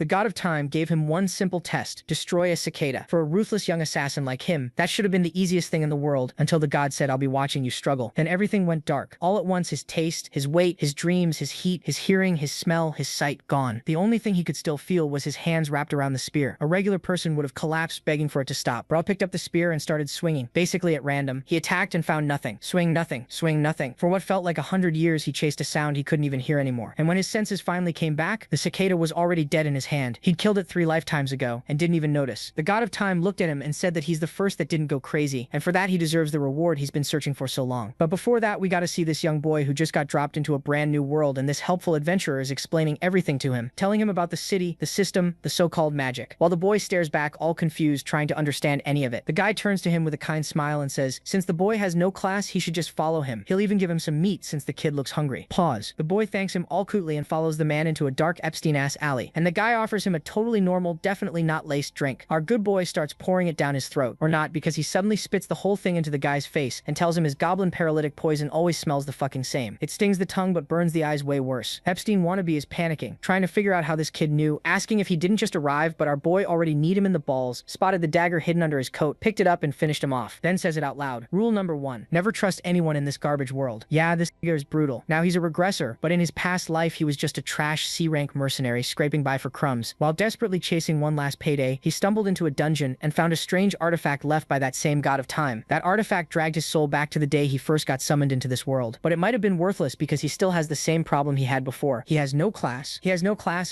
The god of time gave him one simple test: destroy a cicada. For a ruthless young assassin like him, that should have been the easiest thing in the world, until the god said, "I'll be watching you struggle." Then everything went dark. All at once, his taste, his weight, his dreams, his heat, his hearing, his smell, his sight, gone. The only thing he could still feel was his hands wrapped around the spear. A regular person would have collapsed begging for it to stop. Bro picked up the spear and started swinging, basically at random. He attacked and found nothing. Swing nothing. Swing nothing. For what felt like 100 years, he chased a sound he couldn't even hear anymore. And when his senses finally came back, the cicada was already dead in his hand. He'd killed it 3 lifetimes ago and didn't even notice. The god of time looked at him and said that he's the first that didn't go crazy, and for that he deserves the reward he's been searching for so long. But before that, we got to see this young boy who just got dropped into a brand new world, and this helpful adventurer is explaining everything to him, telling him about the city, the system, the so-called magic, while the boy stares back all confused, trying to understand any of it. The guy turns to him with a kind smile and says, since the boy has no class, he should just follow him. He'll even give him some meat since the kid looks hungry. Pause. The boy thanks him all cutely and follows the man into a dark Epstein-ass alley, and the guy offers him a totally normal, definitely not laced drink. Our good boy starts pouring it down his throat, or not, because he suddenly spits the whole thing into the guy's face and tells him his goblin paralytic poison always smells the fucking same. It stings the tongue but burns the eyes way worse. Epstein wannabe is panicking, trying to figure out how this kid knew, asking if he didn't just arrive, but our boy already kneed him in the balls, spotted the dagger hidden under his coat, picked it up and finished him off, then says it out loud. Rule number 1. Never trust anyone in this garbage world. Yeah, this nigga is brutal. Now he's a regressor, but in his past life he was just a trash C-rank mercenary scraping by for crumbs. While desperately chasing one last payday, he stumbled into a dungeon and found a strange artifact left by that same god of time. That artifact dragged his soul back to the day he first got summoned into this world. But it might have been worthless because he still has the same problem he had before. He has no class.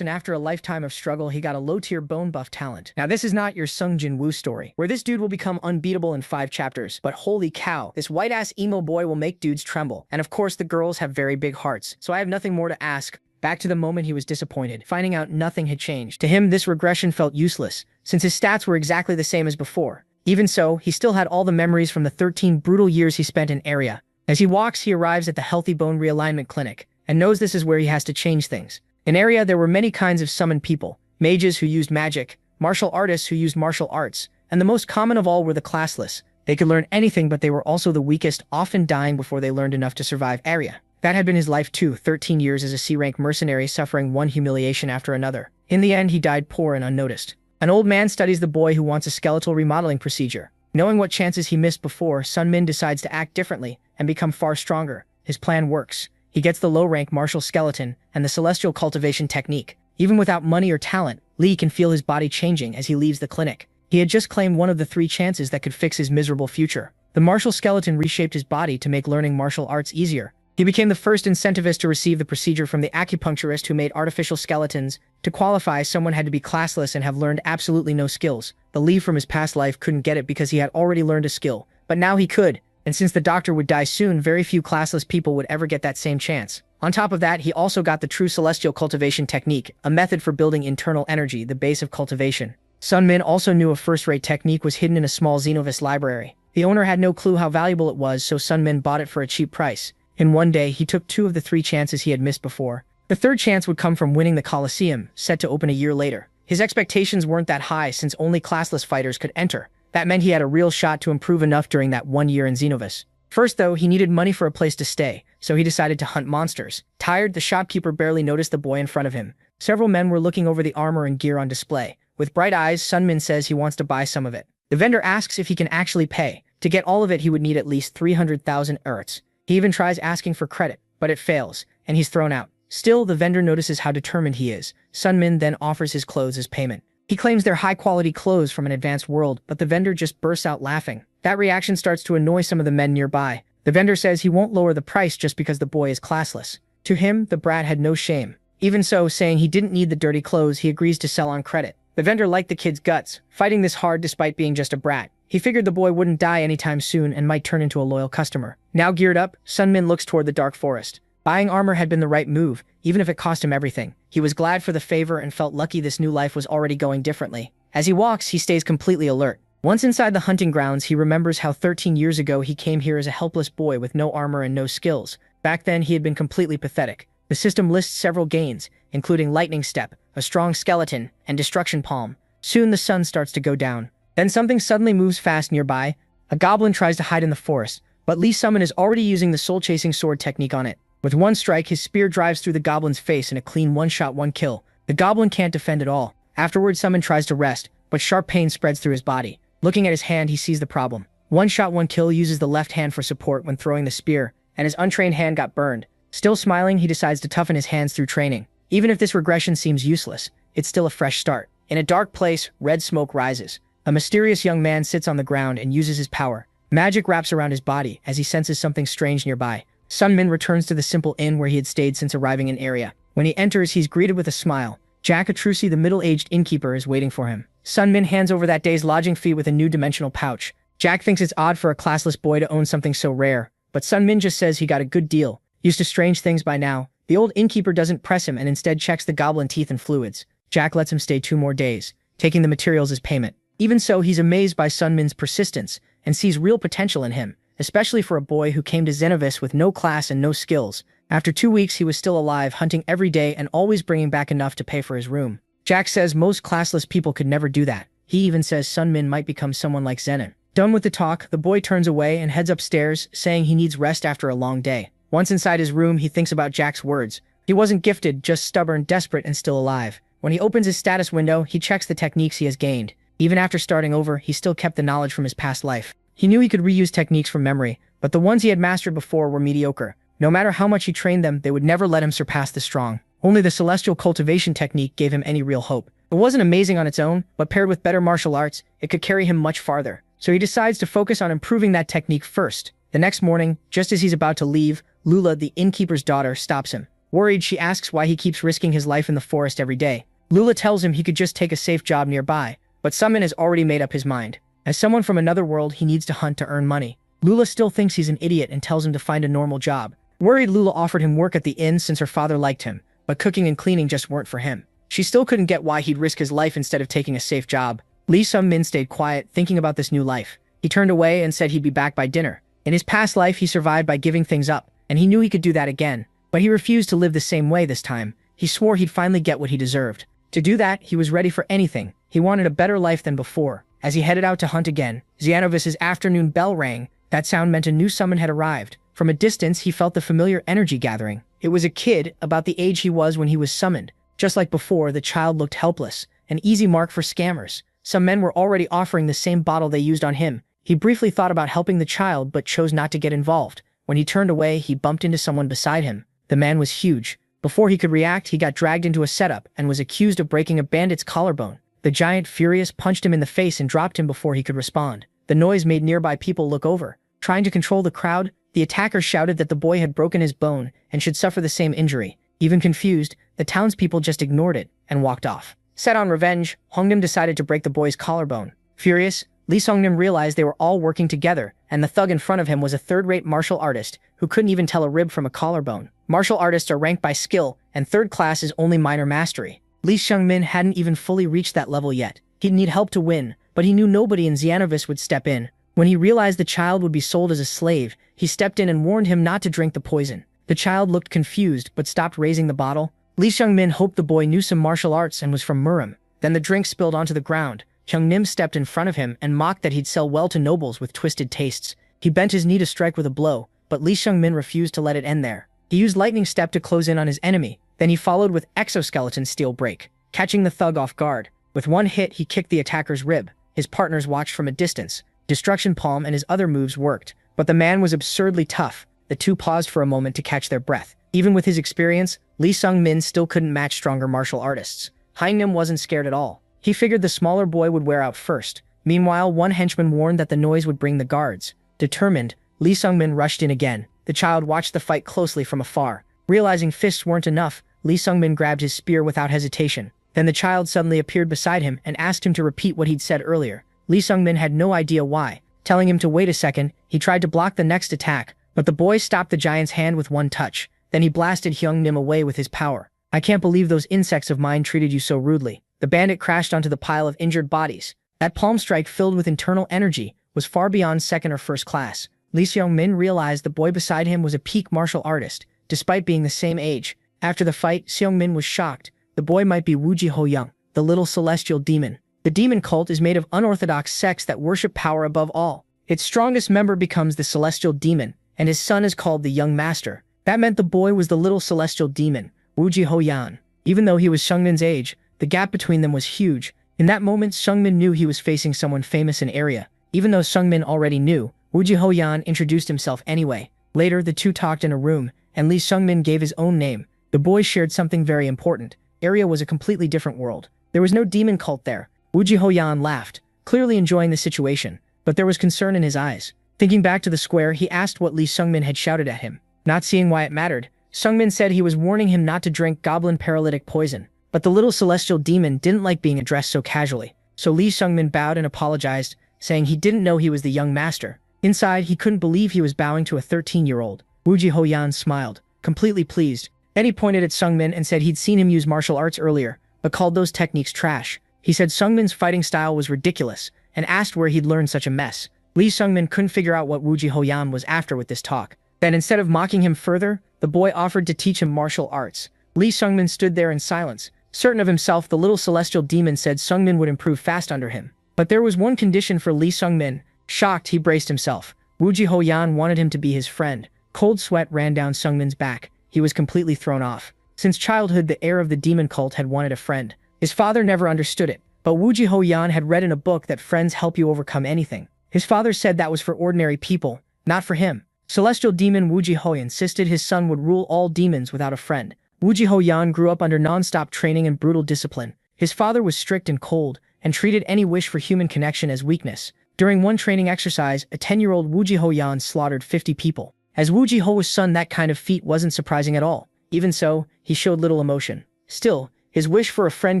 And after a lifetime of struggle, he got a low-tier bone buff talent. Now this is not your Sung Jin Woo story, where this dude will become unbeatable in 5 chapters. But holy cow, this white-ass emo boy will make dudes tremble. And of course the girls have very big hearts, so I have nothing more to ask. Back to the moment he was disappointed, finding out nothing had changed. To him, this regression felt useless, since his stats were exactly the same as before. Even so, he still had all the memories from the 13 brutal years he spent in Area. As he walks, he arrives at the Healthy Bone Realignment Clinic, and knows this is where he has to change things. In Area, there were many kinds of summoned people: mages who used magic, martial artists who used martial arts, and the most common of all were the classless. They could learn anything, but they were also the weakest, often dying before they learned enough to survive Area. That had been his life too, 13 years as a C-rank mercenary, suffering one humiliation after another. In the end, he died poor and unnoticed. An old man studies the boy who wants a skeletal remodeling procedure. Knowing what chances he missed before, Sun Min decides to act differently and become far stronger. His plan works. He gets the low-rank martial skeleton and the celestial cultivation technique. Even without money or talent, Lee can feel his body changing as he leaves the clinic. He had just claimed one of the 3 chances that could fix his miserable future. The martial skeleton reshaped his body to make learning martial arts easier. He became the first incentivist to receive the procedure from the acupuncturist who made artificial skeletons. To qualify, someone had to be classless and have learned absolutely no skills. The Lee from his past life couldn't get it because he had already learned a skill. But now he could, and since the doctor would die soon, very few classless people would ever get that same chance. On top of that, he also got the true celestial cultivation technique, a method for building internal energy, the base of cultivation. Sun Min also knew a first-rate technique was hidden in a small Xenovis library. The owner had no clue how valuable it was, so Sun Min bought it for a cheap price. In one day, he took 2 of the 3 chances he had missed before. The 3rd chance would come from winning the Colosseum, set to open a year later. His expectations weren't that high since only classless fighters could enter. That meant he had a real shot to improve enough during that 1 year in Xenovis. First though, he needed money for a place to stay, so he decided to hunt monsters. Tired, the shopkeeper barely noticed the boy in front of him. Several men were looking over the armor and gear on display. With bright eyes, Sun Min says he wants to buy some of it. The vendor asks if he can actually pay. To get all of it, he would need at least 300,000 erts. He even tries asking for credit, but it fails, and he's thrown out. Still, the vendor notices how determined he is. Sun Min then offers his clothes as payment. He claims they're high-quality clothes from an advanced world, but the vendor just bursts out laughing. That reaction starts to annoy some of the men nearby. The vendor says he won't lower the price just because the boy is classless. To him, the brat had no shame. Even so, saying he didn't need the dirty clothes, he agrees to sell on credit. The vendor liked the kid's guts, fighting this hard despite being just a brat. He figured the boy wouldn't die anytime soon and might turn into a loyal customer. Now geared up, Sun Min looks toward the dark forest. Buying armor had been the right move, even if it cost him everything. He was glad for the favor and felt lucky this new life was already going differently. As he walks, he stays completely alert. Once inside the hunting grounds, he remembers how 13 years ago he came here as a helpless boy with no armor and no skills. Back then, he had been completely pathetic. The system lists several gains, including Lightning Step, a strong skeleton, and Destruction Palm. Soon the sun starts to go down. Then something suddenly moves fast nearby. A goblin tries to hide in the forest, but Lee Summon is already using the soul-chasing sword technique on it. With one strike, his spear drives through the goblin's face in a clean one-shot, one-kill. The goblin can't defend at all. Afterwards, Summon tries to rest, but sharp pain spreads through his body. Looking at his hand, he sees the problem. One shot, one kill uses the left hand for support when throwing the spear, and his untrained hand got burned. Still smiling, he decides to toughen his hands through training. Even if this regression seems useless, it's still a fresh start. In a dark place, red smoke rises. A mysterious young man sits on the ground and uses his power. Magic wraps around his body as he senses something strange nearby. Sun Min returns to the simple inn where he had stayed since arriving in area. When he enters, he's greeted with a smile. Jack Atrusi, the middle-aged innkeeper, is waiting for him. Sun Min hands over that day's lodging fee with a new dimensional pouch. Jack thinks it's odd for a classless boy to own something so rare, but Sun Min just says he got a good deal. Used to strange things by now, the old innkeeper doesn't press him and instead checks the goblin teeth and fluids. Jack lets him stay 2 more days, taking the materials as payment. Even so, he's amazed by Sun Min's persistence and sees real potential in him, especially for a boy who came to Xenovis with no class and no skills. After 2 weeks, he was still alive, hunting every day and always bringing back enough to pay for his room. Jack says most classless people could never do that. He even says Sun Min might become someone like Zenon. Done with the talk, the boy turns away and heads upstairs, saying he needs rest after a long day. Once inside his room, he thinks about Jack's words. He wasn't gifted, just stubborn, desperate, and still alive. When he opens his status window, he checks the techniques he has gained. Even after starting over, he still kept the knowledge from his past life. He knew he could reuse techniques from memory, but the ones he had mastered before were mediocre. No matter how much he trained them, they would never let him surpass the strong. Only the celestial cultivation technique gave him any real hope. It wasn't amazing on its own, but paired with better martial arts, it could carry him much farther. So he decides to focus on improving that technique first. The next morning, just as he's about to leave, Lula, the innkeeper's daughter, stops him. Worried, she asks why he keeps risking his life in the forest every day. Lula tells him he could just take a safe job nearby, but Summon has already made up his mind. As someone from another world, he needs to hunt to earn money. Lula still thinks he's an idiot and tells him to find a normal job. Worried, Lula offered him work at the inn since her father liked him, but cooking and cleaning just weren't for him. She still couldn't get why he'd risk his life instead of taking a safe job. Lee Sung-min stayed quiet, thinking about this new life. He turned away and said he'd be back by dinner. In his past life, he survived by giving things up, and he knew he could do that again. But he refused to live the same way this time. He swore he'd finally get what he deserved. To do that, he was ready for anything. He wanted a better life than before. As he headed out to hunt again, Xenovis's afternoon bell rang. That sound meant a new summon had arrived. From a distance, he felt the familiar energy gathering. It was a kid, about the age he was when he was summoned. Just like before, the child looked helpless, an easy mark for scammers. Some men were already offering the same bottle they used on him. He briefly thought about helping the child, but chose not to get involved. When he turned away, he bumped into someone beside him. The man was huge. Before he could react, he got dragged into a setup and was accused of breaking a bandit's collarbone. The giant, furious, punched him in the face and dropped him before he could respond. The noise made nearby people look over. Trying to control the crowd, the attacker shouted that the boy had broken his bone and should suffer the same injury. Even confused, the townspeople just ignored it and walked off. Set on revenge, Hongnim decided to break the boy's collarbone. Furious, Lee Songnim realized they were all working together, and the thug in front of him was a third-rate martial artist who couldn't even tell a rib from a collarbone. Martial artists are ranked by skill, and third class is only minor mastery. Lee Seung-min hadn't even fully reached that level yet. He'd need help to win, but he knew nobody in Xenovis would step in. When he realized the child would be sold as a slave, he stepped in and warned him not to drink the poison. The child looked confused, but stopped raising the bottle. Lee Seung-min hoped the boy knew some martial arts and was from Murim. Then the drink spilled onto the ground. Hyung-nim stepped in front of him and mocked that he'd sell well to nobles with twisted tastes. He bent his knee to strike with a blow, but Lee Seung-min refused to let it end there. He used lightning step to close in on his enemy. Then he followed with exoskeleton steel break, catching the thug off guard. With one hit, he kicked the attacker's rib. His partners watched from a distance. Destruction palm and his other moves worked, but the man was absurdly tough. The two paused for a moment to catch their breath. Even with his experience, Lee Sung-min still couldn't match stronger martial artists. Hyung-nim wasn't scared at all. He figured the smaller boy would wear out first. Meanwhile, one henchman warned that the noise would bring the guards. Determined, Lee Sung-min rushed in again. The child watched the fight closely from afar. Realizing fists weren't enough, Lee Sung-min grabbed his spear without hesitation. Then the child suddenly appeared beside him and asked him to repeat what he'd said earlier. Lee Sung-min had no idea why. Telling him to wait a second, he tried to block the next attack, but the boy stopped the giant's hand with one touch. Then he blasted Hyung-nim away with his power. "I can't believe those insects of mine treated you so rudely." The bandit crashed onto the pile of injured bodies. That palm strike, filled with internal energy, was far beyond second or first class. Lee Seung-min realized the boy beside him was a peak martial artist, despite being the same age. After the fight, Seung-min was shocked. The boy might be Wooji Ho-young, the little celestial demon. The demon cult is made of unorthodox sects that worship power above all. Its strongest member becomes the celestial demon, and his son is called the young master. That meant the boy was the little celestial demon, Wooji Ho-yan. Even though he was Seungmin's age, the gap between them was huge. In that moment, Seungmin knew he was facing someone famous in area. Even though Seungmin already knew, Woo Ji-ho-yeon introduced himself anyway. Later, the two talked in a room, and Lee Seungmin gave his own name. The boys shared something very important. Area was a completely different world. There was no demon cult there. Woo Ji-ho-yeon laughed, clearly enjoying the situation, but there was concern in his eyes. Thinking back to the square, he asked what Lee Seungmin had shouted at him. Not seeing why it mattered, Seungmin said he was warning him not to drink goblin paralytic poison. But the little celestial demon didn't like being addressed so casually. So Lee Seungmin bowed and apologized, saying he didn't know he was the young master. Inside, he couldn't believe he was bowing to a 13-year-old. Woo Ji-ho-yeon smiled, completely pleased. Then he pointed at Seungmin and said he'd seen him use martial arts earlier, but called those techniques trash. He said Seungmin's fighting style was ridiculous, and asked where he'd learned such a mess. Lee Seungmin couldn't figure out what Woo Ji-ho-yeon was after with this talk. Then instead of mocking him further, the boy offered to teach him martial arts. Lee Seungmin stood there in silence. Certain of himself, the little celestial demon said Seungmin would improve fast under him. But there was one condition for Lee Seungmin. Shocked, he braced himself. Woo Ji-ho-yeon wanted him to be his friend. Cold sweat ran down Seungmin's back. He was completely thrown off. Since childhood, the heir of the demon cult had wanted a friend. His father never understood it, but Woo Ji-ho-yeon had read in a book that friends help you overcome anything. His father said that was for ordinary people, not for him. Celestial demon Woo Ji-ho insisted his son would rule all demons without a friend. Woo Ji-ho-yeon grew up under non-stop training and brutal discipline. His father was strict and cold, and treated any wish for human connection as weakness. During one training exercise, a 10-year-old Woo Ji-ho-yeon slaughtered 50 people. As Woo Ji-ho's son, that kind of feat wasn't surprising at all. Even so, he showed little emotion. Still, his wish for a friend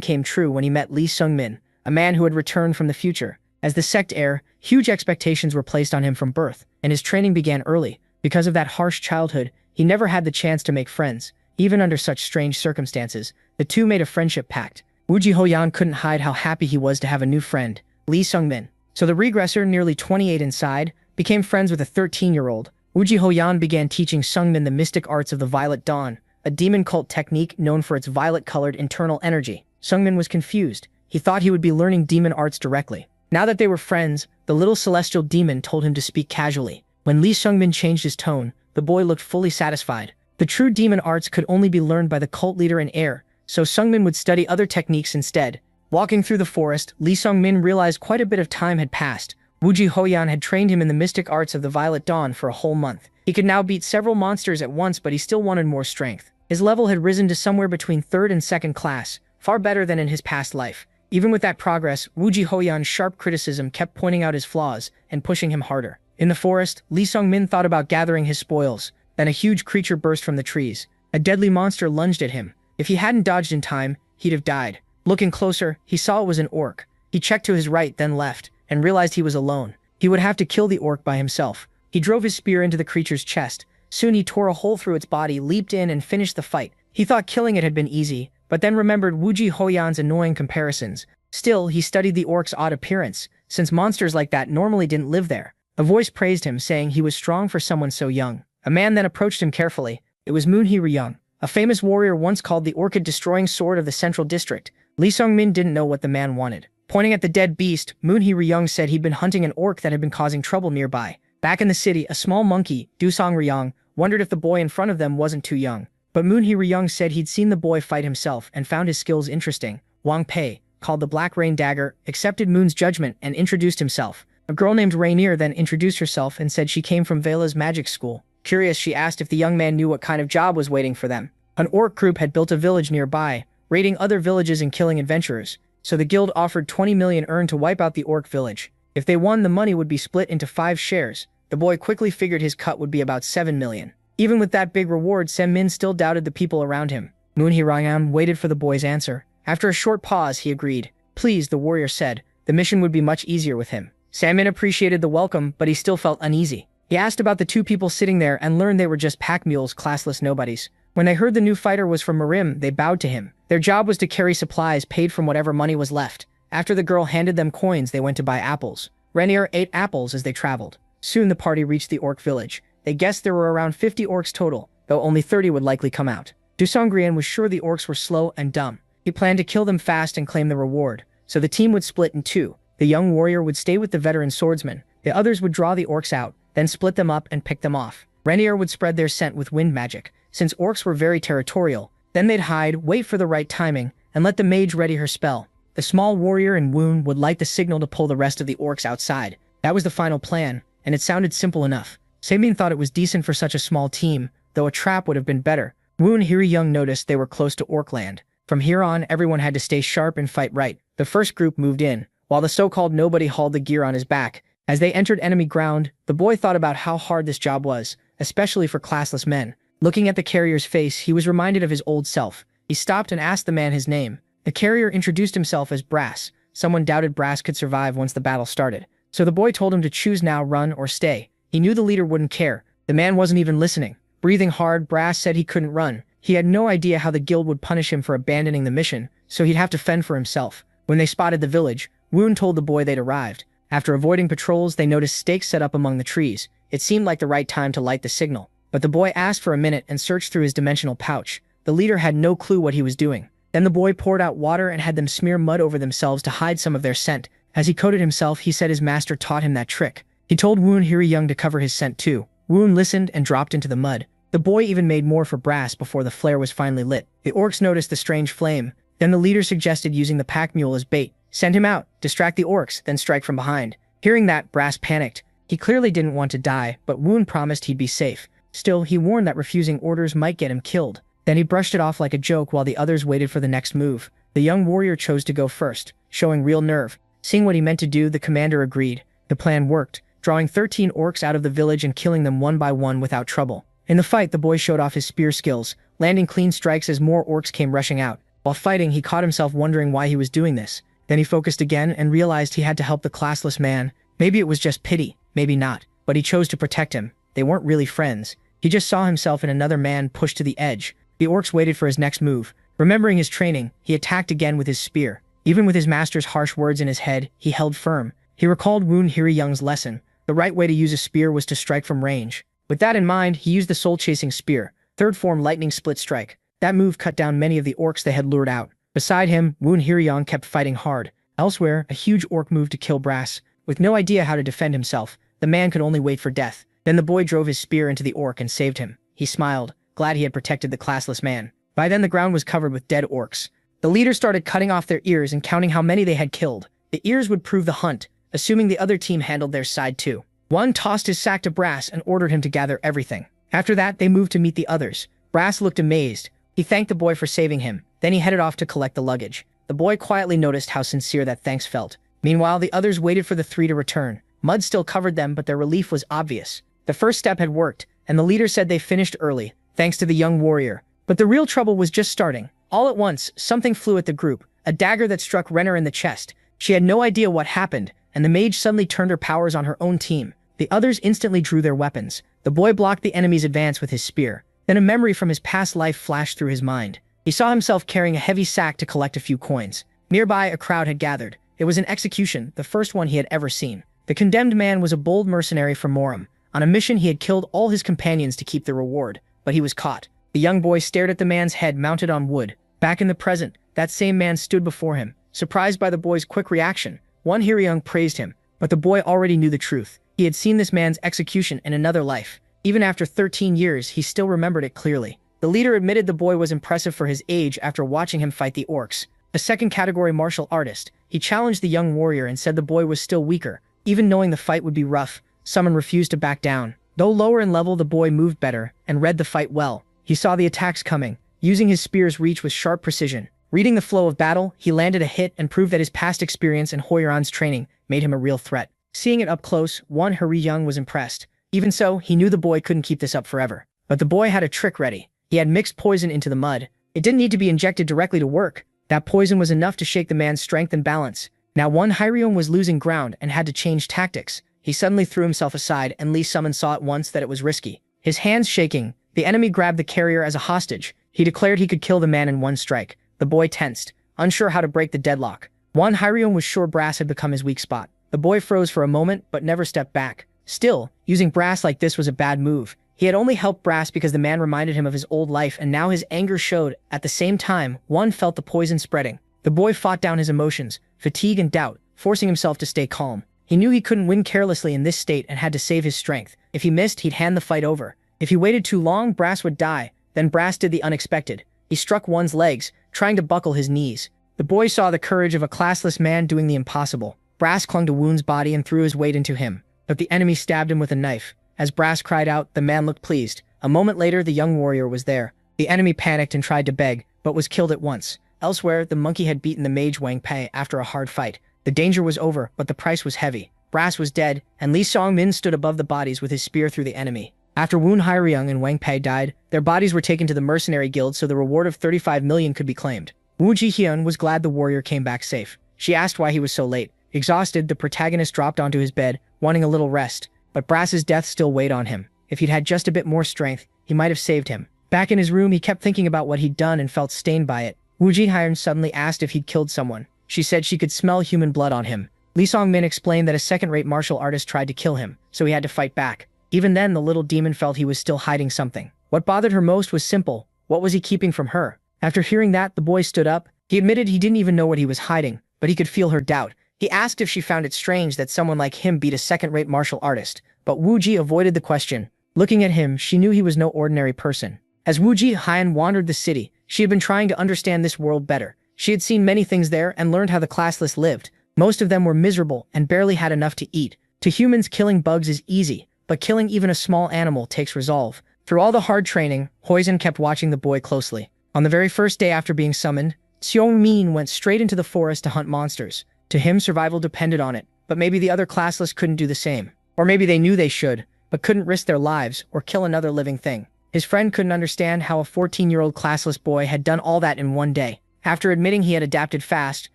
came true when he met Lee Seungmin, a man who had returned from the future. As the sect heir, huge expectations were placed on him from birth, and his training began early. Because of that harsh childhood, he never had the chance to make friends. Even under such strange circumstances, the two made a friendship pact. Woo Ji-ho-yeon couldn't hide how happy he was to have a new friend, Lee Seungmin. So the regressor, nearly 28 inside, became friends with a 13-year-old. Woo Ji-ho-yeon began teaching Seungmin the mystic arts of the Violet Dawn, a demon cult technique known for its violet-colored internal energy. Seungmin was confused. He thought he would be learning demon arts directly. Now that they were friends, the little celestial demon told him to speak casually. When Lee Seungmin changed his tone, the boy looked fully satisfied. The true demon arts could only be learned by the cult leader and heir, so Seungmin would study other techniques instead. Walking through the forest, Lee Seungmin realized quite a bit of time had passed. Woo Ji-ho-yeon had trained him in the mystic arts of the Violet Dawn for a whole month. He could now beat several monsters at once, but he still wanted more strength. His level had risen to somewhere between 3rd and 2nd class, far better than in his past life. Even with that progress, Woo Ji-ho-yeon's sharp criticism kept pointing out his flaws and pushing him harder. In the forest, Lee Seungmin thought about gathering his spoils. Then a huge creature burst from the trees. A deadly monster lunged at him. If he hadn't dodged in time, he'd have died. Looking closer, he saw it was an orc. He checked to his right, then left, and realized he was alone. He would have to kill the orc by himself. He drove his spear into the creature's chest. Soon he tore a hole through its body, leaped in, and finished the fight. He thought killing it had been easy, but then remembered Woo Ji-ho-yeon's annoying comparisons. Still, he studied the orc's odd appearance, since monsters like that normally didn't live there. A voice praised him, saying he was strong for someone so young. A man then approached him carefully. It was Moon Hee-ryung, a famous warrior once called the orchid-destroying sword of the Central District. Lee Seungmin didn't know what the man wanted. Pointing at the dead beast, Moon Hee-ryung said he'd been hunting an orc that had been causing trouble nearby. Back in the city, a small monkey, Dusong-ryung, wondered if the boy in front of them wasn't too young. But Moon Hee-ryung said he'd seen the boy fight himself and found his skills interesting. Wang Pei, called the Black Rain Dagger, accepted Moon's judgment and introduced himself. A girl named Rainier then introduced herself and said she came from Vela's magic school. Curious, she asked if the young man knew what kind of job was waiting for them. An orc group had built a village nearby, raiding other villages and killing adventurers, so the guild offered 20 million earned to wipe out the orc village. If they won, the money would be split into 5 shares. The boy quickly figured his cut would be about 7 million. Even with that big reward, Seungmin still doubted the people around him. Moon Hee-ryung waited for the boy's answer. After a short pause, he agreed. Please, the warrior said. The mission would be much easier with him. Seungmin appreciated the welcome, but he still felt uneasy. He asked about the 2 people sitting there and learned they were just pack mules, classless nobodies. When they heard the new fighter was from Marim, they bowed to him. Their job was to carry supplies paid from whatever money was left. After the girl handed them coins, they went to buy apples. Rainier ate apples as they traveled. Soon the party reached the orc village. They guessed there were around 50 orcs total, though only 30 would likely come out. Dusong-ryung was sure the orcs were slow and dumb. He planned to kill them fast and claim the reward, so the team would split in 2. The young warrior would stay with the veteran swordsman. The others would draw the orcs out, then split them up and pick them off. Rainier would spread their scent with wind magic. Since orcs were very territorial, Then they'd hide, wait for the right timing, and let the mage ready her spell. The small warrior in Woon would light the signal to pull the rest of the orcs outside. That was the final plan, and it sounded simple enough. Sabine thought it was decent for such a small team, though a trap would have been better. Woon Hiri Young noticed they were close to Orcland. From here on, everyone had to stay sharp and fight right. The first group moved in, while the so-called nobody hauled the gear on his back. As they entered enemy ground, the boy thought about how hard this job was, especially for classless men. Looking at the carrier's face, he was reminded of his old self. He stopped and asked the man his name. The carrier introduced himself as Brass. Someone doubted Brass could survive once the battle started. So the boy told him to choose now, run or stay. He knew the leader wouldn't care. The man wasn't even listening. Breathing hard, Brass said he couldn't run. He had no idea how the guild would punish him for abandoning the mission, so he'd have to fend for himself. When they spotted the village, Woon told the boy they'd arrived. After avoiding patrols, they noticed stakes set up among the trees. It seemed like the right time to light the signal. But the boy asked for a minute and searched through his dimensional pouch. The leader had no clue what he was doing. Then the boy poured out water and had them smear mud over themselves to hide some of their scent. As he coated himself, he said his master taught him that trick. He told Woon Hiri Young to cover his scent too. Woon listened and dropped into the mud. The boy even made more for Brass before the flare was finally lit. The orcs noticed the strange flame. Then the leader suggested using the pack mule as bait. Send him out, distract the orcs, then strike from behind. Hearing that, Brass panicked. He clearly didn't want to die, but Woon promised he'd be safe. Still, he warned that refusing orders might get him killed. Then he brushed it off like a joke while the others waited for the next move. The young warrior chose to go first, showing real nerve. Seeing what he meant to do, the commander agreed. The plan worked, drawing 13 orcs out of the village and killing them one by one without trouble. In the fight, the boy showed off his spear skills, landing clean strikes as more orcs came rushing out. While fighting, he caught himself wondering why he was doing this. Then he focused again and realized he had to help the classless man. Maybe it was just pity, maybe not, but he chose to protect him. They weren't really friends. He just saw himself in another man pushed to the edge. The orcs waited for his next move. Remembering his training, he attacked again with his spear. Even with his master's harsh words in his head, he held firm. He recalled Woon Hiri Young's lesson. The right way to use a spear was to strike from range. With that in mind, he used the soul-chasing spear, third form lightning split strike. That move cut down many of the orcs they had lured out. Beside him, Woon Hiri Young kept fighting hard. Elsewhere, a huge orc moved to kill Brass. With no idea how to defend himself, the man could only wait for death. Then the boy drove his spear into the orc and saved him. He smiled, glad he had protected the classless man. By then the ground was covered with dead orcs. The leader started cutting off their ears and counting how many they had killed. The ears would prove the hunt, assuming the other team handled their side too. One tossed his sack to Brass and ordered him to gather everything. After that, they moved to meet the others. Brass looked amazed. He thanked the boy for saving him. Then he headed off to collect the luggage. The boy quietly noticed how sincere that thanks felt. Meanwhile, the others waited for the three to return. Mud still covered them, but their relief was obvious. The first step had worked, and the leader said they finished early, thanks to the young warrior. But the real trouble was just starting. All at once, something flew at the group, a dagger that struck Renner in the chest. She had no idea what happened, and the mage suddenly turned her powers on her own team. The others instantly drew their weapons. The boy blocked the enemy's advance with his spear. Then a memory from his past life flashed through his mind. He saw himself carrying a heavy sack to collect a few coins. Nearby, a crowd had gathered. It was an execution, the first one he had ever seen. The condemned man was a bold mercenary from Morum. On a mission, he had killed all his companions to keep the reward, but he was caught. The young boy stared at the man's head mounted on wood. Back in the present, that same man stood before him. Surprised by the boy's quick reaction, Woon Hiri Young praised him, but the boy already knew the truth. He had seen this man's execution in another life. Even after 13 years, he still remembered it clearly. The leader admitted the boy was impressive for his age after watching him fight the orcs. A second category martial artist, he challenged the young warrior and said the boy was still weaker. Even knowing the fight would be rough, someone refused to back down. Though lower in level, the boy moved better and read the fight well. He saw the attacks coming, using his spear's reach with sharp precision. Reading the flow of battle, he landed a hit and proved that his past experience and Hoyeran's training made him a real threat. Seeing it up close, Woon Hiri Young was impressed. Even so, he knew the boy couldn't keep this up forever. But the boy had a trick ready. He had mixed poison into the mud. It didn't need to be injected directly to work. That poison was enough to shake the man's strength and balance. Now Woon Hiri Young was losing ground and had to change tactics. He suddenly threw himself aside, and Lee Summon saw at once that it was risky. His hands shaking, the enemy grabbed the carrier as a hostage. He declared he could kill the man in one strike. The boy tensed, unsure how to break the deadlock. Woon Hiri Young was sure Brass had become his weak spot. The boy froze for a moment, but never stepped back. Still, using Brass like this was a bad move. He had only helped Brass because the man reminded him of his old life, and now his anger showed. At the same time, Woon felt the poison spreading. The boy fought down his emotions, fatigue and doubt, forcing himself to stay calm. He knew he couldn't win carelessly in this state and had to save his strength. If he missed, he'd hand the fight over. If he waited too long, Brass would die. Then Brass did the unexpected. He struck one's legs, trying to buckle his knees. The boy saw the courage of a classless man doing the impossible. Brass clung to Woon's body and threw his weight into him, but the enemy stabbed him with a knife. As Brass cried out, the man looked pleased. A moment later, the young warrior was there. The enemy panicked and tried to beg, but was killed at once. Elsewhere, the monkey had beaten the mage Wang Pei after a hard fight. The danger was over, but the price was heavy. Brass was dead, and Li Songmin stood above the bodies with his spear through the enemy. After Woon Hairyung and Wang Pei died, their bodies were taken to the mercenary guild so the reward of 35 million could be claimed. Wu Jihyun was glad the warrior came back safe. She asked why he was so late. Exhausted, the protagonist dropped onto his bed, wanting a little rest. But Brass's death still weighed on him. If he'd had just a bit more strength, he might have saved him. Back in his room, he kept thinking about what he'd done and felt stained by it. Wu Jihyun suddenly asked if he'd killed someone. She said she could smell human blood on him. Lee Songmin explained that a second-rate martial artist tried to kill him, so he had to fight back. Even then, the little demon felt he was still hiding something. What bothered her most was simple. What was he keeping from her? After hearing that, the boy stood up. He admitted he didn't even know what he was hiding, but he could feel her doubt. He asked if she found it strange that someone like him beat a second-rate martial artist, but Wu Ji avoided the question. Looking at him, she knew he was no ordinary person. As Wu Jihyun wandered the city, she had been trying to understand this world better. She had seen many things there and learned how the classless lived. Most of them were miserable and barely had enough to eat. To humans, killing bugs is easy, but killing even a small animal takes resolve. Through all the hard training, Hoisin kept watching the boy closely. On the very first day after being summoned, Xiongmin went straight into the forest to hunt monsters. To him, survival depended on it, but maybe the other classless couldn't do the same. Or maybe they knew they should, but couldn't risk their lives or kill another living thing. His friend couldn't understand how a 14-year-old classless boy had done all that in one day. After admitting he had adapted fast,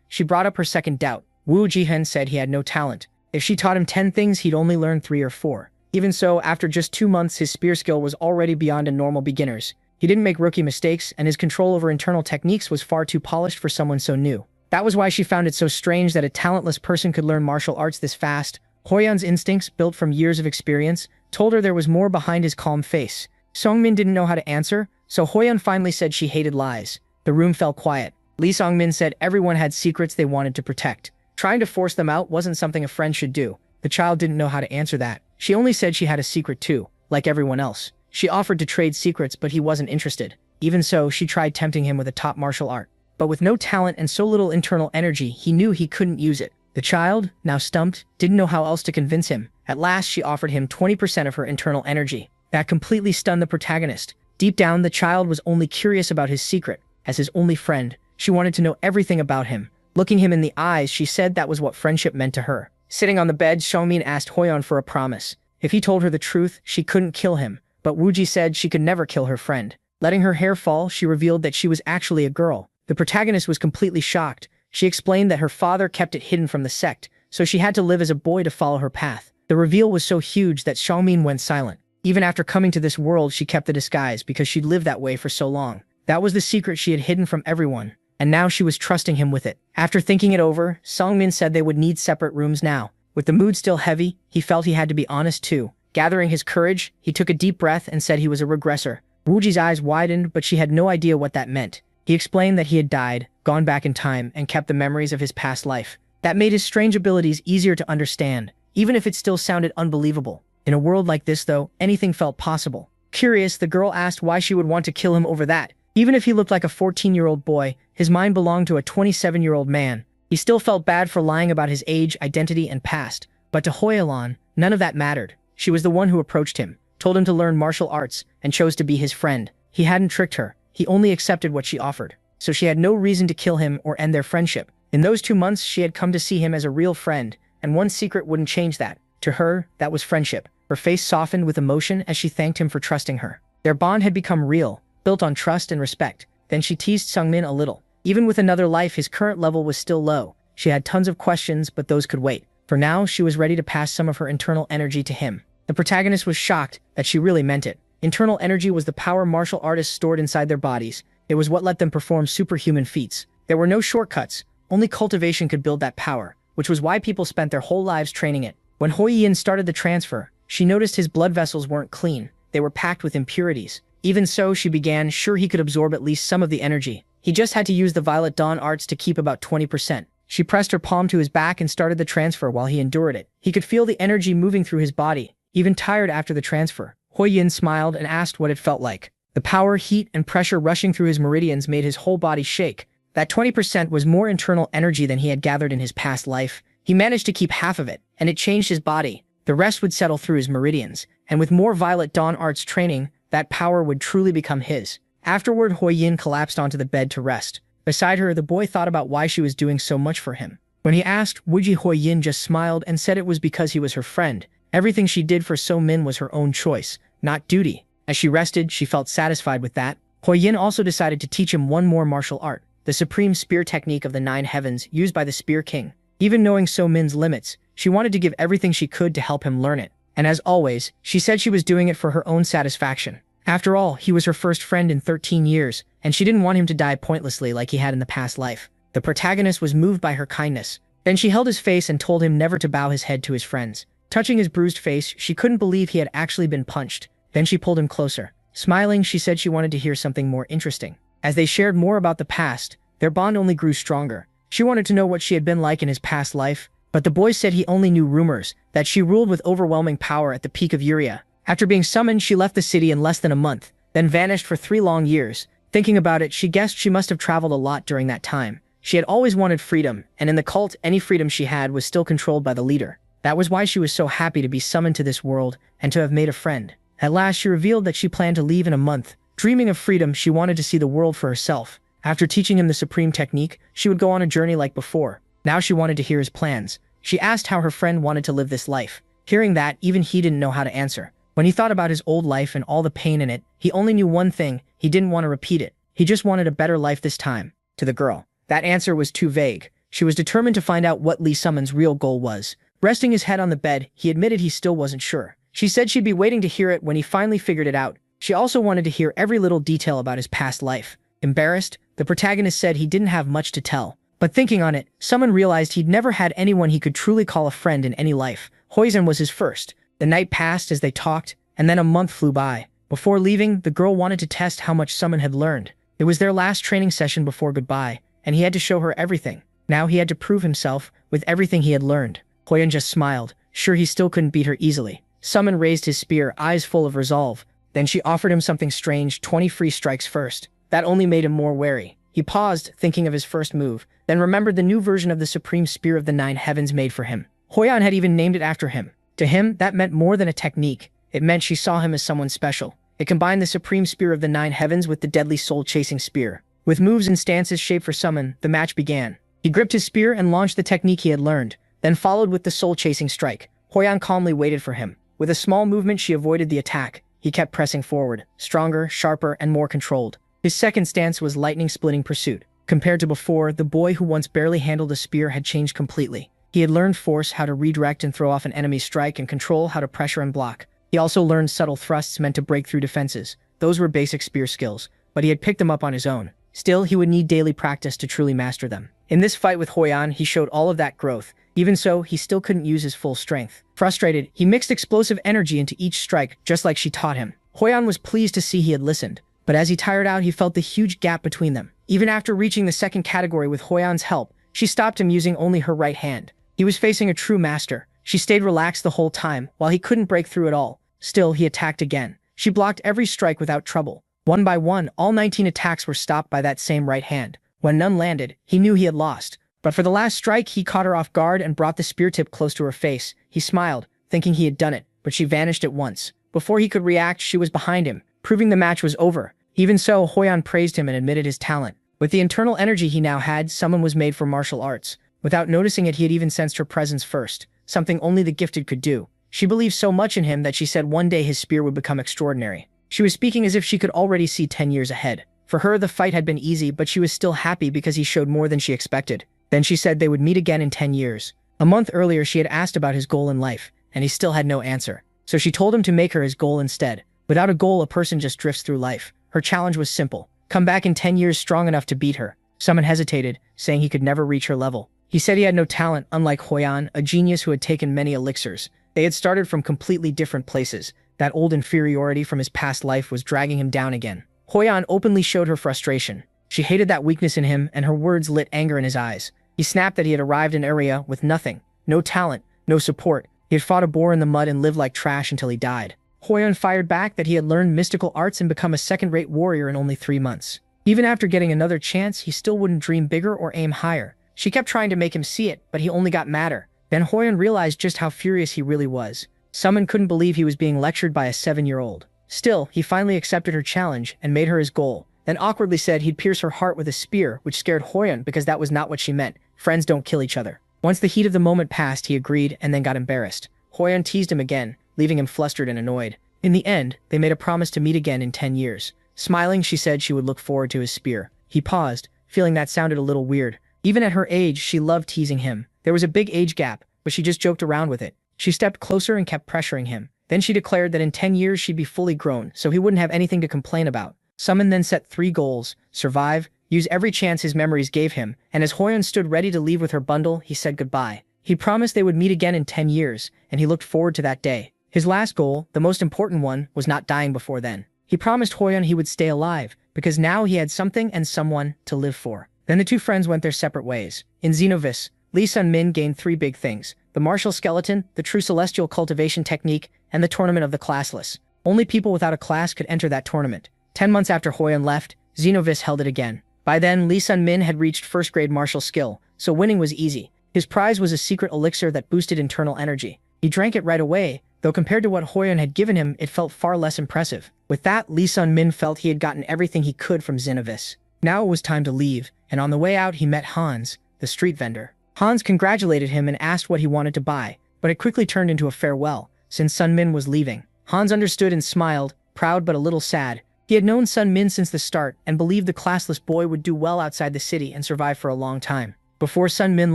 she brought up her second doubt. Wu Jihyun said he had no talent. If she taught him 10 things, he'd only learn 3 or 4. Even so, after just 2 months, his spear skill was already beyond a normal beginner's. He didn't make rookie mistakes, and his control over internal techniques was far too polished for someone so new. That was why she found it so strange that a talentless person could learn martial arts this fast. Hoyun's instincts, built from years of experience, told her there was more behind his calm face. Songmin didn't know how to answer, so Hoyun finally said she hated lies. The room fell quiet. Lee Songmin said everyone had secrets they wanted to protect. Trying to force them out wasn't something a friend should do. The child didn't know how to answer that. She only said she had a secret too, like everyone else. She offered to trade secrets, but he wasn't interested. Even so, she tried tempting him with a top martial art. But with no talent and so little internal energy, he knew he couldn't use it. The child, now stumped, didn't know how else to convince him. At last, she offered him 20% of her internal energy. That completely stunned the protagonist. Deep down, the child was only curious about his secret. As his only friend, she wanted to know everything about him. Looking him in the eyes, she said that was what friendship meant to her. Sitting on the bed, Xiongmin asked Hoyun for a promise. If he told her the truth, she couldn't kill him. But Wuji said she could never kill her friend. Letting her hair fall, she revealed that she was actually a girl. The protagonist was completely shocked. She explained that her father kept it hidden from the sect, so she had to live as a boy to follow her path. The reveal was so huge that Xiongmin went silent. Even after coming to this world, she kept the disguise because she'd lived that way for so long. That was the secret she had hidden from everyone, and now she was trusting him with it. After thinking it over, Songmin said they would need separate rooms now. With the mood still heavy, he felt he had to be honest too. Gathering his courage, he took a deep breath and said he was a regressor. Wuji's eyes widened, but she had no idea what that meant. He explained that he had died, gone back in time, and kept the memories of his past life. That made his strange abilities easier to understand, even if it still sounded unbelievable. In a world like this, though, anything felt possible. Curious, the girl asked why she would want to kill him over that. Even if he looked like a 14-year-old boy, his mind belonged to a 27-year-old man. He still felt bad for lying about his age, identity, and past. But to Hoyalan, none of that mattered. She was the one who approached him, told him to learn martial arts, and chose to be his friend. He hadn't tricked her. He only accepted what she offered. So she had no reason to kill him or end their friendship. In those 2 months, she had come to see him as a real friend, and one secret wouldn't change that. To her, that was friendship. Her face softened with emotion as she thanked him for trusting her. Their bond had become real, built on trust and respect. Then she teased Sungmin a little. Even with another life, his current level was still low. She had tons of questions, but those could wait. For now, she was ready to pass some of her internal energy to him. The protagonist was shocked that she really meant it. Internal energy was the power martial artists stored inside their bodies. It was what let them perform superhuman feats. There were no shortcuts. Only cultivation could build that power, which was why people spent their whole lives training it. When Hoyin started the transfer, she noticed his blood vessels weren't clean. They were packed with impurities. Even so, she began sure he could absorb at least some of the energy. He just had to use the Violet Dawn arts to keep about 20%. She pressed her palm to his back and started the transfer while he endured it. He could feel the energy moving through his body, even tired after the transfer. Hoyin smiled and asked what it felt like. The power, heat, and pressure rushing through his meridians made his whole body shake. That 20% was more internal energy than he had gathered in his past life. He managed to keep half of it, and it changed his body. The rest would settle through his meridians, and with more Violet Dawn arts training, that power would truly become his. Afterward, Hui Yin collapsed onto the bed to rest. Beside her, the boy thought about why she was doing so much for him. When he asked, Wuji, Hui Yin just smiled and said it was because he was her friend. Everything she did for So Min was her own choice, not duty. As she rested, she felt satisfied with that. Hui Yin also decided to teach him one more martial art, the supreme spear technique of the 9 heavens used by the Spear King. Even knowing So Min's limits, she wanted to give everything she could to help him learn it. And as always, she said she was doing it for her own satisfaction. After all, he was her first friend in 13 years, and she didn't want him to die pointlessly like he had in the past life. The protagonist was moved by her kindness. Then she held his face and told him never to bow his head to his friends. Touching his bruised face, she couldn't believe he had actually been punched. Then she pulled him closer. Smiling, she said she wanted to hear something more interesting. As they shared more about the past, their bond only grew stronger. She wanted to know what she had been like in his past life, but the boy said he only knew rumors, that she ruled with overwhelming power at the peak of Uria. After being summoned, she left the city in less than a month, then vanished for 3 long years. Thinking about it, she guessed she must have traveled a lot during that time. She had always wanted freedom, and in the cult, any freedom she had was still controlled by the leader. That was why she was so happy to be summoned to this world, and to have made a friend. At last, she revealed that she planned to leave in a month. Dreaming of freedom, she wanted to see the world for herself. After teaching him the supreme technique, she would go on a journey like before. Now she wanted to hear his plans. She asked how her friend wanted to live this life. Hearing that, even he didn't know how to answer. When he thought about his old life and all the pain in it, he only knew one thing: he didn't want to repeat it. He just wanted a better life this time. To the girl, that answer was too vague. She was determined to find out what Lee Summon's real goal was. Resting his head on the bed, he admitted he still wasn't sure. She said she'd be waiting to hear it when he finally figured it out. She also wanted to hear every little detail about his past life. Embarrassed, the protagonist said he didn't have much to tell. But thinking on it, Summon realized he'd never had anyone he could truly call a friend in any life. Huizhen was his first. The night passed as they talked, and then a month flew by. Before leaving, the girl wanted to test how much Summon had learned. It was their last training session before goodbye, and he had to show her everything. Now he had to prove himself with everything he had learned. Huizhen just smiled, sure he still couldn't beat her easily. Summon raised his spear, eyes full of resolve. Then she offered him something strange, 20 free strikes first. That only made him more wary. He paused, thinking of his first move, then remembered the new version of the supreme spear of the 9 heavens made for him. Huizhen had even named it after him. To him, that meant more than a technique. It meant she saw him as someone special. It combined the supreme spear of the 9 heavens with the deadly soul-chasing spear. With moves and stances shaped for Summon, the match began. He gripped his spear and launched the technique he had learned, then followed with the soul-chasing strike. Huizhen calmly waited for him. With a small movement, she avoided the attack. He kept pressing forward, stronger, sharper, and more controlled. His second stance was lightning-splitting pursuit. Compared to before, the boy who once barely handled a spear had changed completely. He had learned force, how to redirect and throw off an enemy's strike, and control, how to pressure and block. He also learned subtle thrusts meant to break through defenses. Those were basic spear skills, but he had picked them up on his own. Still, he would need daily practice to truly master them. In this fight with Huizhen, he showed all of that growth. Even so, he still couldn't use his full strength. Frustrated, he mixed explosive energy into each strike, just like she taught him. Huizhen was pleased to see he had listened, but as he tired out, he felt the huge gap between them. Even after reaching the second category with Huizhen's help, she stopped him using only her right hand. He was facing a true master. She stayed relaxed the whole time, while he couldn't break through at all. Still, he attacked again. She blocked every strike without trouble. One by one, all 19 attacks were stopped by that same right hand. When none landed, he knew he had lost. But for the last strike, he caught her off guard and brought the spear tip close to her face. He smiled, thinking he had done it, but she vanished at once. Before he could react, she was behind him, proving the match was over. Even so, Huizhen praised him and admitted his talent. With the internal energy he now had, Summon was made for martial arts. Without noticing it, he had even sensed her presence first, something only the gifted could do. She believed so much in him that she said one day his spear would become extraordinary. She was speaking as if she could already see 10 years ahead. For her, the fight had been easy, but she was still happy because he showed more than she expected. Then she said they would meet again in 10 years. A month earlier, she had asked about his goal in life, and he still had no answer. So she told him to make her his goal instead. Without a goal, a person just drifts through life. Her challenge was simple: come back in 10 years strong enough to beat her. Summon hesitated, saying he could never reach her level. He said he had no talent, unlike Huizhen, a genius who had taken many elixirs. They had started from completely different places. That old inferiority from his past life was dragging him down again. Huizhen openly showed her frustration. She hated that weakness in him, and her words lit anger in his eyes. He snapped that he had arrived in an area with nothing. No talent, no support. He had fought a boar in the mud and lived like trash until he died. Hoyeon fired back that he had learned mystical arts and become a second-rate warrior in only 3 months. Even after getting another chance, he still wouldn't dream bigger or aim higher. She kept trying to make him see it, but he only got madder. Then Hoyeon realized just how furious he really was. Summon couldn't believe he was being lectured by a 7-year-old. Still, he finally accepted her challenge and made her his goal, then awkwardly said he'd pierce her heart with a spear, which scared Hoyeon because that was not what she meant. Friends don't kill each other. Once the heat of the moment passed, he agreed and then got embarrassed. Hoyeon teased him again, leaving him flustered and annoyed. In the end, they made a promise to meet again in 10 years. Smiling, she said she would look forward to his spear. He paused, feeling that sounded a little weird. Even at her age, she loved teasing him. There was a big age gap, but she just joked around with it. She stepped closer and kept pressuring him. Then she declared that in 10 years she'd be fully grown, so he wouldn't have anything to complain about. Summon then set 3 goals: survive, use every chance his memories gave him, and as Hoyeon stood ready to leave with her bundle, he said goodbye. He promised they would meet again in 10 years, and he looked forward to that day. His last goal, the most important one, was not dying before then. He promised Hoyeon he would stay alive, because now he had something and someone to live for. Then the two friends went their separate ways. In Xenovis, Lee Sun-min gained 3 big things: the martial skeleton, the true celestial cultivation technique, and the tournament of the classless. Only people without a class could enter that tournament. 10 months after Hoyeon left, Xenovis held it again. By then, Lee Sun-min had reached first-grade martial skill, so winning was easy. His prize was a secret elixir that boosted internal energy. He drank it right away, though compared to what Hoyeon had given him, it felt far less impressive. With that, Lee Sun-min felt he had gotten everything he could from Xenovis. Now it was time to leave, and on the way out he met Hans, the street vendor. Hans congratulated him and asked what he wanted to buy, but it quickly turned into a farewell, since Sun-min was leaving. Hans understood and smiled, proud but a little sad. He had known Sun-min since the start and believed the classless boy would do well outside the city and survive for a long time. Before Sun-min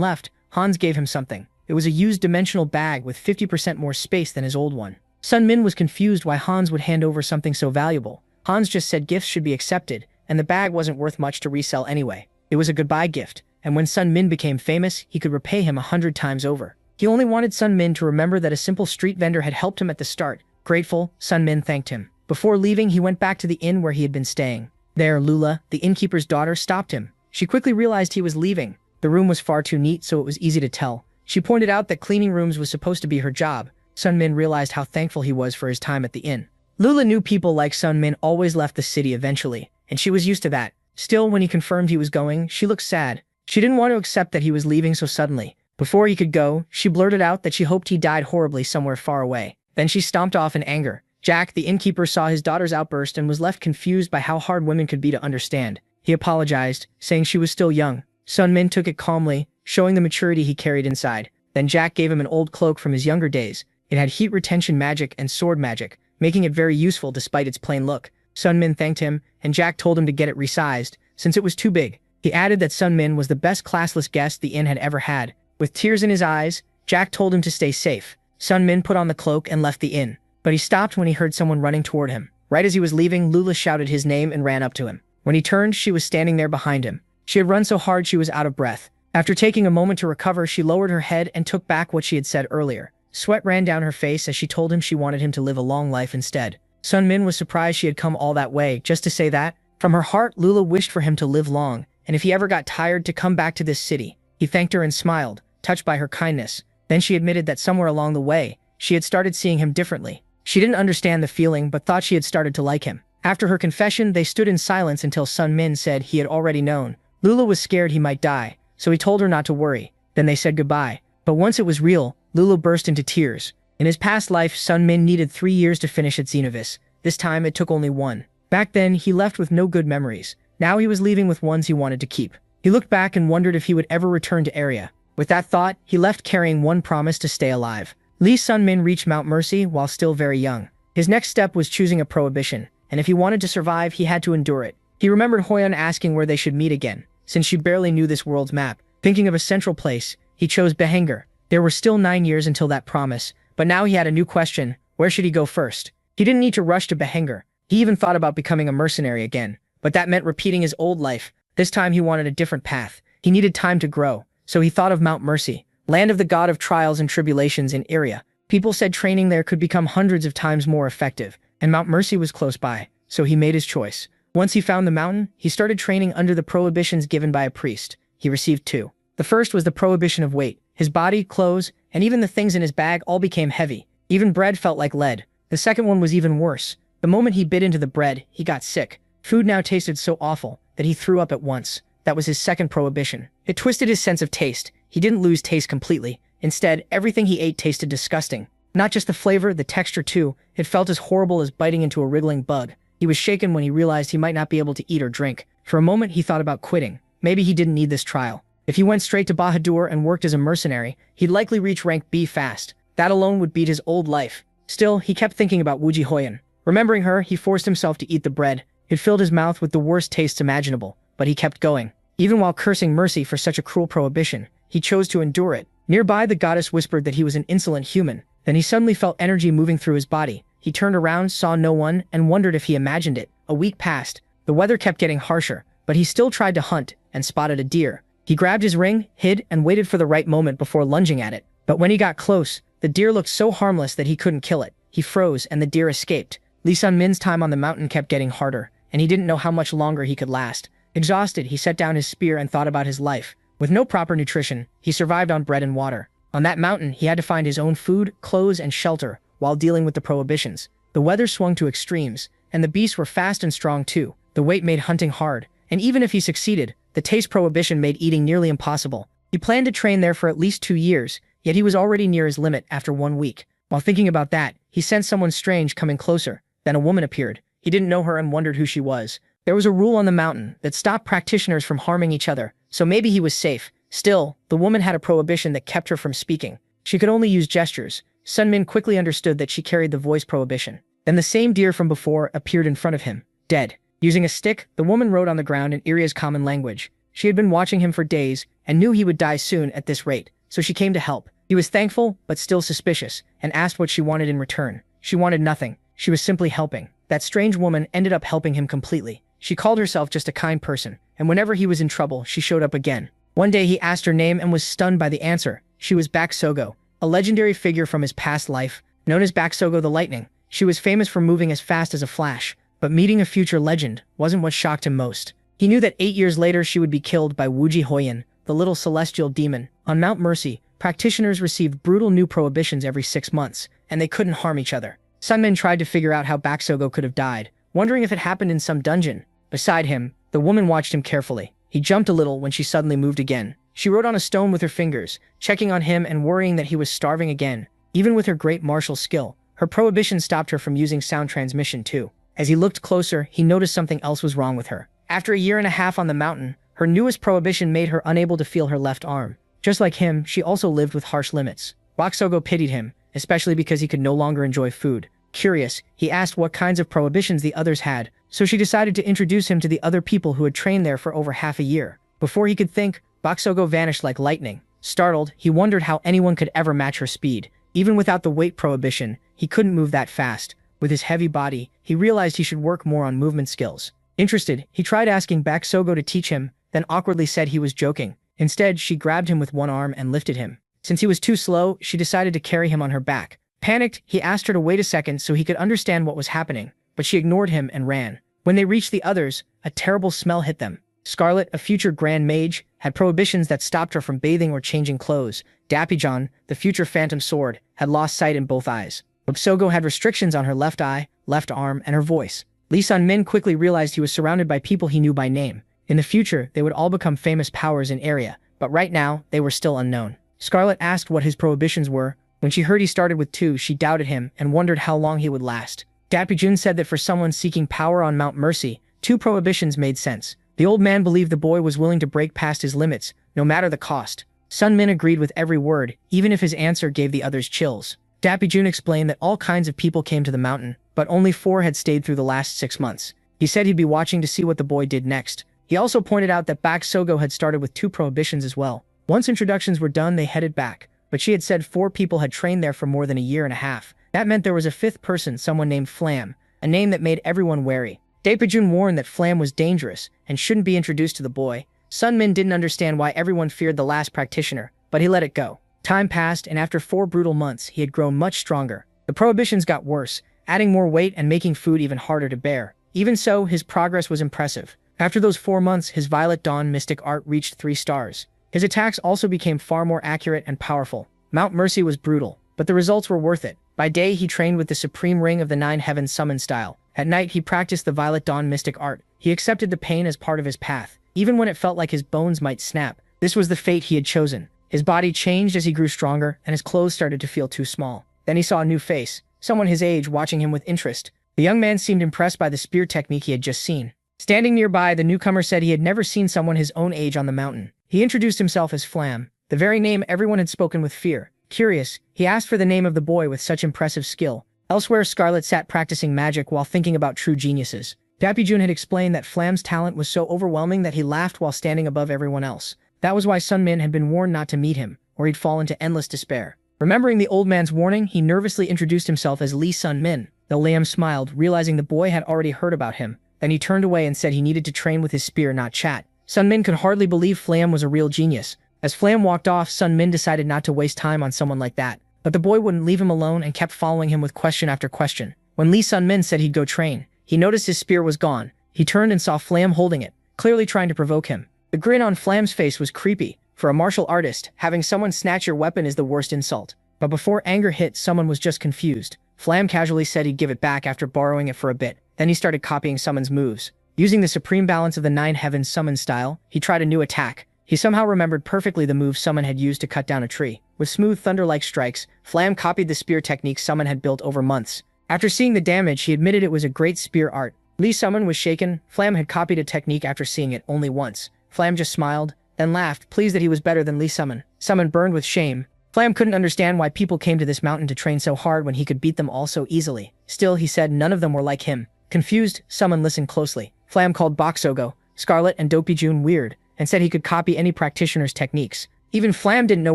left, Hans gave him something. It was a used dimensional bag with 50% more space than his old one. Sun-min was confused why Hans would hand over something so valuable. Hans just said gifts should be accepted, and the bag wasn't worth much to resell anyway. It was a goodbye gift, and when Sun-min became famous, he could repay him 100 times over. He only wanted Sun-min to remember that a simple street vendor had helped him at the start. Grateful, Sun-min thanked him. Before leaving, he went back to the inn where he had been staying. There, Lula, the innkeeper's daughter, stopped him. She quickly realized he was leaving. The room was far too neat, so it was easy to tell. She pointed out that cleaning rooms was supposed to be her job. Sun-min realized how thankful he was for his time at the inn. Lula knew people like Sun-min always left the city eventually, and she was used to that. Still, when he confirmed he was going, she looked sad. She didn't want to accept that he was leaving so suddenly. Before he could go, she blurted out that she hoped he died horribly somewhere far away. Then she stomped off in anger. Jack, the innkeeper, saw his daughter's outburst and was left confused by how hard women could be to understand. He apologized, saying she was still young. Sun-min took it calmly, showing the maturity he carried inside. Then Jack gave him an old cloak from his younger days. It had heat retention magic and sword magic, making it very useful despite its plain look. Sun-min thanked him, and Jack told him to get it resized, since it was too big. He added that Sun-min was the best classless guest the inn had ever had. With tears in his eyes, Jack told him to stay safe. Sun-min put on the cloak and left the inn, but he stopped when he heard someone running toward him. Right as he was leaving, Lula shouted his name and ran up to him. When he turned, she was standing there behind him. She had run so hard she was out of breath. After taking a moment to recover, she lowered her head and took back what she had said earlier. Sweat ran down her face as she told him she wanted him to live a long life instead. Sun-min was surprised she had come all that way just to say that. From her heart, Lula wished for him to live long, and if he ever got tired, to come back to this city. He thanked her and smiled, touched by her kindness. Then she admitted that somewhere along the way, she had started seeing him differently. She didn't understand the feeling, but thought she had started to like him. After her confession, they stood in silence until Sun-min said he had already known. Lula was scared he might die, so he told her not to worry. Then they said goodbye. But once it was real, Lula burst into tears. In his past life, Sun-min needed 3 years to finish at Xenovis. This time, it took only 1. Back then, he left with no good memories. Now he was leaving with ones he wanted to keep. He looked back and wondered if he would ever return to Area. With that thought, he left carrying one promise to stay alive. Lee Sun-min reached Mount Mercy while still very young. His next step was choosing a prohibition, and if he wanted to survive, he had to endure it. He remembered Hoyeon asking where they should meet again, since she barely knew this world's map. Thinking of a central place, he chose Behenger. There were still 9 years until that promise, but now he had a new question: where should he go first? He didn't need to rush to Behenger. He even thought about becoming a mercenary again, but that meant repeating his old life. This time he wanted a different path. He needed time to grow, so he thought of Mount Mercy, land of the god of trials and tribulations in Area. People said training there could become hundreds of times more effective, and Mount Mercy was close by, so he made his choice. Once he found the mountain, he started training under the prohibitions given by a priest. He received 2. The first was the prohibition of weight. His body, clothes, and even the things in his bag all became heavy. Even bread felt like lead. The second one was even worse. The moment he bit into the bread, he got sick. Food now tasted so awful that he threw up at once. That was his second prohibition. It twisted his sense of taste. He didn't lose taste completely. Instead, everything he ate tasted disgusting. Not just the flavor, the texture too. It felt as horrible as biting into a wriggling bug. He was shaken when he realized he might not be able to eat or drink. For a moment, he thought about quitting. Maybe he didn't need this trial. If he went straight to Bahadur and worked as a mercenary, he'd likely reach rank B fast. That alone would beat his old life. Still, he kept thinking about Wu Jihoyan. Remembering her, he forced himself to eat the bread. It filled his mouth with the worst tastes imaginable, but he kept going. Even while cursing mercy for such a cruel prohibition, he chose to endure it. Nearby, the goddess whispered that he was an insolent human. Then he suddenly felt energy moving through his body. He turned around, saw no one, and wondered if he imagined it. A week passed. The weather kept getting harsher, but he still tried to hunt and spotted a deer. He grabbed his ring, hid, and waited for the right moment before lunging at it. But when he got close, the deer looked so harmless that he couldn't kill it. He froze, and the deer escaped. Lee Sun-min's time on the mountain kept getting harder, and he didn't know how much longer he could last. Exhausted, he set down his spear and thought about his life. With no proper nutrition, he survived on bread and water. On that mountain, he had to find his own food, clothes, and shelter while dealing with the prohibitions. The weather swung to extremes, and the beasts were fast and strong too. The weight made hunting hard, and even if he succeeded, the taste prohibition made eating nearly impossible. He planned to train there for at least 2 years, yet he was already near his limit after 1 week. While thinking about that, he sensed someone strange coming closer. Then a woman appeared. He didn't know her and wondered who she was. There was a rule on the mountain that stopped practitioners from harming each other, so maybe he was safe. Still, the woman had a prohibition that kept her from speaking. She could only use gestures. Sun-min quickly understood that she carried the voice prohibition. Then the same deer from before appeared in front of him, dead. Using a stick, the woman wrote on the ground in Iria's common language. She had been watching him for days and knew he would die soon at this rate, so she came to help. He was thankful, but still suspicious, and asked what she wanted in return. She wanted nothing. She was simply helping. That strange woman ended up helping him completely. She called herself just a kind person, and whenever he was in trouble, she showed up again. One day he asked her name and was stunned by the answer. She was Baksogo, a legendary figure from his past life, known as Baksogo the Lightning. She was famous for moving as fast as a flash, but meeting a future legend wasn't what shocked him most. He knew that 8 years later she would be killed by Wuji Hoyan, the little celestial demon. On Mount Mercy, practitioners received brutal new prohibitions every 6 months, and they couldn't harm each other. Sun-min tried to figure out how Baksogo could have died, wondering if it happened in some dungeon. Beside him, the woman watched him carefully. He jumped a little when she suddenly moved again. She wrote on a stone with her fingers, checking on him and worrying that he was starving again. Even with her great martial skill, her prohibition stopped her from using sound transmission too. As he looked closer, he noticed something else was wrong with her. After 1.5 years on the mountain, her newest prohibition made her unable to feel her left arm. Just like him, she also lived with harsh limits. Baksogo pitied him, especially because he could no longer enjoy food. Curious, he asked what kinds of prohibitions the others had, so she decided to introduce him to the other people who had trained there for over half a year. Before he could think, Baksogo vanished like lightning. Startled, he wondered how anyone could ever match her speed. Even without the weight prohibition, he couldn't move that fast. With his heavy body, he realized he should work more on movement skills. Interested, he tried asking Baksogo to teach him, then awkwardly said he was joking. Instead, she grabbed him with one arm and lifted him. Since he was too slow, she decided to carry him on her back. Panicked, he asked her to wait a second so he could understand what was happening, but she ignored him and ran. When they reached the others, a terrible smell hit them. Scarlet, a future Grand Mage, had prohibitions that stopped her from bathing or changing clothes. Dapijon, the future Phantom Sword, had lost sight in both eyes. Baksogo had restrictions on her left eye, left arm, and her voice. Lee Sun-min quickly realized he was surrounded by people he knew by name. In the future, they would all become famous powers in area, but right now, they were still unknown. Scarlet asked what his prohibitions were. When she heard he started with 2, she doubted him and wondered how long he would last. Dapijun said that for someone seeking power on Mount Mercy, 2 prohibitions made sense. The old man believed the boy was willing to break past his limits, no matter the cost. Sun-min agreed with every word, even if his answer gave the others chills. Dapijun explained that all kinds of people came to the mountain, but only 4 had stayed through the last 6 months. He said he'd be watching to see what the boy did next. He also pointed out that Baksogo had started with 2 prohibitions as well. Once introductions were done, they headed back, but she had said 4 people had trained there for more than 1.5 years. That meant there was a 5th person, someone named Flam, a name that made everyone wary. Dapijun warned that Flam was dangerous and shouldn't be introduced to the boy. Sun-min didn't understand why everyone feared the last practitioner, but he let it go. Time passed, and after 4 brutal months, he had grown much stronger. The prohibitions got worse, adding more weight and making food even harder to bear. Even so, his progress was impressive. After those 4 months, his Violet Dawn mystic art reached 3 stars. His attacks also became far more accurate and powerful. Mount Mercy was brutal, but the results were worth it. By day, he trained with the supreme ring of the nine heavens summon style. At night, he practiced the Violet Dawn mystic art. He accepted the pain as part of his path, even when it felt like his bones might snap. This was the fate he had chosen. His body changed as he grew stronger, and his clothes started to feel too small. Then he saw a new face, someone his age watching him with interest. The young man seemed impressed by the spear technique he had just seen. Standing nearby, the newcomer said he had never seen someone his own age on the mountain. He introduced himself as Flam, the very name everyone had spoken with fear. Curious, he asked for the name of the boy with such impressive skill. Elsewhere, Scarlet sat practicing magic while thinking about true geniuses. Dappy-jun had explained that Flam's talent was so overwhelming that he laughed while standing above everyone else. That was why Sun Min had been warned not to meet him, or he'd fall into endless despair. Remembering the old man's warning, he nervously introduced himself as Lee Sun Min. Though Liam smiled, realizing the boy had already heard about him. Then he turned away and said he needed to train with his spear, not chat. Sun Min could hardly believe Flam was a real genius. As Flam walked off, Sun Min decided not to waste time on someone like that. But the boy wouldn't leave him alone and kept following him with question after question. When Lee Sun Min said he'd go train, he noticed his spear was gone. He turned and saw Flam holding it, clearly trying to provoke him. The grin on Flam's face was creepy. For a martial artist, having someone snatch your weapon is the worst insult. But before anger hit, someone was just confused. Flam casually said he'd give it back after borrowing it for a bit. Then he started copying Summon's moves. Using the supreme balance of the nine heavens Summon style, he tried a new attack. He somehow remembered perfectly the move Summon had used to cut down a tree. With smooth thunder-like strikes, Flam copied the spear technique Summon had built over months. After seeing the damage, he admitted it was a great spear art. Lee Summon was shaken. Flam had copied a technique after seeing it only once. Flam just smiled, then laughed, pleased that he was better than Lee Summon. Summon burned with shame. Flam couldn't understand why people came to this mountain to train so hard when he could beat them all so easily. Still, he said none of them were like him. Confused, Summon listened closely. Flam called Boksogo, Scarlet, and Dopey-jun weird, and said he could copy any practitioner's techniques. Even Flam didn't know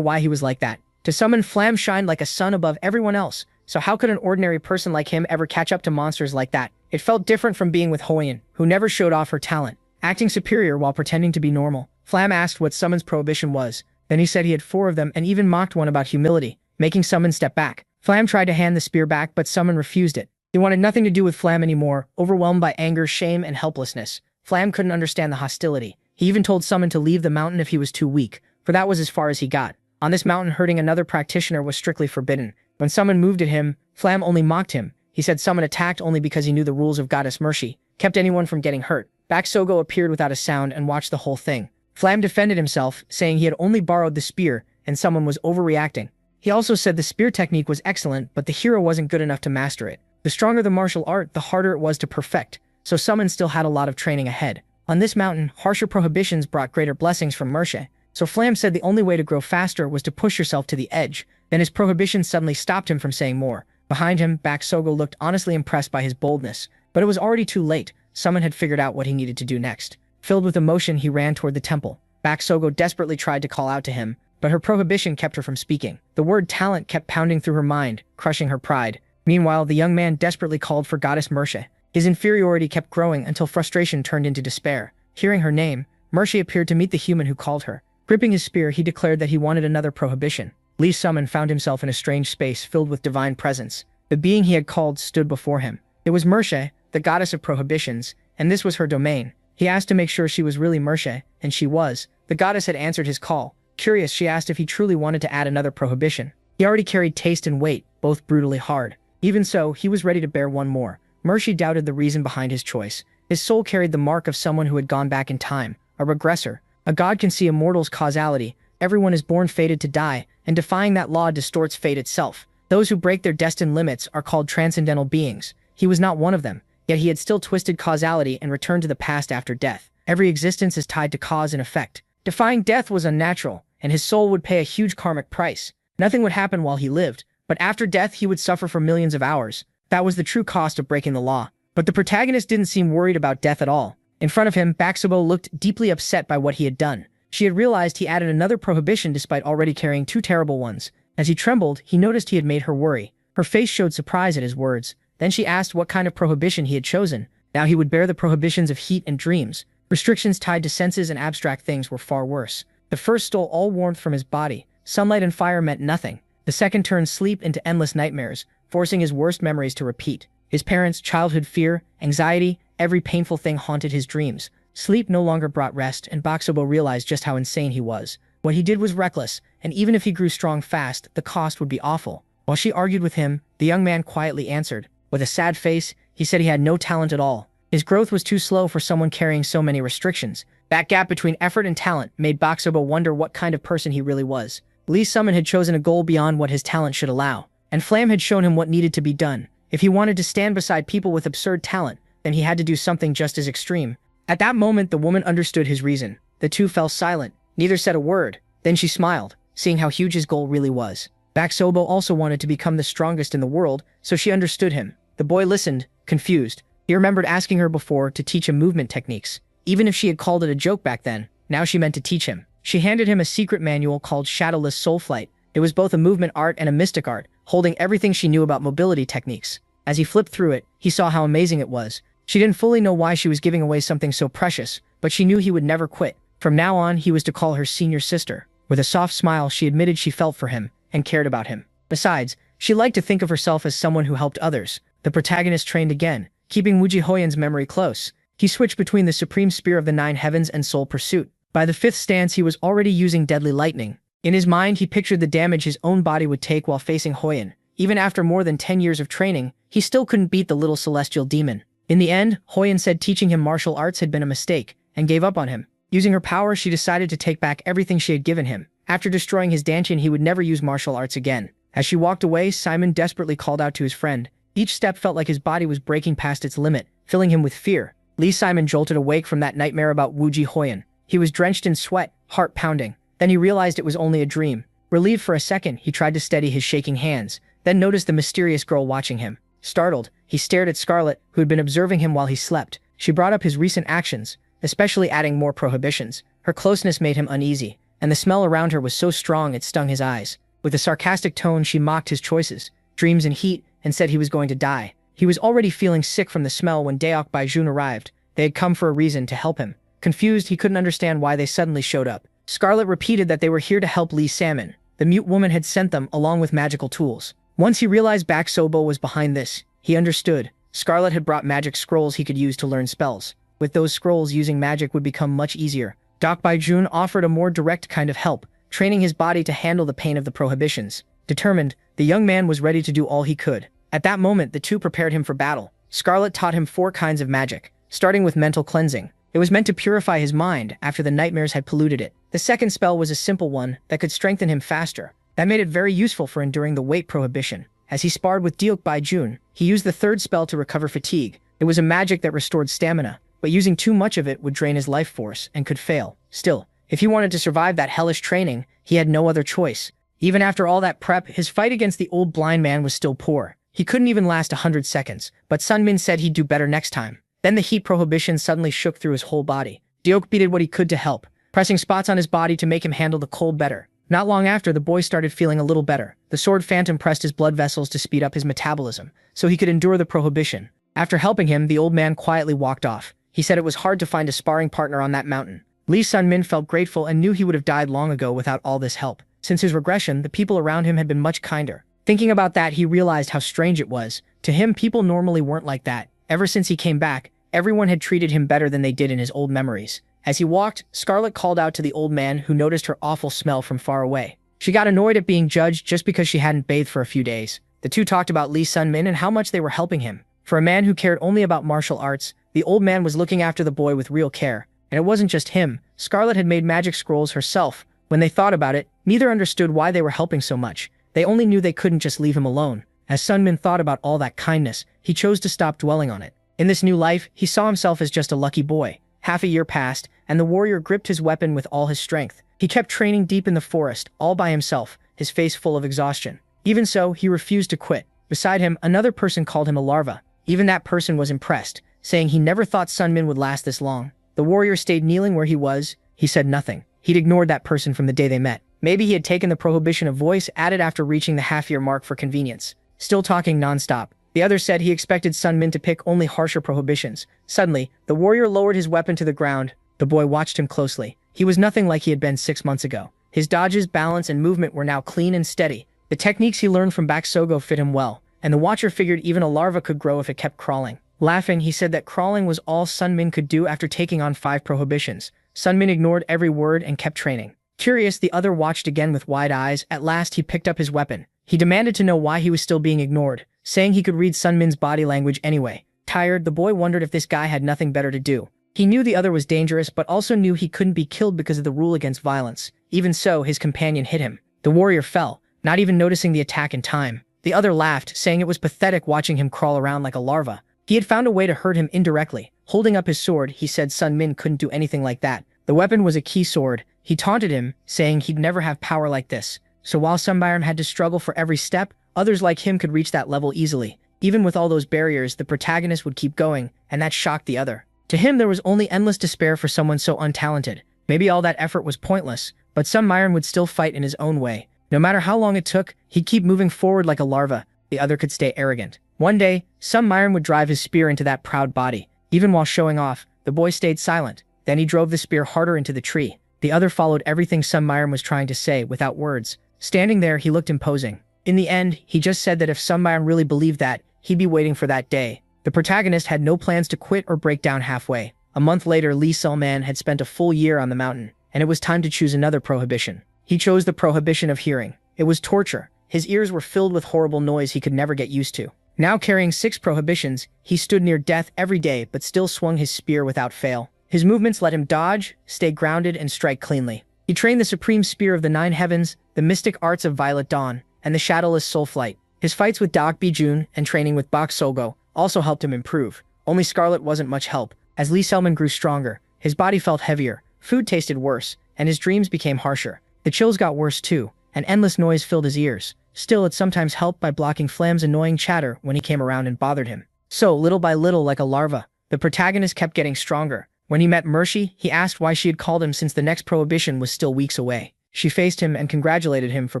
why he was like that. To Summon, Flam shined like a sun above everyone else, so how could an ordinary person like him ever catch up to monsters like that? It felt different from being with Hoyin, who never showed off her talent, acting superior while pretending to be normal. Flam asked what Summon's prohibition was. Then he said he had 4 of them and even mocked one about humility, making Summon step back. Flam tried to hand the spear back, but Summon refused it. He wanted nothing to do with Flam anymore, overwhelmed by anger, shame, and helplessness. Flam couldn't understand the hostility. He even told Summon to leave the mountain if he was too weak, for that was as far as he got. On this mountain, hurting another practitioner was strictly forbidden. When Summon moved at him, Flam only mocked him. He said Summon attacked only because he knew the rules of Goddess Mercy, kept anyone from getting hurt. Baksogo appeared without a sound and watched the whole thing. Flam defended himself, saying he had only borrowed the spear and someone was overreacting. He also said the spear technique was excellent, but the hero wasn't good enough to master it. The stronger the martial art, the harder it was to perfect, so Summon still had a lot of training ahead. On this mountain, harsher prohibitions brought greater blessings from Merce, so Flam said the only way to grow faster was to push yourself to the edge. Then his prohibition suddenly stopped him from saying more. Behind him, Baksogo looked honestly impressed by his boldness, but it was already too late. Summon had figured out what he needed to do next. Filled with emotion, he ran toward the temple. Baksogo desperately tried to call out to him, but her prohibition kept her from speaking. The word talent kept pounding through her mind, crushing her pride. Meanwhile, the young man desperately called for Goddess Merce. His inferiority kept growing until frustration turned into despair. Hearing her name, Merce appeared to meet the human who called her. Gripping his spear, he declared that he wanted another prohibition. Lee Summon found himself in a strange space filled with divine presence. The being he had called stood before him. It was Merce, the goddess of prohibitions, and this was her domain. He asked to make sure she was really Merce, and she was. The goddess had answered his call. Curious, she asked if he truly wanted to add another prohibition. He already carried taste and weight, both brutally hard. Even so, he was ready to bear one more. Merce doubted the reason behind his choice. His soul carried the mark of someone who had gone back in time, a regressor. A god can see a mortal's causality. Everyone is born fated to die, and defying that law distorts fate itself. Those who break their destined limits are called transcendental beings. He was not one of them, yet he had still twisted causality and returned to the past after death. Every existence is tied to cause and effect. Defying death was unnatural, and his soul would pay a huge karmic price. Nothing would happen while he lived, but after death he would suffer for millions of hours. That was the true cost of breaking the law. But the protagonist didn't seem worried about death at all. In front of him, Baksobo looked deeply upset by what he had done. She had realized he added another prohibition despite already carrying 2 terrible ones. As he trembled, he noticed he had made her worry. Her face showed surprise at his words. Then she asked what kind of prohibition he had chosen. Now he would bear the prohibitions of heat and dreams. Restrictions tied to senses and abstract things were far worse. The first stole all warmth from his body. Sunlight and fire meant nothing. The second turned sleep into endless nightmares, forcing his worst memories to repeat. His parents, childhood fear, anxiety, every painful thing haunted his dreams. Sleep no longer brought rest, and Baksobo realized just how insane he was. What he did was reckless, and even if he grew strong fast, the cost would be awful. While she argued with him, the young man quietly answered. With a sad face, he said he had no talent at all. His growth was too slow for someone carrying so many restrictions. That gap between effort and talent made Baksobo wonder what kind of person he really was. Lee Summon had chosen a goal beyond what his talent should allow, and Flam had shown him what needed to be done. If he wanted to stand beside people with absurd talent, then he had to do something just as extreme. At that moment, the woman understood his reason. The two fell silent. Neither said a word. Then she smiled, seeing how huge his goal really was. Baksobo also wanted to become the strongest in the world, so she understood him. The boy listened, confused. He remembered asking her before to teach him movement techniques. Even if she had called it a joke back then, now she meant to teach him. She handed him a secret manual called Shadowless Soul Flight. It was both a movement art and a mystic art, holding everything she knew about mobility techniques. As he flipped through it, he saw how amazing it was. She didn't fully know why she was giving away something so precious, but she knew he would never quit. From now on, he was to call her senior sister. With a soft smile, she admitted she felt for him and cared about him. Besides, she liked to think of herself as someone who helped others. The protagonist trained again, keeping Wooji Hoyan's memory close. He switched between the Supreme Spear of the Nine Heavens and Soul Pursuit. By the 5th stance, he was already using Deadly Lightning. In his mind, he pictured the damage his own body would take while facing Hoyan. Even after more than 10 years of training, he still couldn't beat the little celestial demon. In the end, Hoyan said teaching him martial arts had been a mistake, and gave up on him. Using her power, she decided to take back everything she had given him. After destroying his Danchin, he would never use martial arts again. As she walked away, Simon desperately called out to his friend. Each step felt like his body was breaking past its limit, filling him with fear. Lee Simon jolted awake from that nightmare about Wooji Hoyan. He was drenched in sweat, heart pounding. Then he realized it was only a dream. Relieved for a second, he tried to steady his shaking hands, then noticed the mysterious girl watching him. Startled, he stared at Scarlet, who had been observing him while he slept. She brought up his recent actions, especially adding more prohibitions. Her closeness made him uneasy, and the smell around her was so strong it stung his eyes. With a sarcastic tone, she mocked his choices, dreams and heat, and said he was going to die. He was already feeling sick from the smell when Daok Baijun arrived. They had come for a reason to help him. Confused, he couldn't understand why they suddenly showed up. Scarlet repeated that they were here to help Lee Salmon. The mute woman had sent them along with magical tools. Once he realized Baksobo was behind this, he understood. Scarlet had brought magic scrolls he could use to learn spells. With those scrolls, using magic would become much easier. Daok Baijun offered a more direct kind of help, training his body to handle the pain of the prohibitions. Determined, the young man was ready to do all he could. At that moment, the two prepared him for battle. Scarlet taught him 4 kinds of magic, starting with mental cleansing. It was meant to purify his mind after the nightmares had polluted it. The second spell was a simple one that could strengthen him faster. That made it very useful for enduring the weight prohibition. As he sparred with Daok Baijun, he used the third spell to recover fatigue. It was a magic that restored stamina, but using too much of it would drain his life force and could fail. Still, if he wanted to survive that hellish training, he had no other choice. Even after all that prep, his fight against the old blind man was still poor. He couldn't even last 100 seconds, but Sunmin said he'd do better next time. Then the heat prohibition suddenly shook through his whole body. Daok did what he could to help, pressing spots on his body to make him handle the cold better. Not long after, the boy started feeling a little better. The sword phantom pressed his blood vessels to speed up his metabolism, so he could endure the prohibition. After helping him, the old man quietly walked off. He said it was hard to find a sparring partner on that mountain. Lee Sunmin felt grateful and knew he would have died long ago without all this help. Since his regression, the people around him had been much kinder. Thinking about that, he realized how strange it was. To him, people normally weren't like that. Ever since he came back, everyone had treated him better than they did in his old memories. As he walked, Scarlet called out to the old man, who noticed her awful smell from far away. She got annoyed at being judged just because she hadn't bathed for a few days. The two talked about Lee Sunmin and how much they were helping him. For a man who cared only about martial arts, the old man was looking after the boy with real care. And it wasn't just him. Scarlet had made magic scrolls herself. When they thought about it, neither understood why they were helping so much. They only knew they couldn't just leave him alone. As Sunmin thought about all that kindness, he chose to stop dwelling on it. In this new life, he saw himself as just a lucky boy. Half a year passed, and the warrior gripped his weapon with all his strength. He kept training deep in the forest, all by himself, his face full of exhaustion. Even so, he refused to quit. Beside him, another person called him a larva. Even that person was impressed, saying he never thought Sunmin would last this long. The warrior stayed kneeling where he was. He said nothing. He'd ignored that person from the day they met. Maybe he had taken the prohibition of voice added after reaching the half-year mark for convenience. Still talking non-stop. The other said he expected Sunmin to pick only harsher prohibitions. Suddenly, the warrior lowered his weapon to the ground. The boy watched him closely. He was nothing like he had been 6 months ago. His dodges, balance, and movement were now clean and steady. The techniques he learned from Baksogo fit him well, and the watcher figured even a larva could grow if it kept crawling. Laughing, he said that crawling was all Sunmin could do after taking on 5 prohibitions. Sunmin ignored every word and kept training. Curious, the other watched again with wide eyes. At last, he picked up his weapon. He demanded to know why he was still being ignored, saying he could read Sun Min's body language anyway. Tired, the boy wondered if this guy had nothing better to do. He knew the other was dangerous, but also knew he couldn't be killed because of the rule against violence. Even so, his companion hit him. The warrior fell, not even noticing the attack in time. The other laughed, saying it was pathetic watching him crawl around like a larva. He had found a way to hurt him indirectly. Holding up his sword, he said Sun Min couldn't do anything like that. The weapon was a key sword. He taunted him, saying he'd never have power like this. So while Sun Byram had to struggle for every step, others like him could reach that level easily. Even with all those barriers, the protagonist would keep going, and that shocked the other. To him, there was only endless despair for someone so untalented. Maybe all that effort was pointless, but Sun Myron would still fight in his own way. No matter how long it took, he'd keep moving forward like a larva. The other could stay arrogant. One day, Sun Myron would drive his spear into that proud body. Even while showing off, the boy stayed silent. Then he drove the spear harder into the tree. The other followed everything Sun Myron was trying to say without words. Standing there, he looked imposing. In the end, he just said that if Sun Myron really believed that, he'd be waiting for that day. The protagonist had no plans to quit or break down halfway. A month later, Lee Selman had spent a full year on the mountain, and it was time to choose another prohibition. He chose the prohibition of hearing. It was torture. His ears were filled with horrible noise he could never get used to. Now carrying 6 prohibitions, he stood near death every day but still swung his spear without fail. His movements let him dodge, stay grounded, and strike cleanly. He trained the supreme spear of the 9 heavens, the mystic arts of Violet Dawn, and the shadowless soul flight. His fights with Dak Bijun and training with Bak Sogo also helped him improve. Only Scarlet wasn't much help. As Lee Selman grew stronger, his body felt heavier, food tasted worse, and his dreams became harsher. The chills got worse too, and endless noise filled his ears. Still, it sometimes helped by blocking Flam's annoying chatter when he came around and bothered him. So, little by little, like a larva, the protagonist kept getting stronger. When he met Mercy, he asked why she had called him since the next prohibition was still weeks away. She faced him and congratulated him for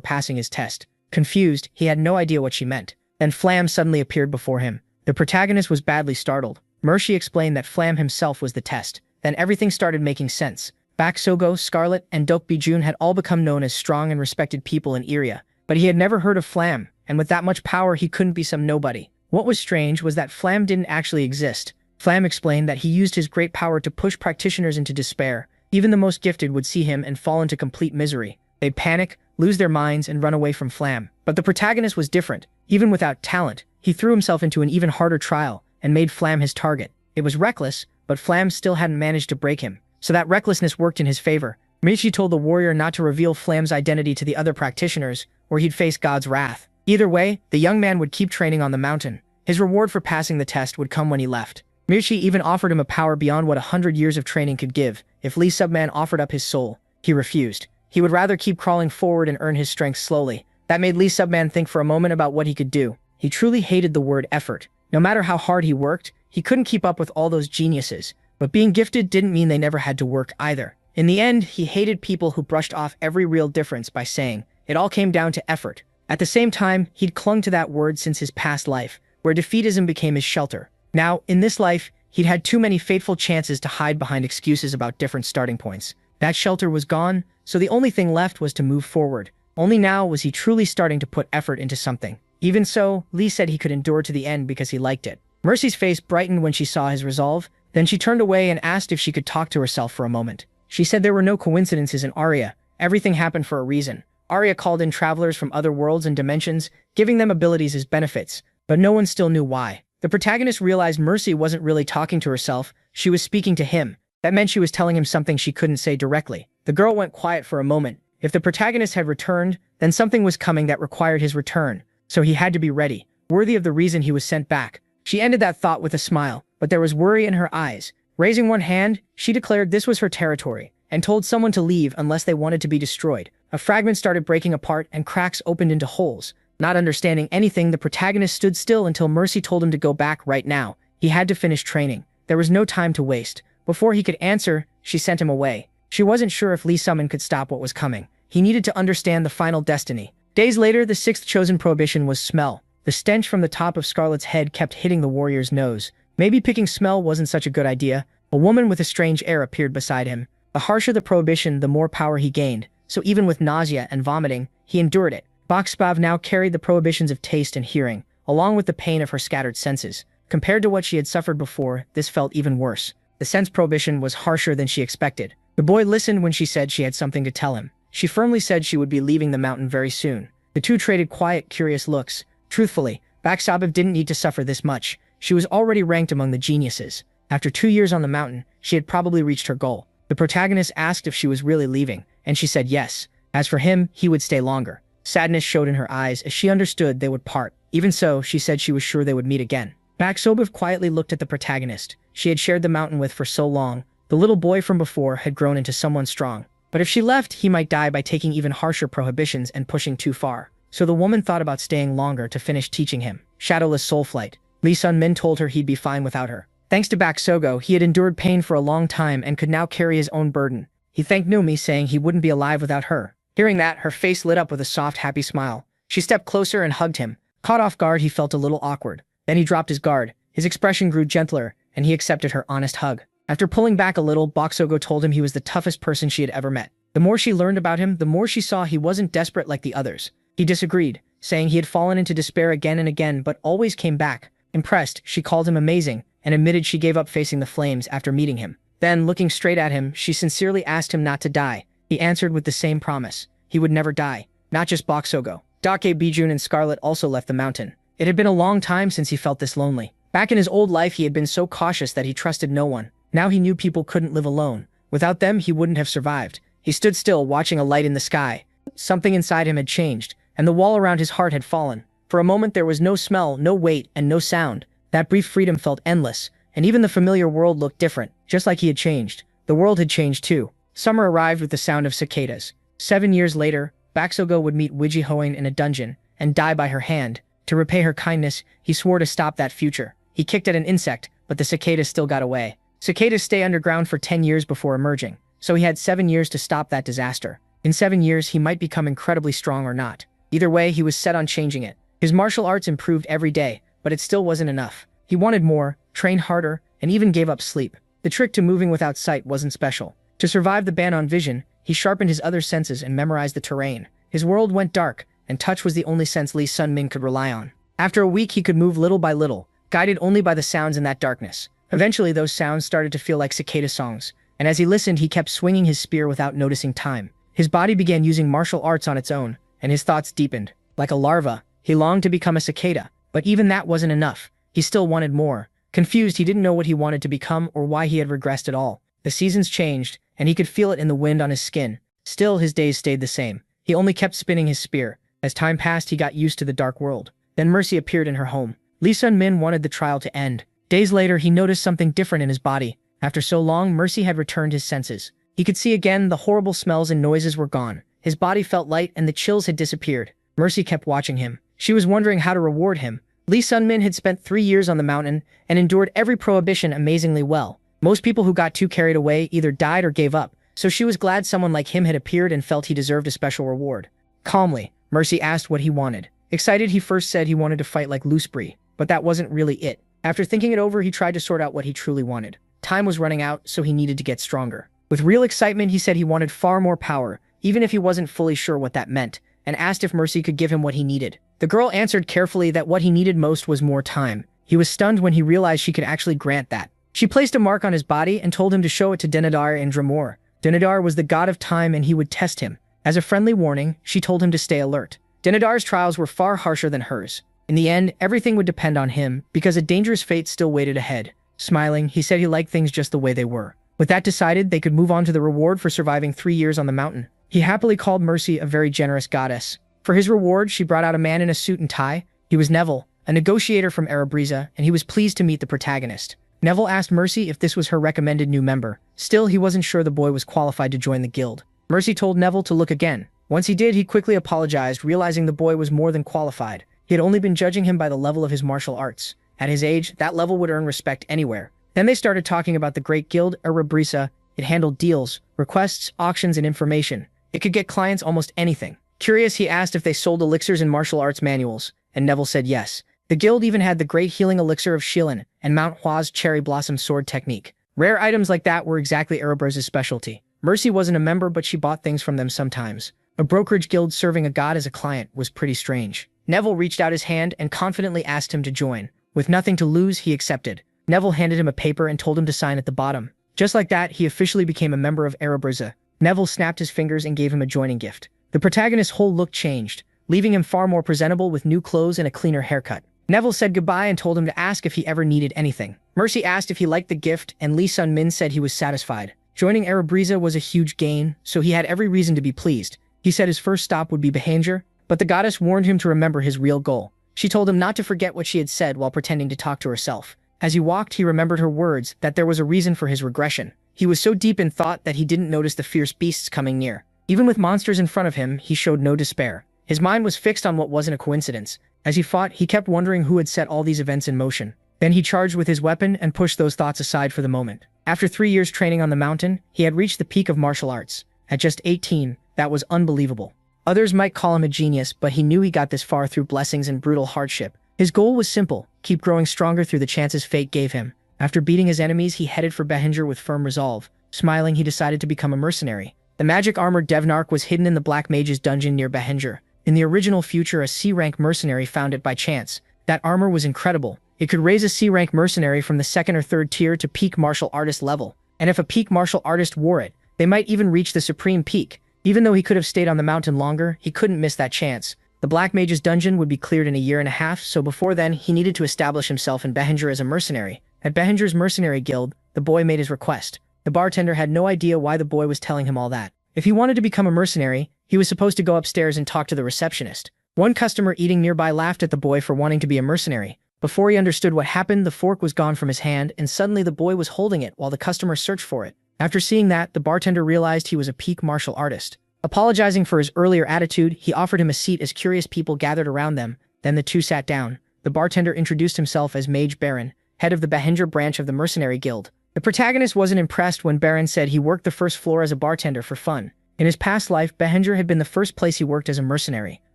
passing his test. Confused, he had no idea what she meant. Then Flam suddenly appeared before him. The protagonist was badly startled. Mercy explained that Flam himself was the test. Then everything started making sense. Bak Sogo, Scarlet, and Dok Bijun had all become known as strong and respected people in Iria. But he had never heard of Flam, and with that much power he couldn't be some nobody. What was strange was that Flam didn't actually exist. Flam explained that he used his great power to push practitioners into despair. Even the most gifted would see him and fall into complete misery. They'd panic, lose their minds, and run away from Flam. But the protagonist was different. Even without talent, he threw himself into an even harder trial and made Flam his target. It was reckless, but Flam still hadn't managed to break him, so that recklessness worked in his favor. Michi told the warrior not to reveal Flam's identity to the other practitioners, or he'd face God's wrath. Either way, the young man would keep training on the mountain. His reward for passing the test would come when he left. Michi even offered him a power beyond what 100 years of training could give. If Lee Subman offered up his soul, he refused. He would rather keep crawling forward and earn his strength slowly. That made Lee Subman think for a moment about what he could do. He truly hated the word effort. No matter how hard he worked, he couldn't keep up with all those geniuses. But being gifted didn't mean they never had to work either. In the end, he hated people who brushed off every real difference by saying, it all came down to effort. At the same time, he'd clung to that word since his past life, where defeatism became his shelter. Now, in this life, he'd had too many fateful chances to hide behind excuses about different starting points. That shelter was gone, so the only thing left was to move forward. Only now was he truly starting to put effort into something. Even so, Lee said he could endure to the end because he liked it. Mercy's face brightened when she saw his resolve. Then she turned away and asked if she could talk to herself for a moment. She said there were no coincidences in Arya. Everything happened for a reason. Arya called in travelers from other worlds and dimensions, giving them abilities as benefits, but no one still knew why. The protagonist realized Mercy wasn't really talking to herself, she was speaking to him. That meant she was telling him something she couldn't say directly. The girl went quiet for a moment. If the protagonist had returned, then something was coming that required his return, so he had to be ready, worthy of the reason he was sent back. She ended that thought with a smile, but there was worry in her eyes. Raising one hand, she declared this was her territory, and told someone to leave unless they wanted to be destroyed. A fragment started breaking apart and cracks opened into holes. Not understanding anything, the protagonist stood still until Mercy told him to go back right now. He had to finish training. There was no time to waste. Before he could answer, she sent him away. She wasn't sure if Lee Summon could stop what was coming. He needed to understand the final destiny. Days later, the 6th chosen prohibition was smell. The stench from the top of Scarlet's head kept hitting the warrior's nose. Maybe picking smell wasn't such a good idea. A woman with a strange air appeared beside him. The harsher the prohibition, the more power he gained. So even with nausea and vomiting, he endured it. Boxbav now carried the prohibitions of taste and hearing, along with the pain of her scattered senses. Compared to what she had suffered before, this felt even worse. The sense prohibition was harsher than she expected. The boy listened when she said she had something to tell him. She firmly said she would be leaving the mountain very soon. The two traded quiet, curious looks. Truthfully, Baksabev didn't need to suffer this much. She was already ranked among the geniuses. After 2 years on the mountain, she had probably reached her goal. The protagonist asked if she was really leaving, and she said yes. As for him, he would stay longer. Sadness showed in her eyes as she understood they would part. Even so, she said she was sure they would meet again. Baksabev quietly looked at the protagonist. She had shared the mountain with for so long. The little boy from before had grown into someone strong. But if she left, he might die by taking even harsher prohibitions and pushing too far. So the woman thought about staying longer to finish teaching him. Shadowless soul flight. Lee Sun-min told her he'd be fine without her. Thanks to Baksogo, he had endured pain for a long time and could now carry his own burden. He thanked Numi, saying he wouldn't be alive without her. Hearing that, her face lit up with a soft, happy smile. She stepped closer and hugged him. Caught off guard, he felt a little awkward. Then he dropped his guard. His expression grew gentler, and he accepted her honest hug. After pulling back a little, Baksogo told him he was the toughest person she had ever met. The more she learned about him, the more she saw he wasn't desperate like the others. He disagreed, saying he had fallen into despair again and again but always came back. Impressed, she called him amazing, and admitted she gave up facing the flames after meeting him. Then, looking straight at him, she sincerely asked him not to die. He answered with the same promise. He would never die. Not just Baksogo. Dake Bijun and Scarlet also left the mountain. It had been a long time since he felt this lonely. Back in his old life, he had been so cautious that he trusted no one. Now he knew people couldn't live alone. Without them, he wouldn't have survived. He stood still, watching a light in the sky. Something inside him had changed, and the wall around his heart had fallen. For a moment there was no smell, no weight, and no sound. That brief freedom felt endless, and even the familiar world looked different, just like he had changed. The world had changed too. Summer arrived with the sound of cicadas. 7 years later, Baksogo would meet Wiji Hoen in a dungeon, and die by her hand. To repay her kindness, he swore to stop that future. He kicked at an insect, but the cicadas still got away. Cicadas stay underground for 10 years before emerging, so he had 7 years to stop that disaster. In 7 years, he might become incredibly strong or not. Either way, he was set on changing it. His martial arts improved every day, but it still wasn't enough. He wanted more, trained harder, and even gave up sleep. The trick to moving without sight wasn't special. To survive the ban on vision, he sharpened his other senses and memorized the terrain. His world went dark, and touch was the only sense Lee Sun-min could rely on. After a week, he could move little by little, guided only by the sounds in that darkness. Eventually, those sounds started to feel like cicada songs, and as he listened, he kept swinging his spear without noticing time. His body began using martial arts on its own, and his thoughts deepened. Like a larva, he longed to become a cicada, but even that wasn't enough. He still wanted more. Confused, he didn't know what he wanted to become or why he had regressed at all. The seasons changed, and he could feel it in the wind on his skin. Still, his days stayed the same. He only kept spinning his spear. As time passed, he got used to the dark world. Then Mercy appeared in her home. Lee Sun-min wanted the trial to end. Days later, he noticed something different in his body. After so long, Mercy had returned his senses. He could see again. The horrible smells and noises were gone. His body felt light and the chills had disappeared. Mercy kept watching him. She was wondering how to reward him. Lee Sun-min had spent 3 years on the mountain and endured every prohibition amazingly well. Most people who got too carried away either died or gave up, so she was glad someone like him had appeared and felt he deserved a special reward. Calmly, Mercy asked what he wanted. Excited, he first said he wanted to fight like Loosebry, but that wasn't really it. After thinking it over, he tried to sort out what he truly wanted. Time was running out, so he needed to get stronger. With real excitement, he said he wanted far more power, even if he wasn't fully sure what that meant, and asked if Mercy could give him what he needed. The girl answered carefully that what he needed most was more time. He was stunned when he realized she could actually grant that. She placed a mark on his body and told him to show it to Denadar in Dramor. Denadar was the god of time and he would test him. As a friendly warning, she told him to stay alert. Denadar's trials were far harsher than hers. In the end, everything would depend on him, because a dangerous fate still waited ahead. Smiling, he said he liked things just the way they were. With that decided, they could move on to the reward for surviving 3 years on the mountain. He happily called Mercy a very generous goddess. For his reward, she brought out a man in a suit and tie. He was Neville, a negotiator from Erebriza, and he was pleased to meet the protagonist. Neville asked Mercy if this was her recommended new member. Still, he wasn't sure the boy was qualified to join the guild. Mercy told Neville to look again. Once he did, he quickly apologized, realizing the boy was more than qualified. He had only been judging him by the level of his martial arts. At his age, that level would earn respect anywhere. Then they started talking about the great guild, Erebriza. It handled deals, requests, auctions, and information. It could get clients almost anything. Curious, he asked if they sold elixirs and martial arts manuals, and Neville said yes. The guild even had the great healing elixir of Shilin and Mount Hua's cherry blossom sword technique. Rare items like that were exactly Erebriza's specialty. Mercy wasn't a member, but she bought things from them sometimes. A brokerage guild serving a god as a client was pretty strange. Neville reached out his hand and confidently asked him to join. With nothing to lose, he accepted. Neville handed him a paper and told him to sign at the bottom. Just like that, he officially became a member of Erebriza. Neville snapped his fingers and gave him a joining gift. The protagonist's whole look changed. leaving him far more presentable with new clothes and a cleaner haircut. Neville said goodbye and told him to ask if he ever needed anything. Mercy asked if he liked the gift, and Lee Sun-min said he was satisfied. Joining Erebriza was a huge gain, so he had every reason to be pleased. He said his first stop would be Behanger, but the goddess warned him to remember his real goal. She told him not to forget what she had said while pretending to talk to herself. As he walked, he remembered her words, that there was a reason for his regression. He was so deep in thought that he didn't notice the fierce beasts coming near. Even with monsters in front of him, he showed no despair. His mind was fixed on what wasn't a coincidence. As he fought, he kept wondering who had set all these events in motion. Then he charged with his weapon and pushed those thoughts aside for the moment. After 3 years training on the mountain, he had reached the peak of martial arts. At just 18, that was unbelievable. Others might call him a genius, but he knew he got this far through blessings and brutal hardship. His goal was simple: keep growing stronger through the chances fate gave him. After beating his enemies, he headed for Behanger with firm resolve. Smiling, he decided to become a mercenary. The magic-armored Devnark was hidden in the Black Mage's dungeon near Behanger. In the original future, a C-rank mercenary found it by chance. That armor was incredible. It could raise a C-rank mercenary from the 2nd or 3rd tier to peak martial artist level. And if a peak martial artist wore it, they might even reach the supreme peak. Even though he could have stayed on the mountain longer, he couldn't miss that chance. The Black Mage's dungeon would be cleared in a year and a half, so before then, he needed to establish himself in Behanger as a mercenary. At Behanger's mercenary guild, the boy made his request. The bartender had no idea why the boy was telling him all that. If he wanted to become a mercenary, he was supposed to go upstairs and talk to the receptionist. One customer eating nearby laughed at the boy for wanting to be a mercenary. Before he understood what happened, the fork was gone from his hand, and suddenly the boy was holding it while the customer searched for it. After seeing that, the bartender realized he was a peak martial artist. Apologizing for his earlier attitude, he offered him a seat as curious people gathered around them. Then the two sat down. The bartender introduced himself as Mage Baron, head of the Behanger branch of the Mercenary Guild. The protagonist wasn't impressed when Baron said he worked the first floor as a bartender for fun. In his past life, Behanger had been the first place he worked as a mercenary.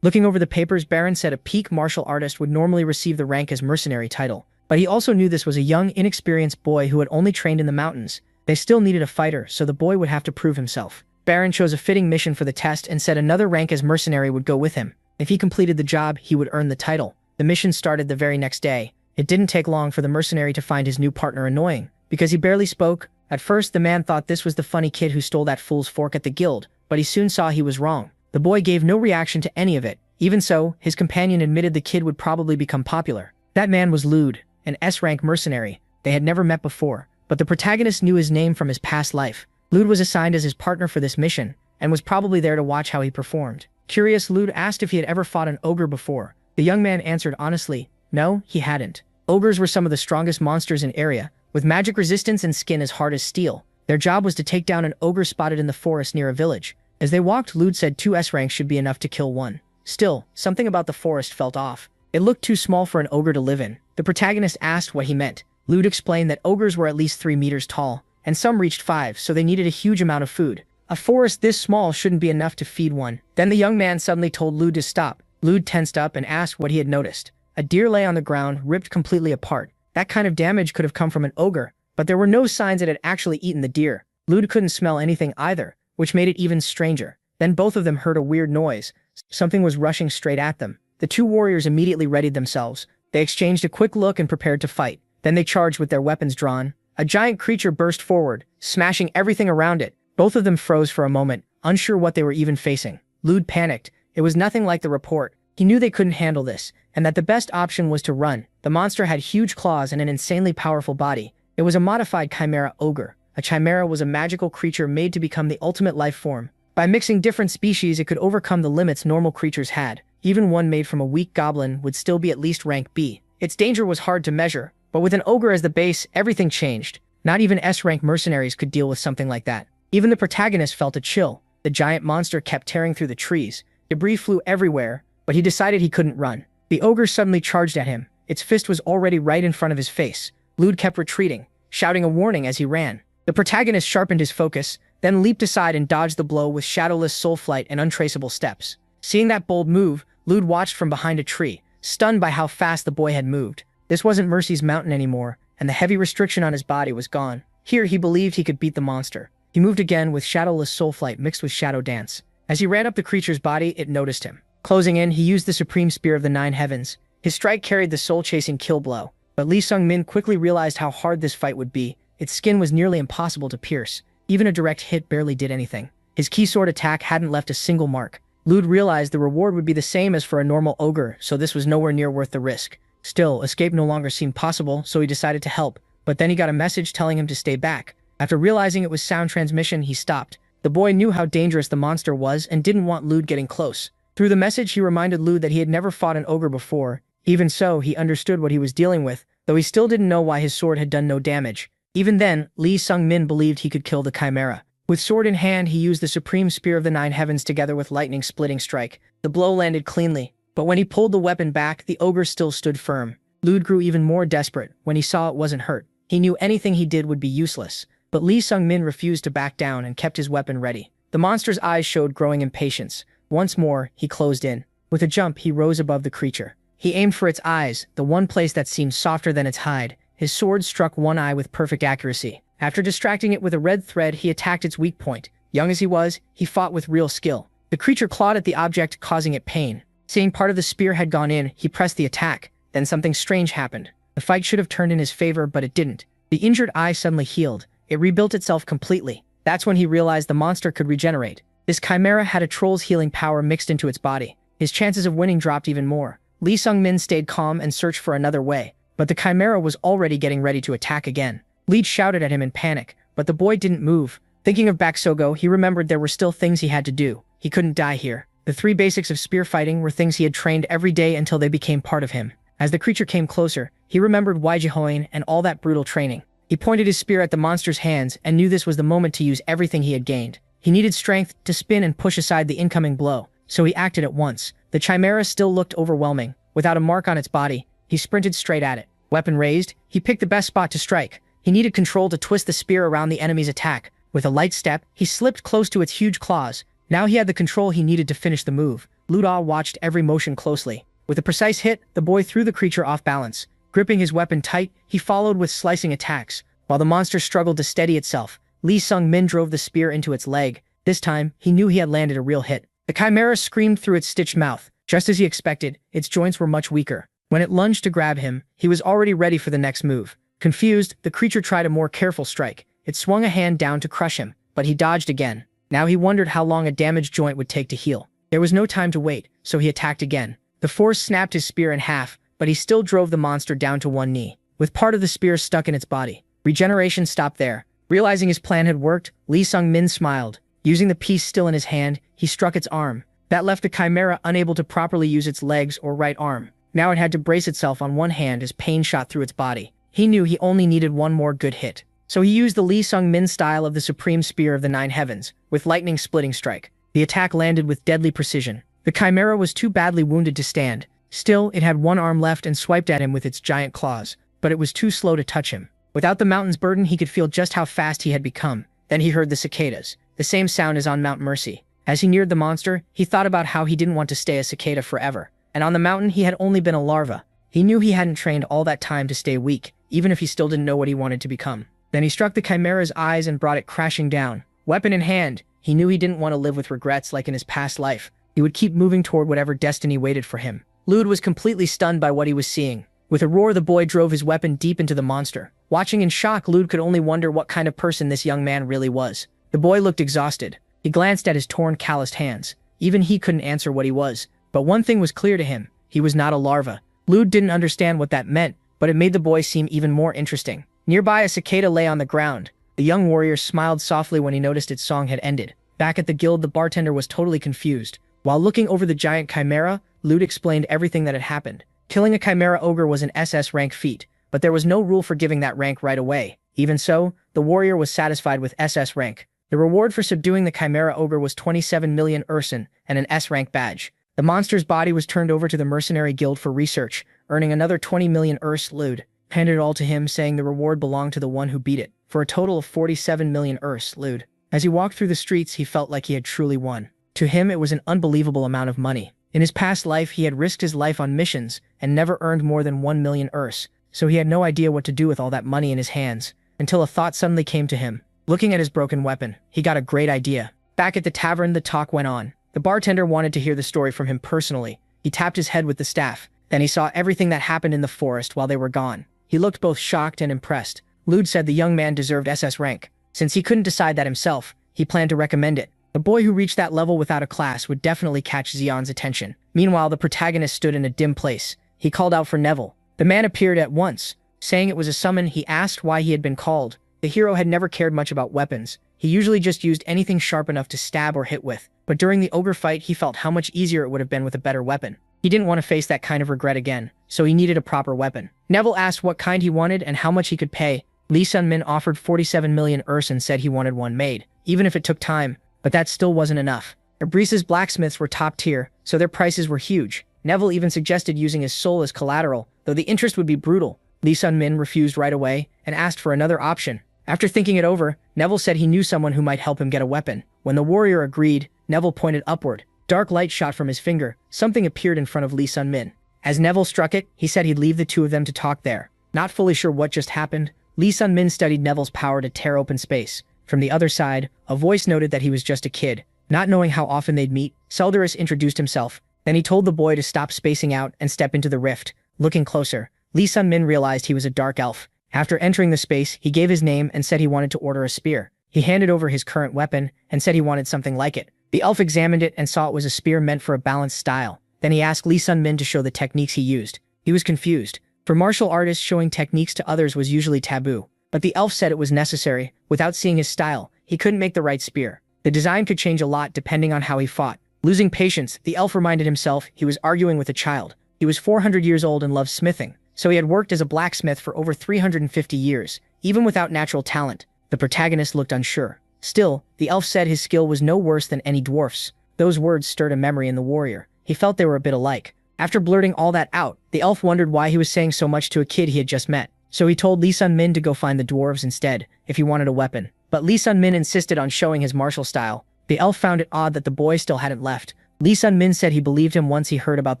Looking over the papers, Baron said a peak martial artist would normally receive the rank as mercenary title. But he also knew this was a young, inexperienced boy who had only trained in the mountains. They still needed a fighter, so the boy would have to prove himself. Baron chose a fitting mission for the test and said another rank as mercenary would go with him. If he completed the job, he would earn the title. The mission started the very next day. It didn't take long for the mercenary to find his new partner annoying, because he barely spoke. At first, the man thought this was the funny kid who stole that fool's fork at the guild, but he soon saw he was wrong. The boy gave no reaction to any of it. Even so, his companion admitted the kid would probably become popular. That man was Lude, an S-rank mercenary. They had never met before, but the protagonist knew his name from his past life. Lude was assigned as his partner for this mission, and was probably there to watch how he performed. Curious, Lude asked if he had ever fought an ogre before. The young man answered honestly, no, he hadn't. Ogres were some of the strongest monsters in area, with magic resistance and skin as hard as steel. Their job was to take down an ogre spotted in the forest near a village. As they walked, Lude said 2 S ranks should be enough to kill one. Still, something about the forest felt off. It looked too small for an ogre to live in. The protagonist asked what he meant. Lude explained that ogres were at least 3 meters tall, and some reached 5, so they needed a huge amount of food. A forest this small shouldn't be enough to feed one. Then the young man suddenly told Lude to stop. Lude tensed up and asked what he had noticed. A deer lay on the ground, ripped completely apart. That kind of damage could have come from an ogre, but there were no signs it had actually eaten the deer. Lude couldn't smell anything either, which made it even stranger. Then both of them heard a weird noise. Something was rushing straight at them. The 2 warriors immediately readied themselves. They exchanged a quick look and prepared to fight. Then they charged with their weapons drawn. A giant creature burst forward, smashing everything around it. Both of them froze for a moment, unsure what they were even facing. Lude panicked. It was nothing like the report. He knew they couldn't handle this, and that the best option was to run. The monster had huge claws and an insanely powerful body. It was a modified chimera ogre. A chimera was a magical creature made to become the ultimate life form. By mixing different species, it could overcome the limits normal creatures had. Even one made from a weak goblin would still be at least rank B. Its danger was hard to measure, but with an ogre as the base, everything changed. Not even S-rank mercenaries could deal with something like that. Even the protagonist felt a chill. The giant monster kept tearing through the trees. Debris flew everywhere, but he decided he couldn't run. The ogre suddenly charged at him. Its fist was already right in front of his face. Lude kept retreating, shouting a warning as he ran. The protagonist sharpened his focus, then leaped aside and dodged the blow with shadowless soul flight and untraceable steps. Seeing that bold move, Lude watched from behind a tree, stunned by how fast the boy had moved. This wasn't Mercy's mountain anymore, and the heavy restriction on his body was gone. Here he believed he could beat the monster. He moved again with shadowless soul flight mixed with shadow dance. As he ran up the creature's body, it noticed him. Closing in, he used the supreme spear of the 9 heavens. His strike carried the soul-chasing kill blow. But Lee Sung-min quickly realized how hard this fight would be. Its skin was nearly impossible to pierce. Even a direct hit barely did anything. His key sword attack hadn't left a single mark. Lude realized the reward would be the same as for a normal ogre, so this was nowhere near worth the risk. Still, escape no longer seemed possible, so he decided to help, but then he got a message telling him to stay back. After realizing it was sound transmission, he stopped. The boy knew how dangerous the monster was and didn't want Lude getting close. Through the message, he reminded Lude that he had never fought an ogre before. Even so, he understood what he was dealing with, though he still didn't know why his sword had done no damage. Even then, Lee Sung-min believed he could kill the chimera. With sword in hand, he used the supreme spear of the nine heavens together with lightning-splitting strike. The blow landed cleanly, but when he pulled the weapon back, the ogre still stood firm. Lude grew even more desperate when he saw it wasn't hurt. He knew anything he did would be useless. But Lee Sung-min refused to back down and kept his weapon ready. The monster's eyes showed growing impatience. Once more, he closed in. With a jump, he rose above the creature. He aimed for its eyes, the one place that seemed softer than its hide. His sword struck one eye with perfect accuracy. After distracting it with a red thread, he attacked its weak point. Young as he was, he fought with real skill. The creature clawed at the object, causing it pain. Seeing part of the spear had gone in, he pressed the attack. Then something strange happened. The fight should have turned in his favor, but it didn't. The injured eye suddenly healed. It rebuilt itself completely. That's when he realized the monster could regenerate. This chimera had a troll's healing power mixed into its body. His chances of winning dropped even more. Lee Sung-min stayed calm and searched for another way, but the chimera was already getting ready to attack again. Lee shouted at him in panic, but the boy didn't move. Thinking of Baksogo, he remembered there were still things he had to do. He couldn't die here. The 3 basics of spear fighting were things he had trained every day until they became part of him. As the creature came closer, he remembered Waijihoin and all that brutal training. He pointed his spear at the monster's hands and knew this was the moment to use everything he had gained. He needed strength to spin and push aside the incoming blow, so he acted at once. The chimera still looked overwhelming. Without a mark on its body, he sprinted straight at it. Weapon raised, he picked the best spot to strike. He needed control to twist the spear around the enemy's attack. With a light step, he slipped close to its huge claws. Now he had the control he needed to finish the move. Luda watched every motion closely. With a precise hit, the boy threw the creature off balance. Gripping his weapon tight, he followed with slicing attacks. While the monster struggled to steady itself, Lee Sung-min drove the spear into its leg. This time, he knew he had landed a real hit. The chimera screamed through its stitched mouth. Just as he expected, its joints were much weaker. When it lunged to grab him, he was already ready for the next move. Confused, the creature tried a more careful strike. It swung a hand down to crush him, but he dodged again. Now he wondered how long a damaged joint would take to heal. There was no time to wait, so he attacked again. The force snapped his spear in half, but he still drove the monster down to one knee, with part of the spear stuck in its body. Regeneration stopped there. Realizing his plan had worked, Lee Sung-min smiled. Using the piece still in his hand, he struck its arm. That left the chimera unable to properly use its legs or right arm. Now it had to brace itself on one hand as pain shot through its body. He knew he only needed one more good hit. So he used the Lee Sung-min style of the supreme spear of the nine heavens, with lightning-splitting strike. The attack landed with deadly precision. The chimera was too badly wounded to stand. Still, it had one arm left and swiped at him with its giant claws, but it was too slow to touch him. Without the mountain's burden, he could feel just how fast he had become. Then he heard the cicadas, the same sound as on Mount Mercy. As he neared the monster, he thought about how he didn't want to stay a cicada forever. And on the mountain, he had only been a larva. He knew he hadn't trained all that time to stay weak, even if he still didn't know what he wanted to become. Then he struck the chimera's eyes and brought it crashing down. Weapon in hand, he knew he didn't want to live with regrets like in his past life. He would keep moving toward whatever destiny waited for him. Lude was completely stunned by what he was seeing. With a roar, the boy drove his weapon deep into the monster. Watching in shock, Lude could only wonder what kind of person this young man really was. The boy looked exhausted. He glanced at his torn, calloused hands. Even he couldn't answer what he was. But one thing was clear to him. He was not a larva. Lude didn't understand what that meant, but it made the boy seem even more interesting. Nearby, a cicada lay on the ground. The young warrior smiled softly when he noticed its song had ended. Back at the guild, the bartender was totally confused. While looking over the giant chimera, Lude explained everything that had happened. Killing a chimera ogre was an SS rank feat, but there was no rule for giving that rank right away. Even so, the warrior was satisfied with SS rank. The reward for subduing the chimera ogre was 27 million Urson and an S rank badge. The monster's body was turned over to the mercenary guild for research, earning another 20 million Urs. Lude handed it all to him, saying the reward belonged to the one who beat it, for a total of 47 million Urs. Lude. As he walked through the streets, he felt like he had truly won. To him, it was an unbelievable amount of money. In his past life, he had risked his life on missions and never earned more than 1 million Urs, so he had no idea what to do with all that money in his hands, until a thought suddenly came to him. Looking at his broken weapon, he got a great idea. Back at the tavern, the talk went on. The bartender wanted to hear the story from him personally. He tapped his head with the staff. Then he saw everything that happened in the forest while they were gone. He looked both shocked and impressed. Lude said the young man deserved SS rank. Since he couldn't decide that himself, he planned to recommend it. The boy who reached that level without a class would definitely catch Xion's attention. Meanwhile, the protagonist stood in a dim place. He called out for Neville. The man appeared at once. Saying it was a summon, he asked why he had been called. The hero had never cared much about weapons. He usually just used anything sharp enough to stab or hit with. But during the ogre fight, he felt how much easier it would have been with a better weapon. He didn't want to face that kind of regret again, so he needed a proper weapon. Neville asked what kind he wanted and how much he could pay. Lee Sun-min offered 47 million Urs and said he wanted one made, even if it took time, but that still wasn't enough. Ibris's blacksmiths were top tier, so their prices were huge. Neville even suggested using his soul as collateral, though the interest would be brutal. Lee Sun-min refused right away and asked for another option. After thinking it over, Neville said he knew someone who might help him get a weapon. When the warrior agreed, Neville pointed upward. Dark light shot from his finger. Something appeared in front of Lee Sun-min. As Neville struck it, he said he'd leave the two of them to talk there. Not fully sure what just happened, Lee Sun-min studied Neville's power to tear open space. From the other side, a voice noted that he was just a kid. Not knowing how often they'd meet, Selderus introduced himself. Then he told the boy to stop spacing out and step into the rift. Looking closer, Lee Sun-min realized he was a dark elf. After entering the space, he gave his name and said he wanted to order a spear. He handed over his current weapon and said he wanted something like it. The elf examined it and saw it was a spear meant for a balanced style. Then he asked Lee Sun-min to show the techniques he used. He was confused. For martial artists, showing techniques to others was usually taboo. But the elf said it was necessary. Without seeing his style, he couldn't make the right spear. The design could change a lot depending on how he fought. Losing patience, the elf reminded himself he was arguing with a child. He was 400 years old and loved smithing, so he had worked as a blacksmith for over 350 years, even without natural talent. The protagonist looked unsure. Still, the elf said his skill was no worse than any dwarf's. Those words stirred a memory in the warrior. He felt they were a bit alike. After blurting all that out, the elf wondered why he was saying so much to a kid he had just met. So he told Lee Sun-min to go find the dwarves instead, if he wanted a weapon. But Lee Sun-min insisted on showing his martial style. The elf found it odd that the boy still hadn't left. Lee Sun-min said he believed him once he heard about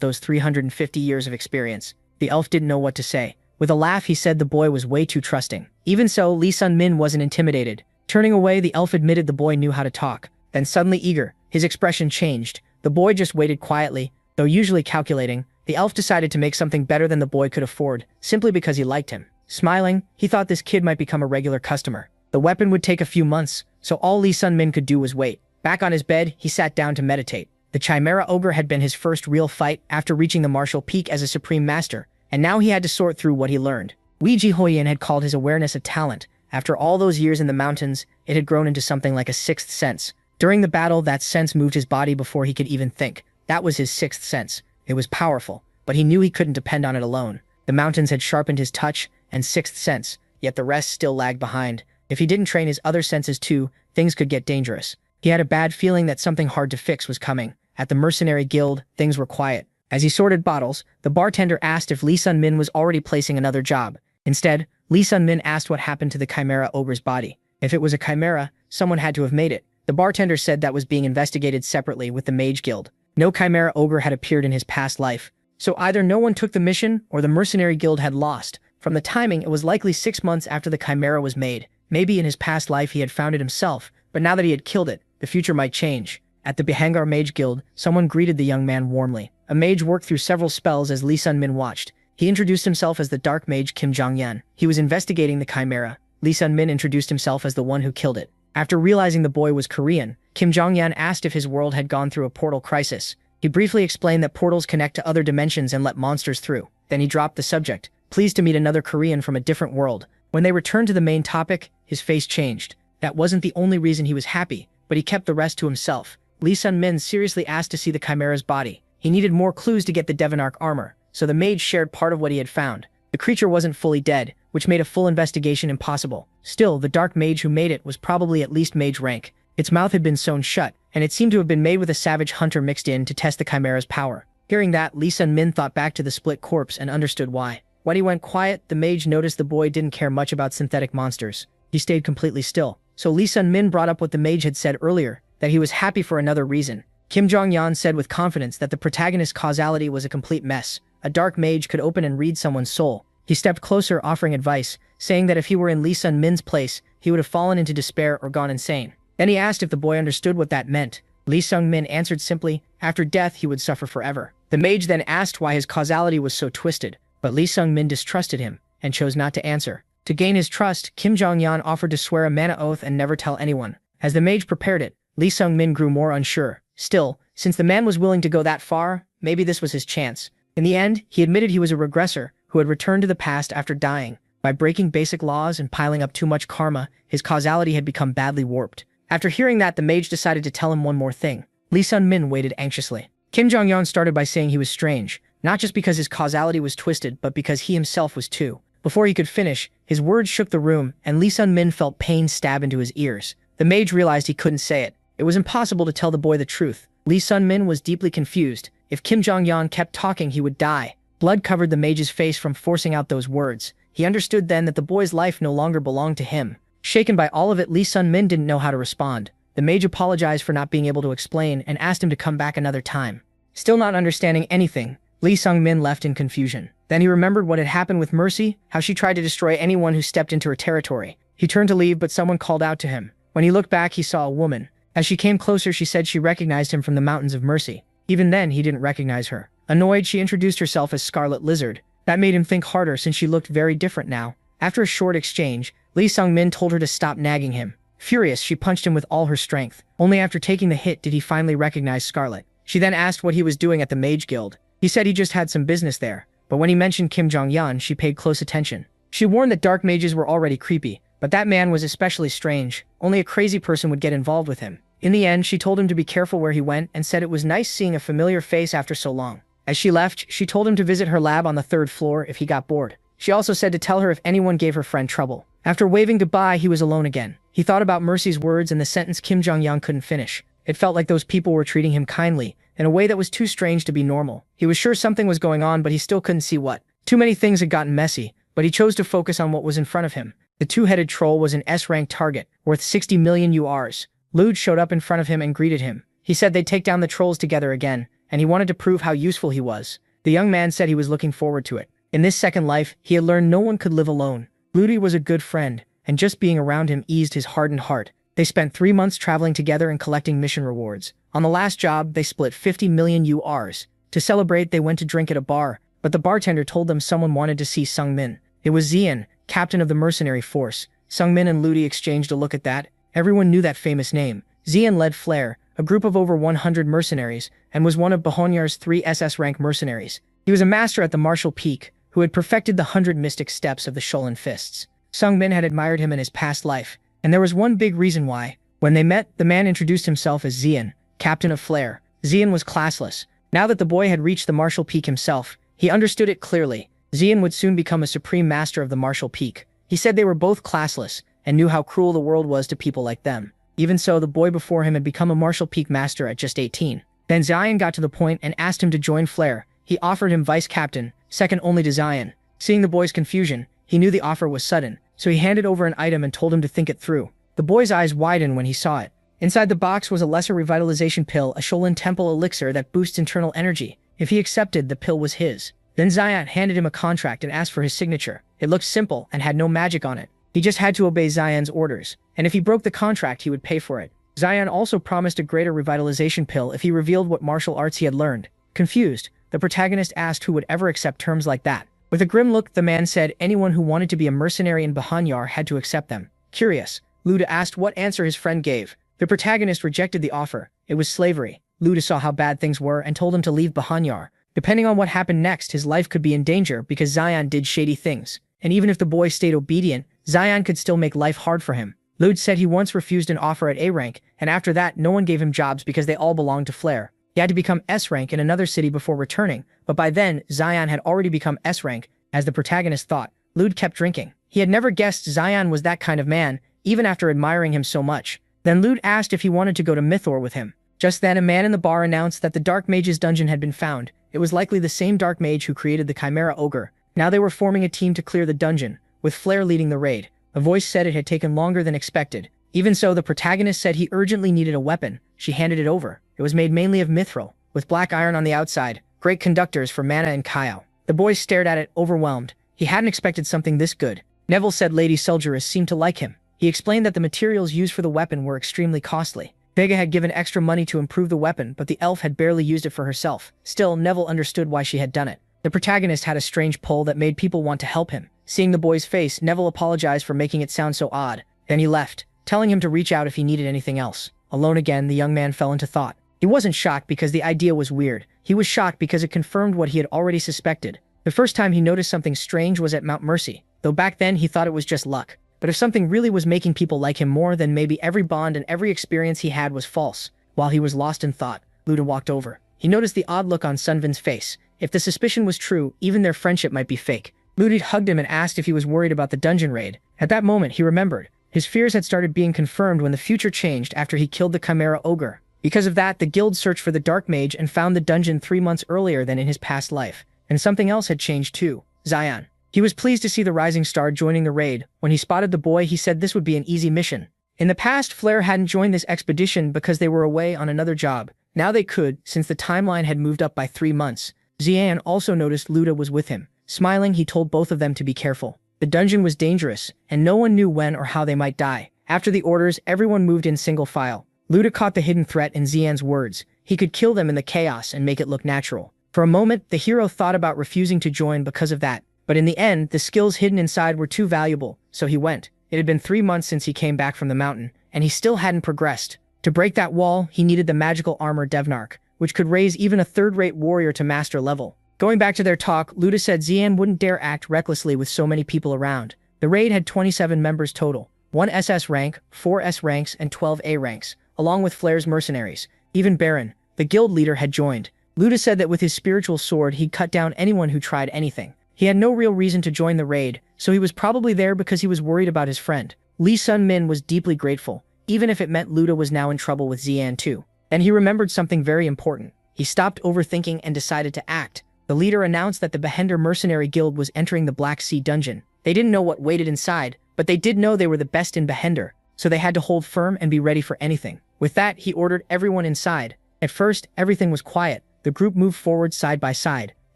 those 350 years of experience. The elf didn't know what to say. With a laugh, he said the boy was way too trusting. Even so, Lee Sun-min wasn't intimidated. Turning away, the elf admitted the boy knew how to talk. Then suddenly eager, his expression changed. The boy just waited quietly, though usually calculating. The elf decided to make something better than the boy could afford, simply because he liked him. Smiling, he thought this kid might become a regular customer. The weapon would take a few months, so all Lee Sun-min could do was wait. Back on his bed, he sat down to meditate. The Chimera Ogre had been his first real fight after reaching the martial peak as a supreme master, and now he had to sort through what he learned. Weiji Hoyin had called his awareness a talent. After all those years in the mountains, it had grown into something like a sixth sense. During the battle, that sense moved his body before he could even think. That was his sixth sense. It was powerful, but he knew he couldn't depend on it alone. The mountains had sharpened his touch and sixth sense, yet the rest still lagged behind. If he didn't train his other senses too, things could get dangerous. He had a bad feeling that something hard to fix was coming. At the mercenary guild, things were quiet. As he sorted bottles, the bartender asked if Lee Sun-min was already placing another job. Instead, Lee Sun-min asked what happened to the Chimera Ogre's body. If it was a chimera, someone had to have made it. The bartender said that was being investigated separately with the Mage Guild. No Chimera Ogre had appeared in his past life, so either no one took the mission or the Mercenary Guild had lost. From the timing, it was likely 6 months after the Chimera was made. Maybe in his past life he had found it himself, but now that he had killed it, the future might change. At the Bihangar Mage Guild, someone greeted the young man warmly. A mage worked through several spells as Lee Sun-min watched. He introduced himself as the Dark Mage Kim Jong-yan. He was investigating the Chimera. Lee Sun-min introduced himself as the one who killed it. After realizing the boy was Korean, Kim Jong-yan asked if his world had gone through a portal crisis. He briefly explained that portals connect to other dimensions and let monsters through. Then he dropped the subject, pleased to meet another Korean from a different world. When they returned to the main topic, his face changed. That wasn't the only reason he was happy, but he kept the rest to himself. Lee Sun-min seriously asked to see the Chimera's body. He needed more clues to get the Devanark armor, so the mage shared part of what he had found. The creature wasn't fully dead, which made a full investigation impossible. Still, the dark mage who made it was probably at least mage rank. Its mouth had been sewn shut, and it seemed to have been made with a savage hunter mixed in to test the Chimera's power. Hearing that, Lee Sun-min thought back to the split corpse and understood why. When he went quiet, the mage noticed the boy didn't care much about synthetic monsters. He stayed completely still. So Lee Sun-min brought up what the mage had said earlier, that he was happy for another reason. Kim Jong-yan said with confidence that the protagonist's causality was a complete mess. A dark mage could open and read someone's soul. He stepped closer, offering advice, saying that if he were in Lee Sun-min's place, he would have fallen into despair or gone insane. Then he asked if the boy understood what that meant. Lee Sun-min answered simply, after death he would suffer forever. The mage then asked why his causality was so twisted, but Lee Sun-min distrusted him and chose not to answer. To gain his trust, Kim Jong-yan offered to swear a mana oath and never tell anyone. As the mage prepared it, Lee Sung-min grew more unsure. Still, since the man was willing to go that far, maybe this was his chance. In the end, he admitted he was a regressor who had returned to the past after dying. By breaking basic laws and piling up too much karma, his causality had become badly warped. After hearing that, the mage decided to tell him one more thing. Lee Sun-min waited anxiously. Kim Jong-yeon started by saying he was strange, not just because his causality was twisted, but because he himself was too. Before he could finish, his words shook the room, and Lee Sun-min felt pain stab into his ears. The mage realized he couldn't say it. It was impossible to tell the boy the truth. Lee Sun-min was deeply confused. If Kim Jong-yeon kept talking, he would die. Blood covered the mage's face from forcing out those words. He understood then that the boy's life no longer belonged to him. Shaken by all of it, Lee Sun-min didn't know how to respond. The mage apologized for not being able to explain and asked him to come back another time. Still not understanding anything, Lee Sung-min left in confusion. Then he remembered what had happened with Mercy, how she tried to destroy anyone who stepped into her territory. He turned to leave, but someone called out to him. When he looked back, he saw a woman. As she came closer, she said she recognized him from the Mountains of Mercy. Even then, he didn't recognize her. Annoyed, she introduced herself as Scarlet Lizard. That made him think harder since she looked very different now. After a short exchange, Lee Sung-min told her to stop nagging him. Furious, she punched him with all her strength. Only after taking the hit did he finally recognize Scarlet. She then asked what he was doing at the Mage Guild. He said he just had some business there. But when he mentioned Kim Jong-yeon, she paid close attention. She warned that dark mages were already creepy, but that man was especially strange. Only a crazy person would get involved with him. In the end, she told him to be careful where he went and said it was nice seeing a familiar face after so long. As she left, she told him to visit her lab on the 3rd floor if he got bored. She also said to tell her if anyone gave her friend trouble. After waving goodbye, he was alone again. He thought about Mercy's words and the sentence Kim Jong-yeon couldn't finish. It felt like those people were treating him kindly, in a way that was too strange to be normal. He was sure something was going on, but he still couldn't see what. Too many things had gotten messy, but he chose to focus on what was in front of him. The two-headed troll was an S-rank target, worth 60 million URs. Lude showed up in front of him and greeted him. He said they'd take down the trolls together again, and he wanted to prove how useful he was. The young man said he was looking forward to it. In this second life, he had learned no one could live alone. Lude was a good friend, and just being around him eased his hardened heart. They spent 3 months traveling together and collecting mission rewards. On the last job, they split 50 million URs. To celebrate, they went to drink at a bar, but the bartender told them someone wanted to see Sung-min. It was Zian, captain of the mercenary force. Sung-min and Lude exchanged a look at that. Everyone knew that famous name. Zian led Flare, a group of over 100 mercenaries, and was one of Bahonyar's 3 SS-rank mercenaries. He was a master at the martial peak, who had perfected the 100 mystic steps of the Sholen Fists. Sung-min had admired him in his past life, and there was one big reason why. When they met, the man introduced himself as Zian, captain of Flare. Zian was classless. Now that the boy had reached the martial peak himself, he understood it clearly. Zian would soon become a supreme master of the martial peak. He said they were both classless, and knew how cruel the world was to people like them. Even so, the boy before him had become a martial peak master at just 18. Then Zian got to the point and asked him to join Flare. He offered him vice captain, second only to Zian. Seeing the boy's confusion, he knew the offer was sudden, so he handed over an item and told him to think it through. The boy's eyes widened when he saw it. Inside the box was a lesser revitalization pill, a Sholen Temple elixir that boosts internal energy. If he accepted, the pill was his. Then Zian handed him a contract and asked for his signature. It looked simple and had no magic on it. He just had to obey Zian's orders, and if he broke the contract, he would pay for it. Zian also promised a greater revitalization pill if he revealed what martial arts he had learned. Confused, the protagonist asked who would ever accept terms like that. With a grim look, the man said anyone who wanted to be a mercenary in Bahanyar had to accept them. Curious, Luda asked what answer his friend gave. The protagonist rejected the offer. It was slavery. Luda saw how bad things were and told him to leave Bahanyar. Depending on what happened next, his life could be in danger because Zian did shady things. And even if the boy stayed obedient, Zian could still make life hard for him. Lude said he once refused an offer at A rank, and after that, no one gave him jobs because they all belonged to Flare. He had to become S rank in another city before returning, but by then, Zian had already become S rank, as the protagonist thought. Lude kept drinking. He had never guessed Zian was that kind of man, even after admiring him so much. Then Lude asked if he wanted to go to Mythor with him. Just then, a man in the bar announced that the Dark Mage's dungeon had been found. It was likely the same Dark Mage who created the Chimera Ogre. Now they were forming a team to clear the dungeon, with Flare leading the raid. A voice said it had taken longer than expected. Even so, the protagonist said he urgently needed a weapon. She handed it over. It was made mainly of mithril, with black iron on the outside, great conductors for mana and Kyle. The boy stared at it, overwhelmed. He hadn't expected something this good. Neville said Lady Selgerus seemed to like him. He explained that the materials used for the weapon were extremely costly. Vega had given extra money to improve the weapon, but the elf had barely used it for herself. Still, Neville understood why she had done it. The protagonist had a strange pull that made people want to help him. Seeing the boy's face, Neville apologized for making it sound so odd. Then he left, telling him to reach out if he needed anything else. Alone again, the young man fell into thought. He wasn't shocked because the idea was weird. He was shocked because it confirmed what he had already suspected. The first time he noticed something strange was at Mount Mercy, though back then he thought it was just luck. But if something really was making people like him more, then maybe every bond and every experience he had was false. While he was lost in thought, Luda walked over. He noticed the odd look on Sunvin's face. If the suspicion was true, even their friendship might be fake. Luda hugged him and asked if he was worried about the dungeon raid. At that moment, he remembered. His fears had started being confirmed when the future changed after he killed the Chimera Ogre. Because of that, the guild searched for the Dark Mage and found the dungeon 3 months earlier than in his past life. And something else had changed too. Zion. He was pleased to see the Rising Star joining the raid. When he spotted the boy, he said this would be an easy mission. In the past, Flare hadn't joined this expedition because they were away on another job. Now they could, since the timeline had moved up by 3 months. Zian also noticed Luda was with him. Smiling, he told both of them to be careful. The dungeon was dangerous, and no one knew when or how they might die. After the orders, everyone moved in single file. Luda caught the hidden threat in Zian's words. He could kill them in the chaos and make it look natural. For a moment, the hero thought about refusing to join because of that. But in the end, the skills hidden inside were too valuable, so he went. It had been 3 months since he came back from the mountain, and he still hadn't progressed. To break that wall, he needed the magical armor Devnark, which could raise even a third-rate warrior to master level. Going back to their talk, Luda said Zian wouldn't dare act recklessly with so many people around. The raid had 27 members total, 1 SS rank, 4 S ranks, and 12 A ranks, along with Flare's mercenaries. Even Baron, the guild leader, had joined. Luda said that with his spiritual sword, he'd cut down anyone who tried anything. He had no real reason to join the raid, so he was probably there because he was worried about his friend. Lee Sun-min was deeply grateful, even if it meant Luda was now in trouble with Zian too. Then he remembered something very important. He stopped overthinking and decided to act. The leader announced that the Behender Mercenary Guild was entering the Black Sea Dungeon. They didn't know what waited inside, but they did know they were the best in Behender, so they had to hold firm and be ready for anything. With that, he ordered everyone inside. At first, everything was quiet. The group moved forward side by side.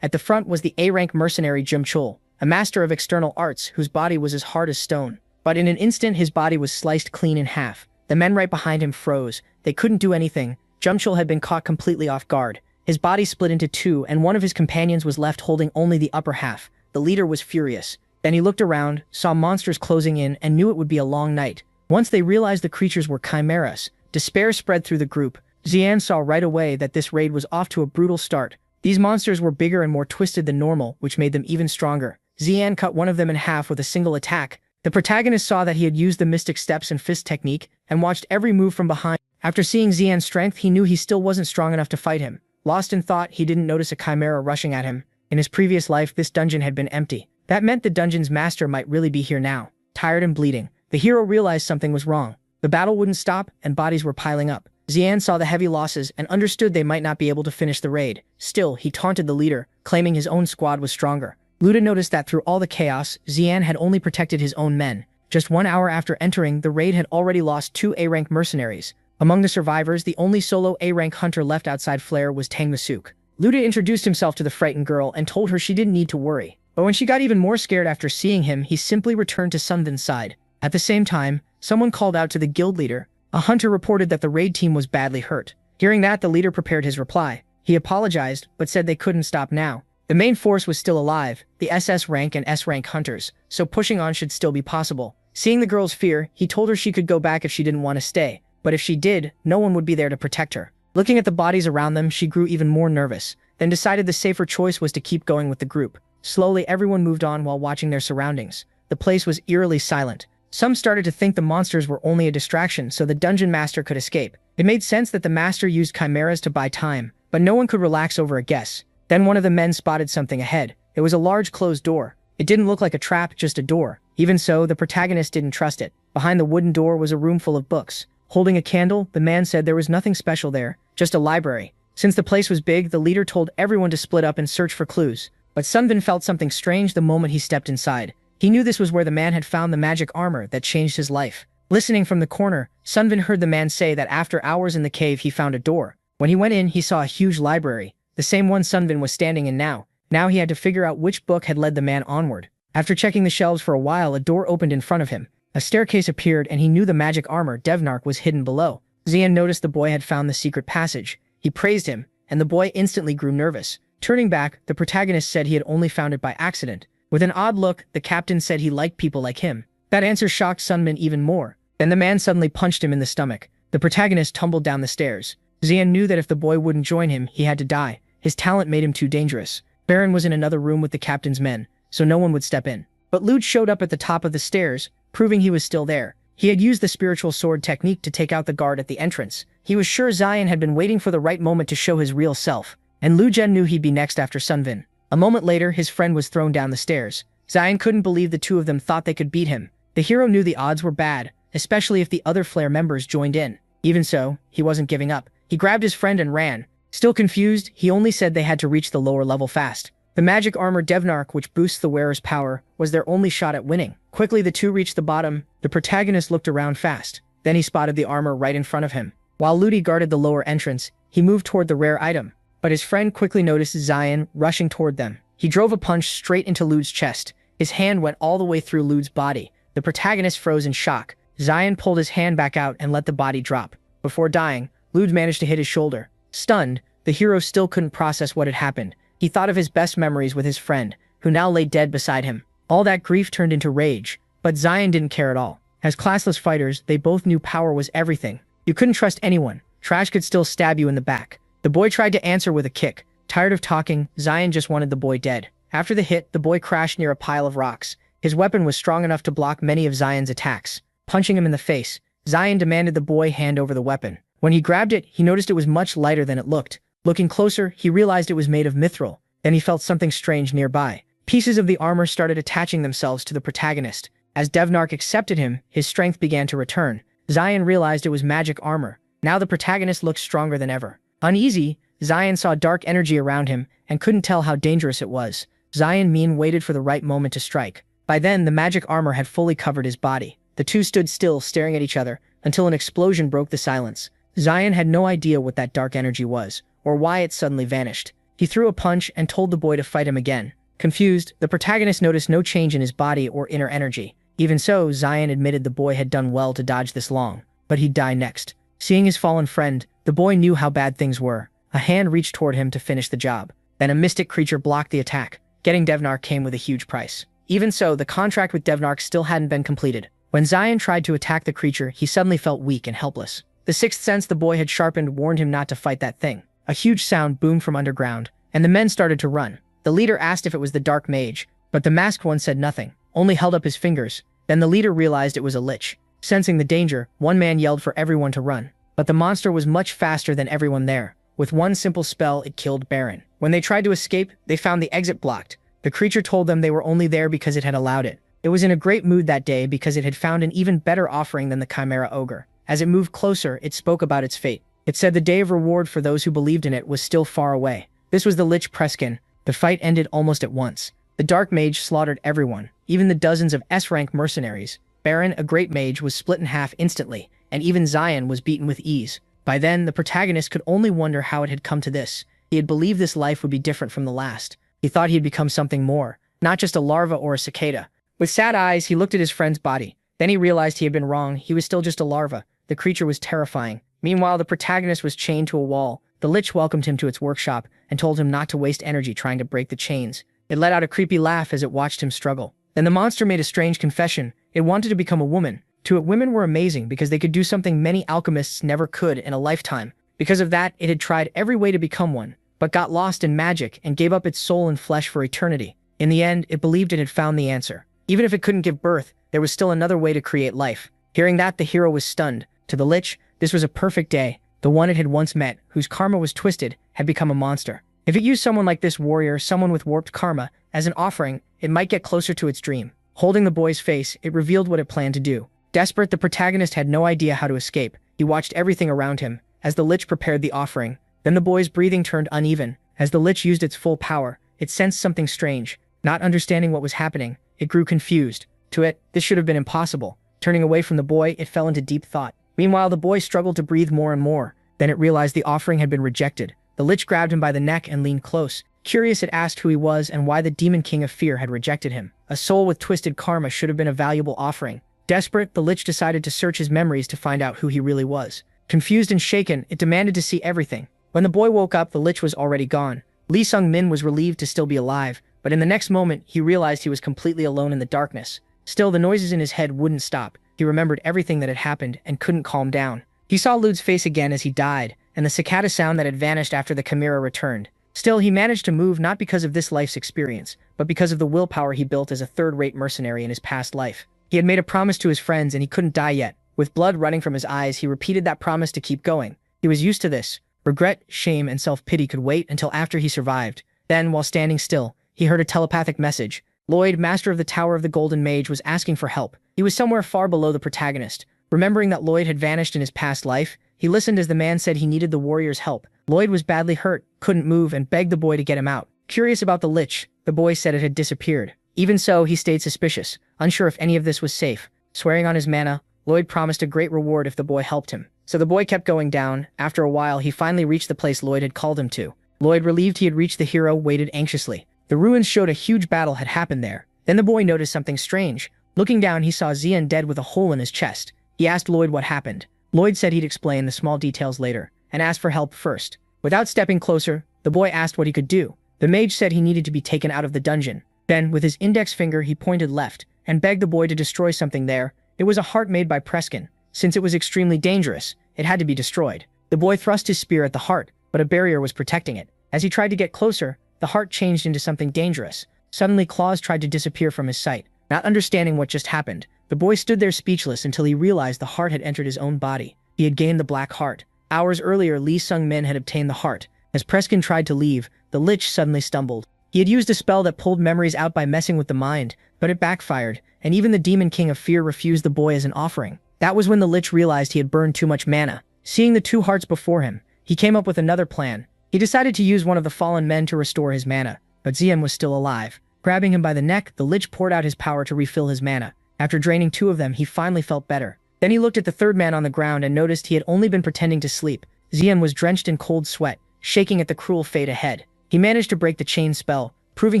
At the front was the A-rank mercenary Jim Chul, a master of external arts whose body was as hard as stone. But in an instant, his body was sliced clean in half. The men right behind him froze. They couldn't do anything. Jumchul had been caught completely off guard. His body split into 2, and one of his companions was left holding only the upper half. The leader was furious. Then he looked around, saw monsters closing in, and knew it would be a long night. Once they realized the creatures were chimeras, despair spread through the group. Zian saw right away that this raid was off to a brutal start. These monsters were bigger and more twisted than normal, which made them even stronger. Zian cut one of them in half with a single attack. The protagonist saw that he had used the Mystic Steps and Fist technique, and watched every move from behind. After seeing Zian's strength, he knew he still wasn't strong enough to fight him. Lost in thought, he didn't notice a chimera rushing at him. In his previous life, this dungeon had been empty. That meant the dungeon's master might really be here now. Tired and bleeding, the hero realized something was wrong. The battle wouldn't stop, and bodies were piling up. Zian saw the heavy losses and understood they might not be able to finish the raid. Still, he taunted the leader, claiming his own squad was stronger. Luda noticed that through all the chaos, Zian had only protected his own men. Just 1 hour after entering, the raid had already lost 2 A-rank mercenaries. Among the survivors, the only solo A-rank hunter left outside Flare was Tang Masuk. Luda introduced himself to the frightened girl and told her she didn't need to worry. But when she got even more scared after seeing him, he simply returned to Sunvin's side. At the same time, someone called out to the guild leader. A hunter reported that the raid team was badly hurt. Hearing that, the leader prepared his reply. He apologized, but said they couldn't stop now. The main force was still alive, the SS rank and S rank hunters, so pushing on should still be possible. Seeing the girl's fear, he told her she could go back if she didn't want to stay, but if she did, no one would be there to protect her. Looking at the bodies around them, she grew even more nervous, then decided the safer choice was to keep going with the group. Slowly, everyone moved on while watching their surroundings. The place was eerily silent. Some started to think the monsters were only a distraction so the dungeon master could escape. It made sense that the master used chimeras to buy time, but no one could relax over a guess. Then one of the men spotted something ahead. It was a large closed door. It didn't look like a trap, just a door. Even so, the protagonist didn't trust it. Behind the wooden door was a room full of books. Holding a candle, the man said there was nothing special there, just a library. Since the place was big, the leader told everyone to split up and search for clues. But Sunvin felt something strange the moment he stepped inside. He knew this was where the man had found the magic armor that changed his life. Listening from the corner, Sunvin heard the man say that after hours in the cave he found a door. When he went in, he saw a huge library, the same one Sunvin was standing in now. Now he had to figure out which book had led the man onward. After checking the shelves for a while, a door opened in front of him. A staircase appeared and he knew the magic armor Devnark was hidden below. Zian noticed the boy had found the secret passage. He praised him, and the boy instantly grew nervous. Turning back, the protagonist said he had only found it by accident. With an odd look, the captain said he liked people like him. That answer shocked Sunmin even more. Then the man suddenly punched him in the stomach. The protagonist tumbled down the stairs. Xian knew that if the boy wouldn't join him, he had to die. His talent made him too dangerous. Baron was in another room with the captain's men, so no one would step in. But Lude showed up at the top of the stairs, proving he was still there. He had used the spiritual sword technique to take out the guard at the entrance. He was sure Xian had been waiting for the right moment to show his real self, and Lu Zhen knew he'd be next after Sunvin. A moment later, his friend was thrown down the stairs. Xian couldn't believe the two of them thought they could beat him. The hero knew the odds were bad, especially if the other Flare members joined in. Even so, he wasn't giving up. He grabbed his friend and ran. Still confused, he only said they had to reach the lower level fast. The magic armor Devnark, which boosts the wearer's power, was their only shot at winning. Quickly, the two reached the bottom. The protagonist looked around fast. Then he spotted the armor right in front of him. While Ludi guarded the lower entrance, he moved toward the rare item. But his friend quickly noticed Xian rushing toward them. He drove a punch straight into Lude's chest. His hand went all the way through Lude's body. The protagonist froze in shock. Xian pulled his hand back out and let the body drop. Before dying, Lude managed to hit his shoulder. Stunned, the hero still couldn't process what had happened. He thought of his best memories with his friend, who now lay dead beside him. All that grief turned into rage, but Xian didn't care at all. As classless fighters, they both knew power was everything. You couldn't trust anyone. Trash could still stab you in the back. The boy tried to answer with a kick. Tired of talking, Xian just wanted the boy dead. After the hit, the boy crashed near a pile of rocks. His weapon was strong enough to block many of Xian's attacks. Punching him in the face, Xian demanded the boy hand over the weapon. When he grabbed it, he noticed it was much lighter than it looked. Looking closer, he realized it was made of mithril. Then he felt something strange nearby. Pieces of the armor started attaching themselves to the protagonist. As Devnark accepted him, his strength began to return. Xian realized it was magic armor. Now the protagonist looked stronger than ever. Uneasy, Xian saw dark energy around him and couldn't tell how dangerous it was. Xian Min waited for the right moment to strike. By then, the magic armor had fully covered his body. The two stood still, staring at each other, until an explosion broke the silence. Xian had no idea what that dark energy was, or why it suddenly vanished. He threw a punch and told the boy to fight him again. Confused, the protagonist noticed no change in his body or inner energy. Even so, Xian admitted the boy had done well to dodge this long, but he'd die next. Seeing his fallen friend, the boy knew how bad things were. A hand reached toward him to finish the job. Then a mystic creature blocked the attack. Getting Devnark came with a huge price. Even so, the contract with Devnark still hadn't been completed. When Xian tried to attack the creature, he suddenly felt weak and helpless. The sixth sense the boy had sharpened warned him not to fight that thing. A huge sound boomed from underground, and the men started to run. The leader asked if it was the dark mage, but the masked one said nothing, only held up his fingers. Then the leader realized it was a lich. Sensing the danger, one man yelled for everyone to run. But the monster was much faster than everyone there. With one simple spell, it killed Baron. When they tried to escape, they found the exit blocked. The creature told them they were only there because it had allowed it. It was in a great mood that day because it had found an even better offering than the Chimera Ogre. As it moved closer, it spoke about its fate. It said the day of reward for those who believed in it was still far away. This was the Lich Preskin. The fight ended almost at once. The Dark Mage slaughtered everyone, even the dozens of S-rank mercenaries. Baron, a great mage, was split in half instantly, and even Xian was beaten with ease. By then, the protagonist could only wonder how it had come to this. He had believed this life would be different from the last. He thought he had become something more, not just a larva or a cicada. With sad eyes, he looked at his friend's body. Then he realized he had been wrong. He was still just a larva. The creature was terrifying. Meanwhile, the protagonist was chained to a wall. The Lich welcomed him to its workshop and told him not to waste energy trying to break the chains. It let out a creepy laugh as it watched him struggle. Then the monster made a strange confession. It wanted to become a woman. To it, women were amazing because they could do something many alchemists never could in a lifetime. Because of that, it had tried every way to become one, but got lost in magic and gave up its soul and flesh for eternity. In the end, it believed it had found the answer. Even if it couldn't give birth, there was still another way to create life. Hearing that, the hero was stunned. To the Lich, this was a perfect day. The one it had once met, whose karma was twisted, had become a monster. If it used someone like this warrior, someone with warped karma, as an offering, it might get closer to its dream. Holding the boy's face, it revealed what it planned to do. Desperate, the protagonist had no idea how to escape. He watched everything around him as the Lich prepared the offering. Then the boy's breathing turned uneven. As the Lich used its full power, it sensed something strange. Not understanding what was happening, it grew confused. To it, this should have been impossible. Turning away from the boy, it fell into deep thought. Meanwhile, the boy struggled to breathe more and more. Then it realized the offering had been rejected. The Lich grabbed him by the neck and leaned close. Curious, it asked who he was and why the Demon King of Fear had rejected him. A soul with twisted karma should have been a valuable offering. Desperate, the Lich decided to search his memories to find out who he really was. Confused and shaken, it demanded to see everything. When the boy woke up, the Lich was already gone. Lee Sung-min was relieved to still be alive, but in the next moment, he realized he was completely alone in the darkness. Still, the noises in his head wouldn't stop. He remembered everything that had happened and couldn't calm down. He saw Lude's face again as he died, and the cicada sound that had vanished after the chimera returned. Still, he managed to move not because of this life's experience, but because of the willpower he built as a third-rate mercenary in his past life. He had made a promise to his friends and he couldn't die yet. With blood running from his eyes, he repeated that promise to keep going. He was used to this. Regret, shame, and self-pity could wait until after he survived. Then, while standing still, he heard a telepathic message. Lloyd, master of the Tower of the Golden Mage, was asking for help. He was somewhere far below the protagonist. Remembering that Lloyd had vanished in his past life, he listened as the man said he needed the warrior's help. Lloyd was badly hurt, couldn't move, and begged the boy to get him out. Curious about the lich, the boy said it had disappeared. Even so, he stayed suspicious, unsure if any of this was safe. Swearing on his mana, Lloyd promised a great reward if the boy helped him. So the boy kept going down. After a while, he finally reached the place Lloyd had called him to. Lloyd, relieved he had reached the hero, waited anxiously. The ruins showed a huge battle had happened there. Then the boy noticed something strange. Looking down, he saw Xian dead with a hole in his chest. He asked Lloyd what happened. Lloyd said he'd explain the small details later, and asked for help first. Without stepping closer, the boy asked what he could do. The mage said he needed to be taken out of the dungeon. Then, with his index finger, he pointed left, and begged the boy to destroy something there. It was a heart made by Preskin. Since it was extremely dangerous, it had to be destroyed. The boy thrust his spear at the heart, but a barrier was protecting it. As he tried to get closer, the heart changed into something dangerous. Suddenly, claws tried to disappear from his sight. Not understanding what just happened, the boy stood there speechless until he realized the heart had entered his own body. He had gained the Black Heart. Hours earlier, Lee Sung-min had obtained the heart. As Preskin tried to leave, the lich suddenly stumbled. He had used a spell that pulled memories out by messing with the mind, but it backfired, and even the Demon King of Fear refused the boy as an offering. That was when the lich realized he had burned too much mana. Seeing the two hearts before him, he came up with another plan. He decided to use one of the fallen men to restore his mana, but Xian was still alive. Grabbing him by the neck, the lich poured out his power to refill his mana. After draining two of them, he finally felt better. Then he looked at the third man on the ground and noticed he had only been pretending to sleep. Xian was drenched in cold sweat, shaking at the cruel fate ahead. He managed to break the chain spell, proving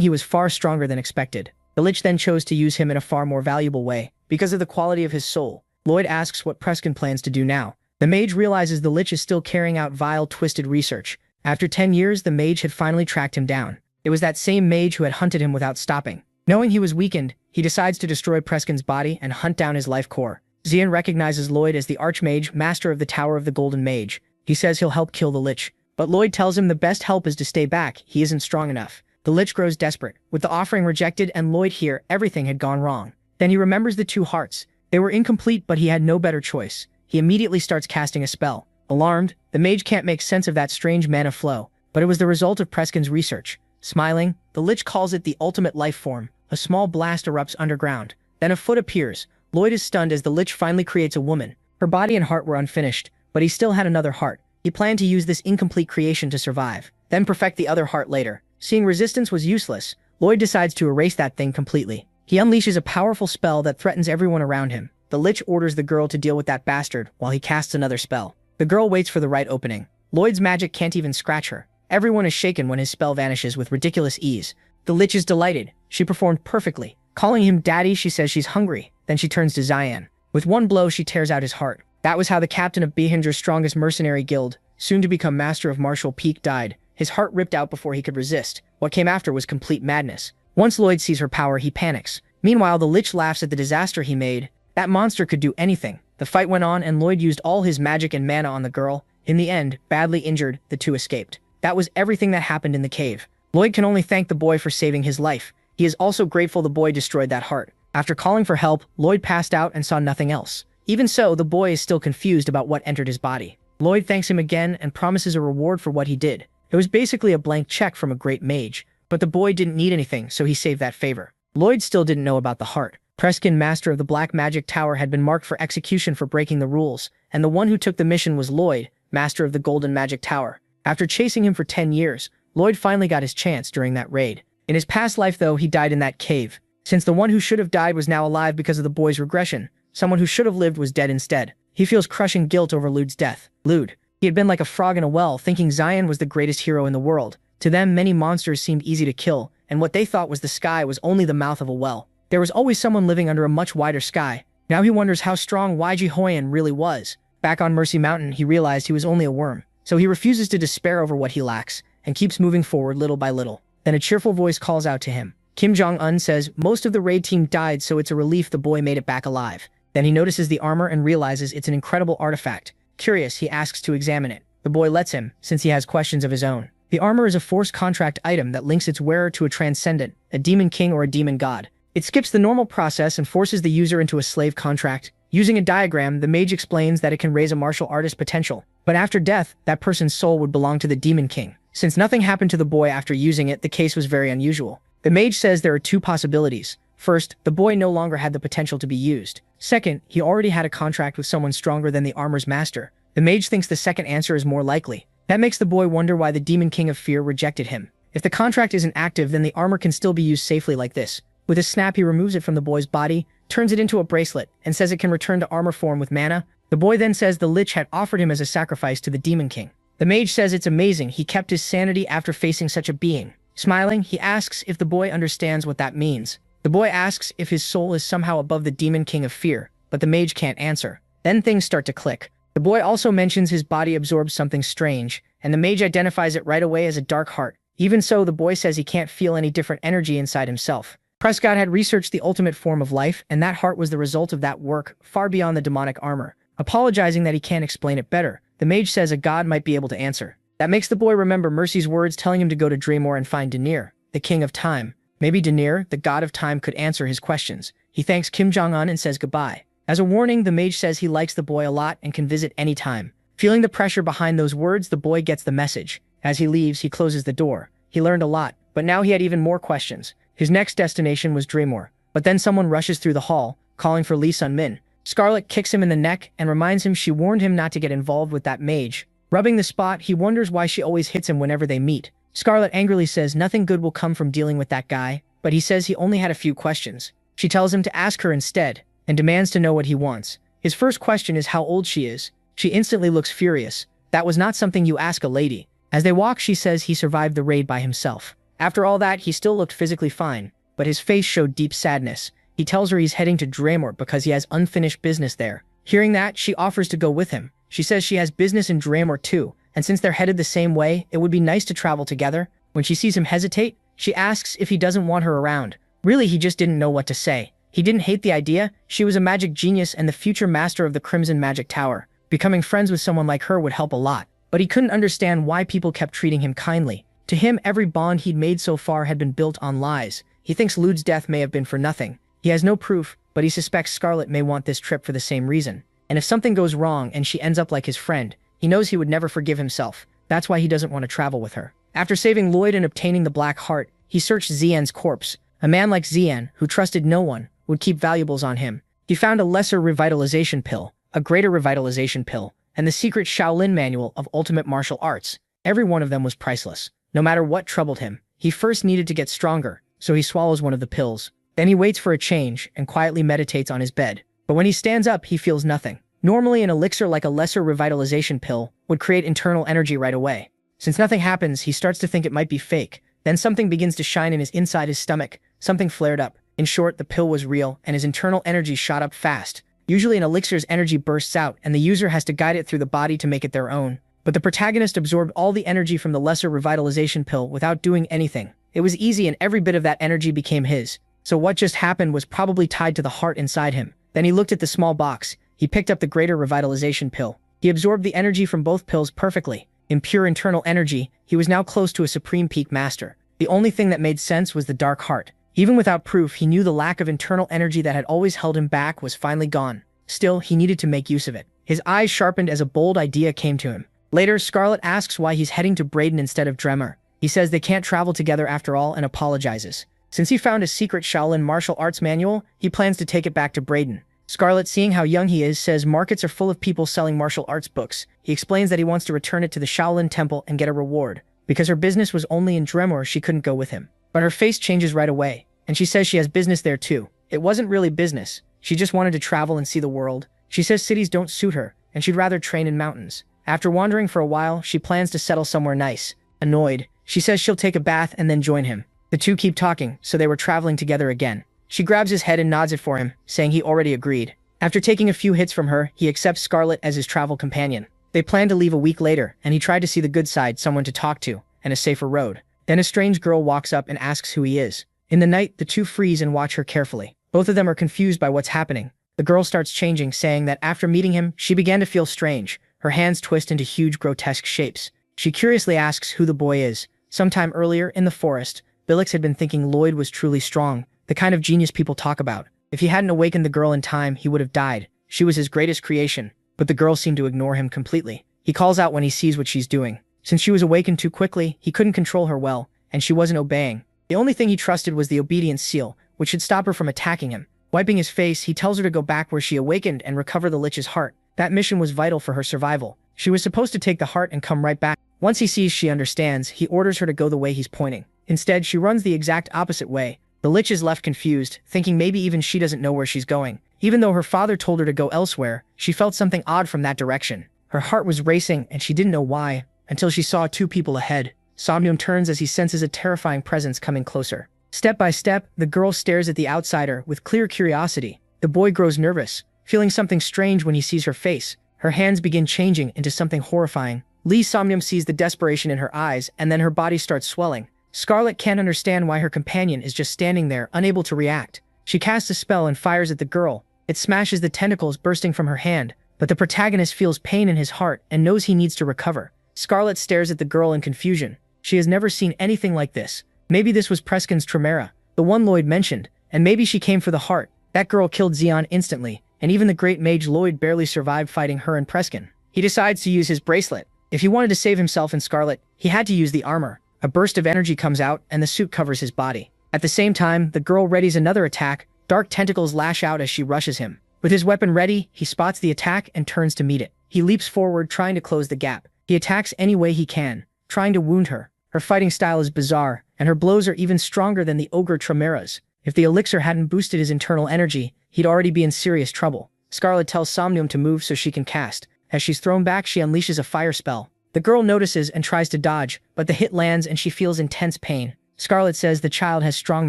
he was far stronger than expected. The lich then chose to use him in a far more valuable way, because of the quality of his soul. Lloyd asks what Preskin plans to do now. The mage realizes the lich is still carrying out vile, twisted research. After 10 years, the mage had finally tracked him down. It was that same mage who had hunted him without stopping. Knowing he was weakened, he decides to destroy Preskin's body and hunt down his life core. Xian recognizes Lloyd as the Archmage, master of the Tower of the Golden Mage. He says he'll help kill the lich, but Lloyd tells him the best help is to stay back. He isn't strong enough. The lich grows desperate. With the offering rejected and Lloyd here, everything had gone wrong. Then he remembers the two hearts. They were incomplete, but he had no better choice. He immediately starts casting a spell. Alarmed, the mage can't make sense of that strange mana flow, but it was the result of Preskin's research. Smiling, the lich calls it the ultimate life form. A small blast erupts underground. Then a foot appears. Lloyd is stunned as the lich finally creates a woman. Her body and heart were unfinished, but he still had another heart. He planned to use this incomplete creation to survive, then perfect the other heart later. Seeing resistance was useless, Lloyd decides to erase that thing completely. He unleashes a powerful spell that threatens everyone around him. The lich orders the girl to deal with that bastard while he casts another spell. The girl waits for the right opening. Lloyd's magic can't even scratch her. Everyone is shaken when his spell vanishes with ridiculous ease. The lich is delighted. She performed perfectly. Calling him daddy, she says she's hungry. Then she turns to Xian. With one blow, she tears out his heart. That was how the captain of Behinger's strongest mercenary guild, soon to become master of Martial Peak, died. His heart ripped out before he could resist. What came after was complete madness. Once Lloyd sees her power, he panics. Meanwhile, the lich laughs at the disaster he made. That monster could do anything. The fight went on, and Lloyd used all his magic and mana on the girl. In the end, badly injured, the two escaped. That was everything that happened in the cave. Lloyd can only thank the boy for saving his life. He is also grateful the boy destroyed that heart. After calling for help, Lloyd passed out and saw nothing else. Even so, the boy is still confused about what entered his body. Lloyd thanks him again and promises a reward for what he did. It was basically a blank check from a great mage, but the boy didn't need anything, so he saved that favor. Lloyd still didn't know about the heart. Preskin, master of the Black Magic Tower, had been marked for execution for breaking the rules, and the one who took the mission was Lloyd, master of the Golden Magic Tower. After chasing him for 10 years, Lloyd finally got his chance during that raid. In his past life, though, he died in that cave. Since the one who should have died was now alive because of the boy's regression, someone who should have lived was dead instead. He feels crushing guilt over Lude's death. Lude. He had been like a frog in a well, thinking Xian was the greatest hero in the world. To them, many monsters seemed easy to kill, and what they thought was the sky was only the mouth of a well. There was always someone living under a much wider sky. Now he wonders how strong YG Hoyan really was. Back on Mercy Mountain, he realized he was only a worm. So he refuses to despair over what he lacks, and keeps moving forward little by little. Then a cheerful voice calls out to him. Kim Jong-un says, most of the raid team died, so it's a relief the boy made it back alive. Then he notices the armor and realizes it's an incredible artifact. Curious, he asks to examine it. The boy lets him, since he has questions of his own. The armor is a forced contract item that links its wearer to a transcendent, a demon king or a demon god. It skips the normal process and forces the user into a slave contract. Using a diagram, the mage explains that it can raise a martial artist potential, but after death, that person's soul would belong to the demon king. Since nothing happened to the boy after using it, the case was very unusual. The mage says there are two possibilities. First, the boy no longer had the potential to be used. Second, he already had a contract with someone stronger than the armor's master. The mage thinks the second answer is more likely. That makes the boy wonder why the demon king of fear rejected him. If the contract isn't active, then the armor can still be used safely like this. With a snap, he removes it from the boy's body, turns it into a bracelet, and says it can return to armor form with mana. The boy then says the lich had offered him as a sacrifice to the demon king. The mage says it's amazing he kept his sanity after facing such a being. Smiling, he asks if the boy understands what that means. The boy asks if his soul is somehow above the demon king of fear, but the mage can't answer. Then things start to click. The boy also mentions his body absorbs something strange, and the mage identifies it right away as a dark heart. Even so, the boy says he can't feel any different energy inside himself. Prescott had researched the ultimate form of life, and that heart was the result of that work, far beyond the demonic armor. Apologizing that he can't explain it better, the mage says a god might be able to answer. That makes the boy remember Mercy's words telling him to go to Dreamore and find Denir, the king of time. Maybe Denir, the god of time, could answer his questions. He thanks Kim Jong-un and says goodbye. As a warning, the mage says he likes the boy a lot and can visit anytime. Feeling the pressure behind those words, the boy gets the message. As he leaves, he closes the door. He learned a lot, but now he had even more questions. His next destination was Dreamore, but then someone rushes through the hall, calling for Lee Sun-min. Scarlet kicks him in the neck and reminds him she warned him not to get involved with that mage. Rubbing the spot, he wonders why she always hits him whenever they meet. Scarlet angrily says nothing good will come from dealing with that guy, but he says he only had a few questions. She tells him to ask her instead, and demands to know what he wants. His first question is how old she is. She instantly looks furious. That was not something you ask a lady. As they walk, she says he survived the raid by himself. After all that, he still looked physically fine, but his face showed deep sadness. He tells her he's heading to Dreamore because he has unfinished business there. Hearing that, she offers to go with him. She says she has business in Dreamore too, and since they're headed the same way, it would be nice to travel together. When she sees him hesitate, she asks if he doesn't want her around. Really, he just didn't know what to say. He didn't hate the idea. She was a magic genius and the future master of the Crimson Magic Tower. Becoming friends with someone like her would help a lot. But he couldn't understand why people kept treating him kindly. To him, every bond he'd made so far had been built on lies. He thinks Lude's death may have been for nothing. He has no proof, but he suspects Scarlet may want this trip for the same reason. And if something goes wrong and she ends up like his friend, he knows he would never forgive himself. That's why he doesn't want to travel with her. After saving Lloyd and obtaining the Black Heart, he searched Zian's corpse. A man like Zian, who trusted no one, would keep valuables on him. He found a lesser revitalization pill, a greater revitalization pill, and the secret Shaolin manual of ultimate martial arts. Every one of them was priceless. No matter what troubled him, he first needed to get stronger, so he swallows one of the pills. Then he waits for a change and quietly meditates on his bed. But when he stands up, he feels nothing. Normally, an elixir like a lesser revitalization pill would create internal energy right away. Since nothing happens, he starts to think it might be fake. Then something begins to shine inside his stomach. Something flared up. In short, the pill was real, and his internal energy shot up fast. Usually an elixir's energy bursts out, and the user has to guide it through the body to make it their own. But the protagonist absorbed all the energy from the lesser revitalization pill without doing anything. It was easy and every bit of that energy became his. So what just happened was probably tied to the heart inside him. Then he looked at the small box. He picked up the greater revitalization pill. He absorbed the energy from both pills perfectly. In pure internal energy, he was now close to a supreme peak master. The only thing that made sense was the dark heart. Even without proof, he knew the lack of internal energy that had always held him back was finally gone. Still, he needed to make use of it. His eyes sharpened as a bold idea came to him. Later, Scarlet asks why he's heading to Braden instead of Dremer. He says they can't travel together after all and apologizes. Since he found a secret Shaolin martial arts manual, he plans to take it back to Braden. Scarlet, seeing how young he is, says markets are full of people selling martial arts books. He explains that he wants to return it to the Shaolin Temple and get a reward. Because her business was only in Dremor, she couldn't go with him. But her face changes right away, and she says she has business there too. It wasn't really business. She just wanted to travel and see the world. She says cities don't suit her, and she'd rather train in mountains. After wandering for a while, she plans to settle somewhere nice. Annoyed, she says she'll take a bath and then join him. The two keep talking, so they were traveling together again. She grabs his head and nods it for him, saying he already agreed. After taking a few hits from her, he accepts Scarlet as his travel companion. They plan to leave a week later, and he tried to see the good side, someone to talk to, and a safer road. Then a strange girl walks up and asks who he is. In the night, the two freeze and watch her carefully. Both of them are confused by what's happening. The girl starts changing, saying that after meeting him, she began to feel strange. her hands twist into huge grotesque shapes. She curiously asks who the boy is. Sometime earlier, in the forest, Billix had been thinking Lloyd was truly strong, the kind of genius people talk about. If he hadn't awakened the girl in time, he would have died. She was his greatest creation, but the girl seemed to ignore him completely. He calls out when he sees what she's doing. Since she was awakened too quickly, he couldn't control her well, and she wasn't obeying. The only thing he trusted was the obedience seal, which should stop her from attacking him. Wiping his face, he tells her to go back where she awakened and recover the Lich's heart. That mission was vital for her survival. She was supposed to take the heart and come right back. Once he sees she understands, he orders her to go the way he's pointing. Instead, she runs the exact opposite way. The Lich is left confused, thinking maybe even she doesn't know where she's going. Even though her father told her to go elsewhere, she felt something odd from that direction. Her heart was racing, and she didn't know why, until she saw two people ahead. Somnium turns as he senses a terrifying presence coming closer. Step by step, the girl stares at the outsider with clear curiosity. The boy grows nervous, feeling something strange when he sees her face. Her hands begin changing into something horrifying. Lee Somnium sees the desperation in her eyes, and then her body starts swelling. Scarlet can't understand why her companion is just standing there, unable to react. She casts a spell and fires at the girl. It smashes the tentacles bursting from her hand, but the protagonist feels pain in his heart and knows he needs to recover. Scarlet stares at the girl in confusion. She has never seen anything like this. Maybe this was Preskin's Tremera, the one Lloyd mentioned, and maybe she came for the heart. That girl killed Xeon instantly, and even the great mage Lloyd barely survived fighting her and Preskin. He decides to use his bracelet. If he wanted to save himself and Scarlet, he had to use the armor. A burst of energy comes out, and the suit covers his body. At the same time, the girl readies another attack. Dark tentacles lash out as she rushes him. With his weapon ready, he spots the attack and turns to meet it. He leaps forward, trying to close the gap. He attacks any way he can, trying to wound her. Her fighting style is bizarre, and her blows are even stronger than the ogre Tremera's. If the elixir hadn't boosted his internal energy, he'd already be in serious trouble. Scarlet tells Somnium to move so she can cast. As she's thrown back, she unleashes a fire spell. The girl notices and tries to dodge, but the hit lands and she feels intense pain. Scarlet says the child has strong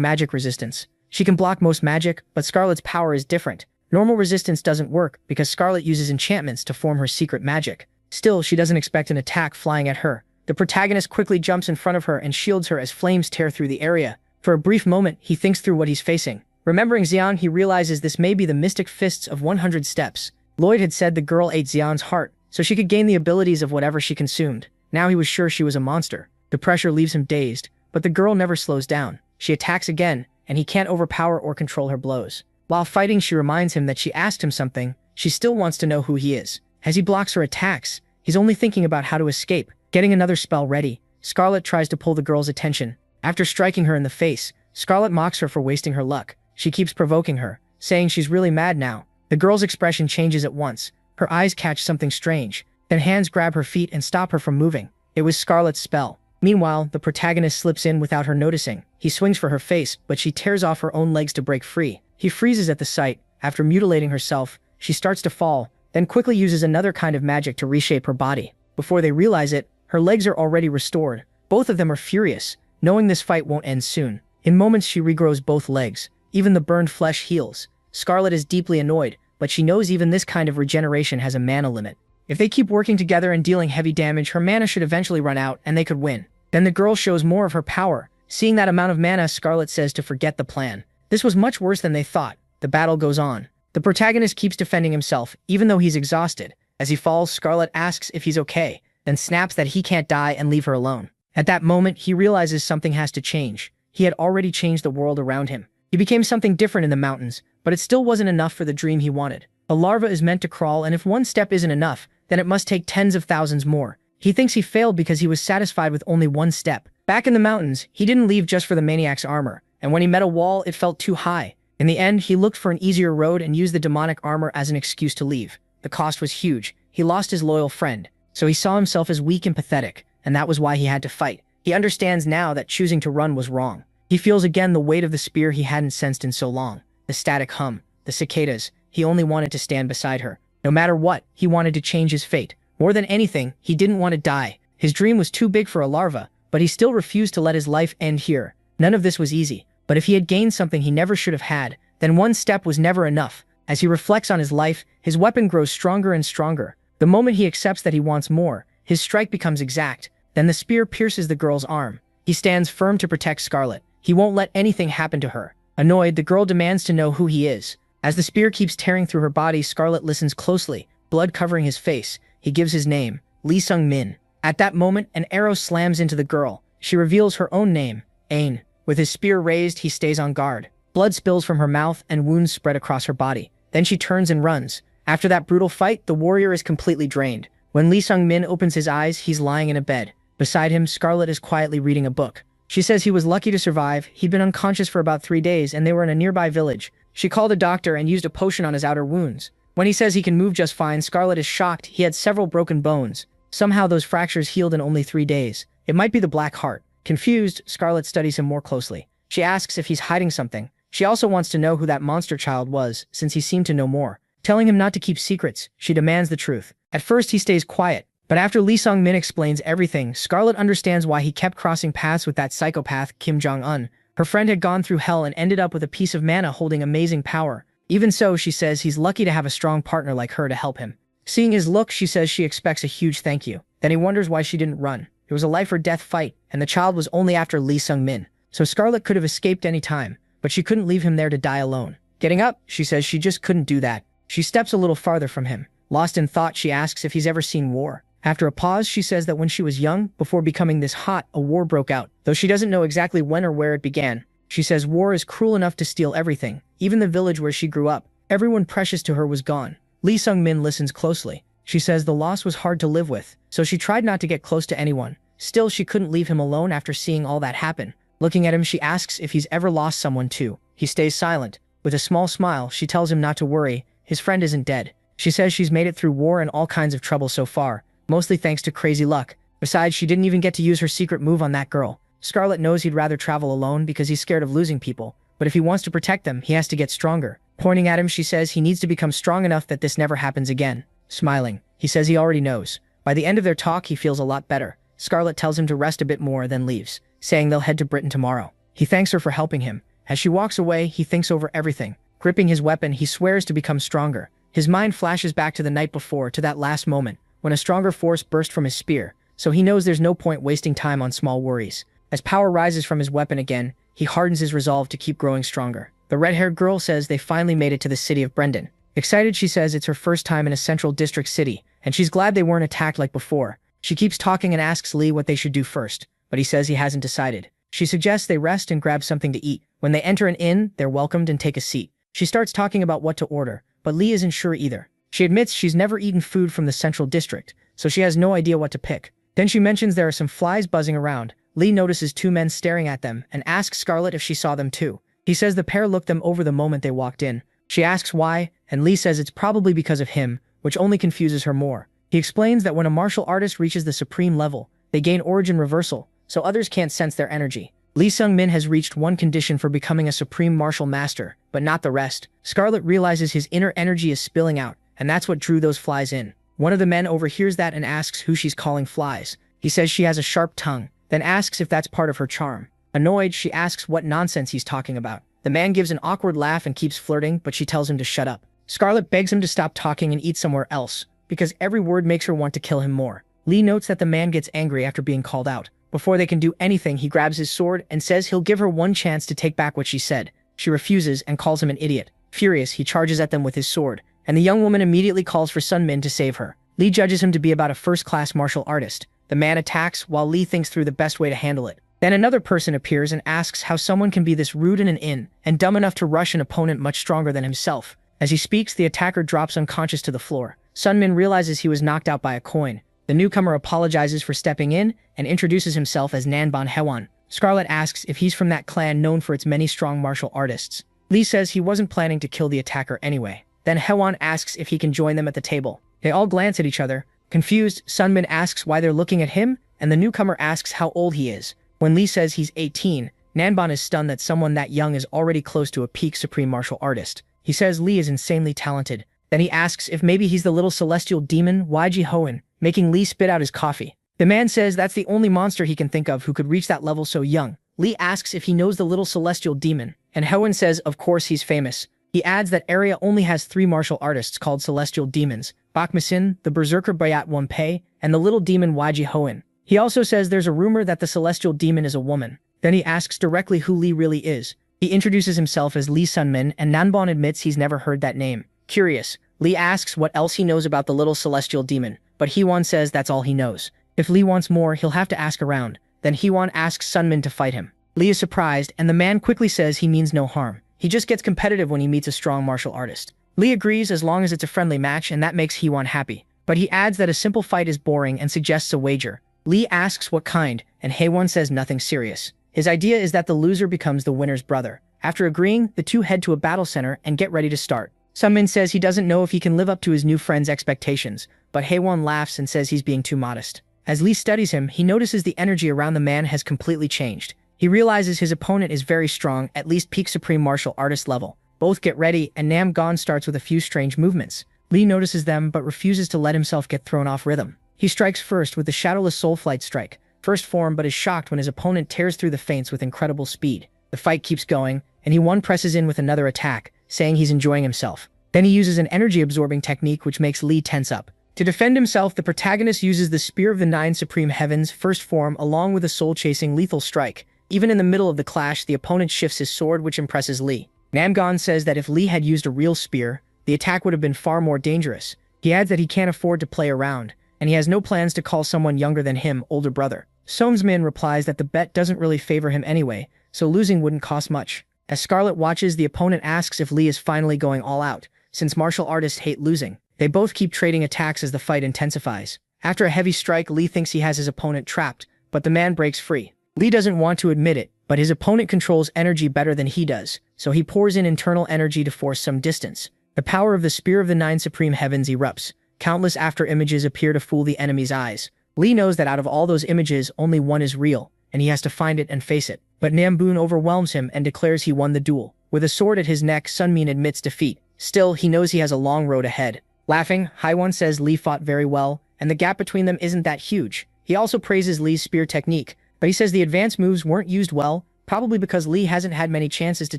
magic resistance. She can block most magic, but Scarlet's power is different. Normal resistance doesn't work because Scarlet uses enchantments to form her secret magic. Still, she doesn't expect an attack flying at her. The protagonist quickly jumps in front of her and shields her as flames tear through the area. For a brief moment, he thinks through what he's facing. Remembering Xian, he realizes this may be the mystic fists of 100 steps. Lloyd had said the girl ate Xian's heart, so she could gain the abilities of whatever she consumed. Now he was sure she was a monster. The pressure leaves him dazed, but the girl never slows down. She attacks again, and he can't overpower or control her blows. While fighting, she reminds him that she asked him something. She still wants to know who he is. As he blocks her attacks, he's only thinking about how to escape. Getting another spell ready, Scarlet tries to pull the girl's attention. After striking her in the face, Scarlet mocks her for wasting her luck. She keeps provoking her, saying she's really mad now. The girl's expression changes at once. Her eyes catch something strange. Then hands grab her feet and stop her from moving. It was Scarlet's spell. Meanwhile, the protagonist slips in without her noticing. He swings for her face, but she tears off her own legs to break free. He freezes at the sight. After mutilating herself, she starts to fall, then quickly uses another kind of magic to reshape her body. Before they realize it, her legs are already restored. Both of them are furious, knowing this fight won't end soon. In moments, she regrows both legs. Even the burned flesh heals. Scarlet is deeply annoyed, but she knows even this kind of regeneration has a mana limit. If they keep working together and dealing heavy damage, her mana should eventually run out, and they could win. Then the girl shows more of her power. Seeing that amount of mana, Scarlet says to forget the plan. This was much worse than they thought. The battle goes on. The protagonist keeps defending himself, even though he's exhausted. As he falls, Scarlet asks if he's okay, then snaps that he can't die and leave her alone. At that moment, he realizes something has to change. He had already changed the world around him. He became something different in the mountains, but it still wasn't enough for the dream he wanted. A larva is meant to crawl, and if one step isn't enough, then it must take tens of thousands more. He thinks he failed because he was satisfied with only one step. Back in the mountains, he didn't leave just for the maniac's armor, and when he met a wall, it felt too high. In the end, he looked for an easier road and used the demonic armor as an excuse to leave. The cost was huge. He lost his loyal friend, so he saw himself as weak and pathetic, and that was why he had to fight. He understands now that choosing to run was wrong. He feels again the weight of the spear he hadn't sensed in so long. The static hum, the cicadas. He only wanted to stand beside her. No matter what, he wanted to change his fate. More than anything, he didn't want to die. His dream was too big for a larva, but he still refused to let his life end here. None of this was easy, but if he had gained something he never should have had, then one step was never enough. As he reflects on his life, his weapon grows stronger and stronger. The moment he accepts that he wants more, his strike becomes exact. Then the spear pierces the girl's arm. He stands firm to protect Scarlet. He won't let anything happen to her. Annoyed, the girl demands to know who he is. As the spear keeps tearing through her body, Scarlet listens closely, blood covering his face. he gives his name, Lee Sung-min. At that moment, an arrow slams into the girl. She reveals her own name, Ain. With his spear raised, he stays on guard. Blood spills from her mouth and wounds spread across her body. Then she turns and runs. After that brutal fight, the warrior is completely drained. When Lee Sung-min opens his eyes, he's lying in a bed. Beside him, Scarlet is quietly reading a book. She says he was lucky to survive. He'd been unconscious for about 3 days and they were in a nearby village. She called a doctor and used a potion on his outer wounds. When he says he can move just fine, Scarlet is shocked. He had several broken bones. Somehow those fractures healed in only 3 days. It might be the Black Heart. Confused, Scarlet studies him more closely. She asks if he's hiding something. She also wants to know who that monster child was, since he seemed to know more. Telling him not to keep secrets, she demands the truth. At first he stays quiet, but after Lee Sung-min explains everything, Scarlet understands why he kept crossing paths with that psychopath Kim Jong-un. Her friend had gone through hell and ended up with a piece of mana holding amazing power. Even so, she says he's lucky to have a strong partner like her to help him. Seeing his look, she says she expects a huge thank you. Then he wonders why she didn't run. It was a life-or-death fight, and the child was only after Lee Sung-min. So Scarlet could have escaped any time, but she couldn't leave him there to die alone. Getting up, she says she just couldn't do that. She steps a little farther from him. Lost in thought, she asks if he's ever seen war. After a pause, she says that when she was young, before becoming this hot, a war broke out. Though she doesn't know exactly when or where it began. She says war is cruel enough to steal everything, even the village where she grew up. Everyone precious to her was gone. Lee Sung-min listens closely. She says the loss was hard to live with, so she tried not to get close to anyone. Still, she couldn't leave him alone after seeing all that happen. Looking at him, she asks if he's ever lost someone too. He stays silent. With a small smile, she tells him not to worry. His friend isn't dead. She says she's made it through war and all kinds of trouble so far, mostly thanks to crazy luck. Besides, she didn't even get to use her secret move on that girl. Scarlet knows he'd rather travel alone because he's scared of losing people, but if he wants to protect them, he has to get stronger. Pointing at him, she says he needs to become strong enough that this never happens again. Smiling, he says he already knows. By the end of their talk, he feels a lot better. Scarlet tells him to rest a bit more, then leaves, saying they'll head to Britain tomorrow. He thanks her for helping him. As she walks away, he thinks over everything. Gripping his weapon, he swears to become stronger. His mind flashes back to the night before, to that last moment, when a stronger force burst from his spear, so he knows there's no point wasting time on small worries. As power rises from his weapon again, he hardens his resolve to keep growing stronger. The red-haired girl says they finally made it to the city of Brendan. Excited, she says it's her first time in a central district city, and she's glad they weren't attacked like before. She keeps talking and asks Lee what they should do first, but he says he hasn't decided. She suggests they rest and grab something to eat. When they enter an inn, they're welcomed and take a seat. She starts talking about what to order, but Lee isn't sure either. She admits she's never eaten food from the central district, so she has no idea what to pick. Then she mentions there are some flies buzzing around. Lee notices 2 men staring at them and asks Scarlet if she saw them too. He says the pair looked them over the moment they walked in. She asks why, and Lee says it's probably because of him, which only confuses her more. He explains that when a martial artist reaches the supreme level, they gain origin reversal, so others can't sense their energy. Lee Sung-min has reached one condition for becoming a supreme martial master, but not the rest. Scarlet realizes his inner energy is spilling out, and that's what drew those flies in. One of the men overhears that and asks who she's calling flies. He says she has a sharp tongue, then asks if that's part of her charm. Annoyed, she asks what nonsense he's talking about. The man gives an awkward laugh and keeps flirting, but she tells him to shut up. Scarlet begs him to stop talking and eat somewhere else, because every word makes her want to kill him more. Lee notes that the man gets angry after being called out. Before they can do anything, he grabs his sword and says he'll give her one chance to take back what she said. She refuses and calls him an idiot. Furious, he charges at them with his sword, and the young woman immediately calls for Sun-min to save her. Lee judges him to be about a first-class martial artist. The man attacks while Lee thinks through the best way to handle it. Then another person appears and asks how someone can be this rude in an inn and dumb enough to rush an opponent much stronger than himself. As he speaks, the attacker drops unconscious to the floor. Sun-min realizes he was knocked out by a coin. The newcomer apologizes for stepping in and introduces himself as Nanban Hwan. Scarlet asks if he's from that clan known for its many strong martial artists. Lee says he wasn't planning to kill the attacker anyway. Then Hwan asks if he can join them at the table. They all glance at each other. Confused, Sun-min asks why they're looking at him, and the newcomer asks how old he is. When Lee says he's 18, Nanban is stunned that someone that young is already close to a peak supreme martial artist. He says Lee is insanely talented. Then he asks if maybe he's the little celestial demon YG Hoenn, making Lee spit out his coffee. The man says that's the only monster he can think of who could reach that level so young. Lee asks if he knows the little celestial demon, and Hoenn says of course he's famous. He adds that area only has 3 martial artists called celestial demons, Bakmasin, the berserker Bayat Wonpei, and the little demon YG Hoenn. He also says there's a rumor that the celestial demon is a woman. Then he asks directly who Lee really is. He introduces himself as Lee Sun-min, and Nanban admits he's never heard that name. Curious, Lee asks what else he knows about the little celestial demon. but Hee-won says that's all he knows. If Lee wants more, he'll have to ask around. Then Hee-won asks Sunmin to fight him. Lee is surprised, and the man quickly says he means no harm. He just gets competitive when he meets a strong martial artist. Lee agrees as long as it's a friendly match, and that makes Hee-won happy. But he adds that a simple fight is boring and suggests a wager. Lee asks what kind, and Hee-won says nothing serious. His idea is that the loser becomes the winner's brother. After agreeing, the two head to a battle center and get ready to start. Sunmin says he doesn't know if he can live up to his new friend's expectations, but Hee-won laughs and says he's being too modest. As Lee studies him, he notices the energy around the man has completely changed. He realizes his opponent is very strong, at least peak supreme martial artist level. Both get ready, and Nam-gon starts with a few strange movements. Lee notices them but refuses to let himself get thrown off rhythm. He strikes first with the Shadowless Soul Flight strike, first form, but is shocked when his opponent tears through the feints with incredible speed. The fight keeps going, and Hee-won presses in with another attack, saying he's enjoying himself. Then he uses an energy-absorbing technique which makes Lee tense up. To defend himself, the protagonist uses the Spear of the Nine Supreme Heavens, first form, along with a soul-chasing lethal strike. Even in the middle of the clash, the opponent shifts his sword, which impresses Lee. Nam-gon says that if Lee had used a real spear, the attack would have been far more dangerous. He adds that he can't afford to play around, and he has no plans to call someone younger than him older brother. Soamsmin replies that the bet doesn't really favor him anyway, so losing wouldn't cost much. As Scarlet watches, the opponent asks if Lee is finally going all out, since martial artists hate losing. They both keep trading attacks as the fight intensifies. After a heavy strike, Lee thinks he has his opponent trapped, but the man breaks free. Lee doesn't want to admit it, but his opponent controls energy better than he does, so he pours in internal energy to force some distance. The power of the Spear of the Nine Supreme Heavens erupts. Countless after images appear to fool the enemy's eyes. Lee knows that out of all those images, only one is real, and he has to find it and face it. But Nam-gun overwhelms him and declares he won the duel. With a sword at his neck, Sunmin admits defeat. Still, he knows he has a long road ahead. Laughing, Hee-won says Lee fought very well, and the gap between them isn't that huge. He also praises Lee's spear technique, but he says the advanced moves weren't used well, probably because Lee hasn't had many chances to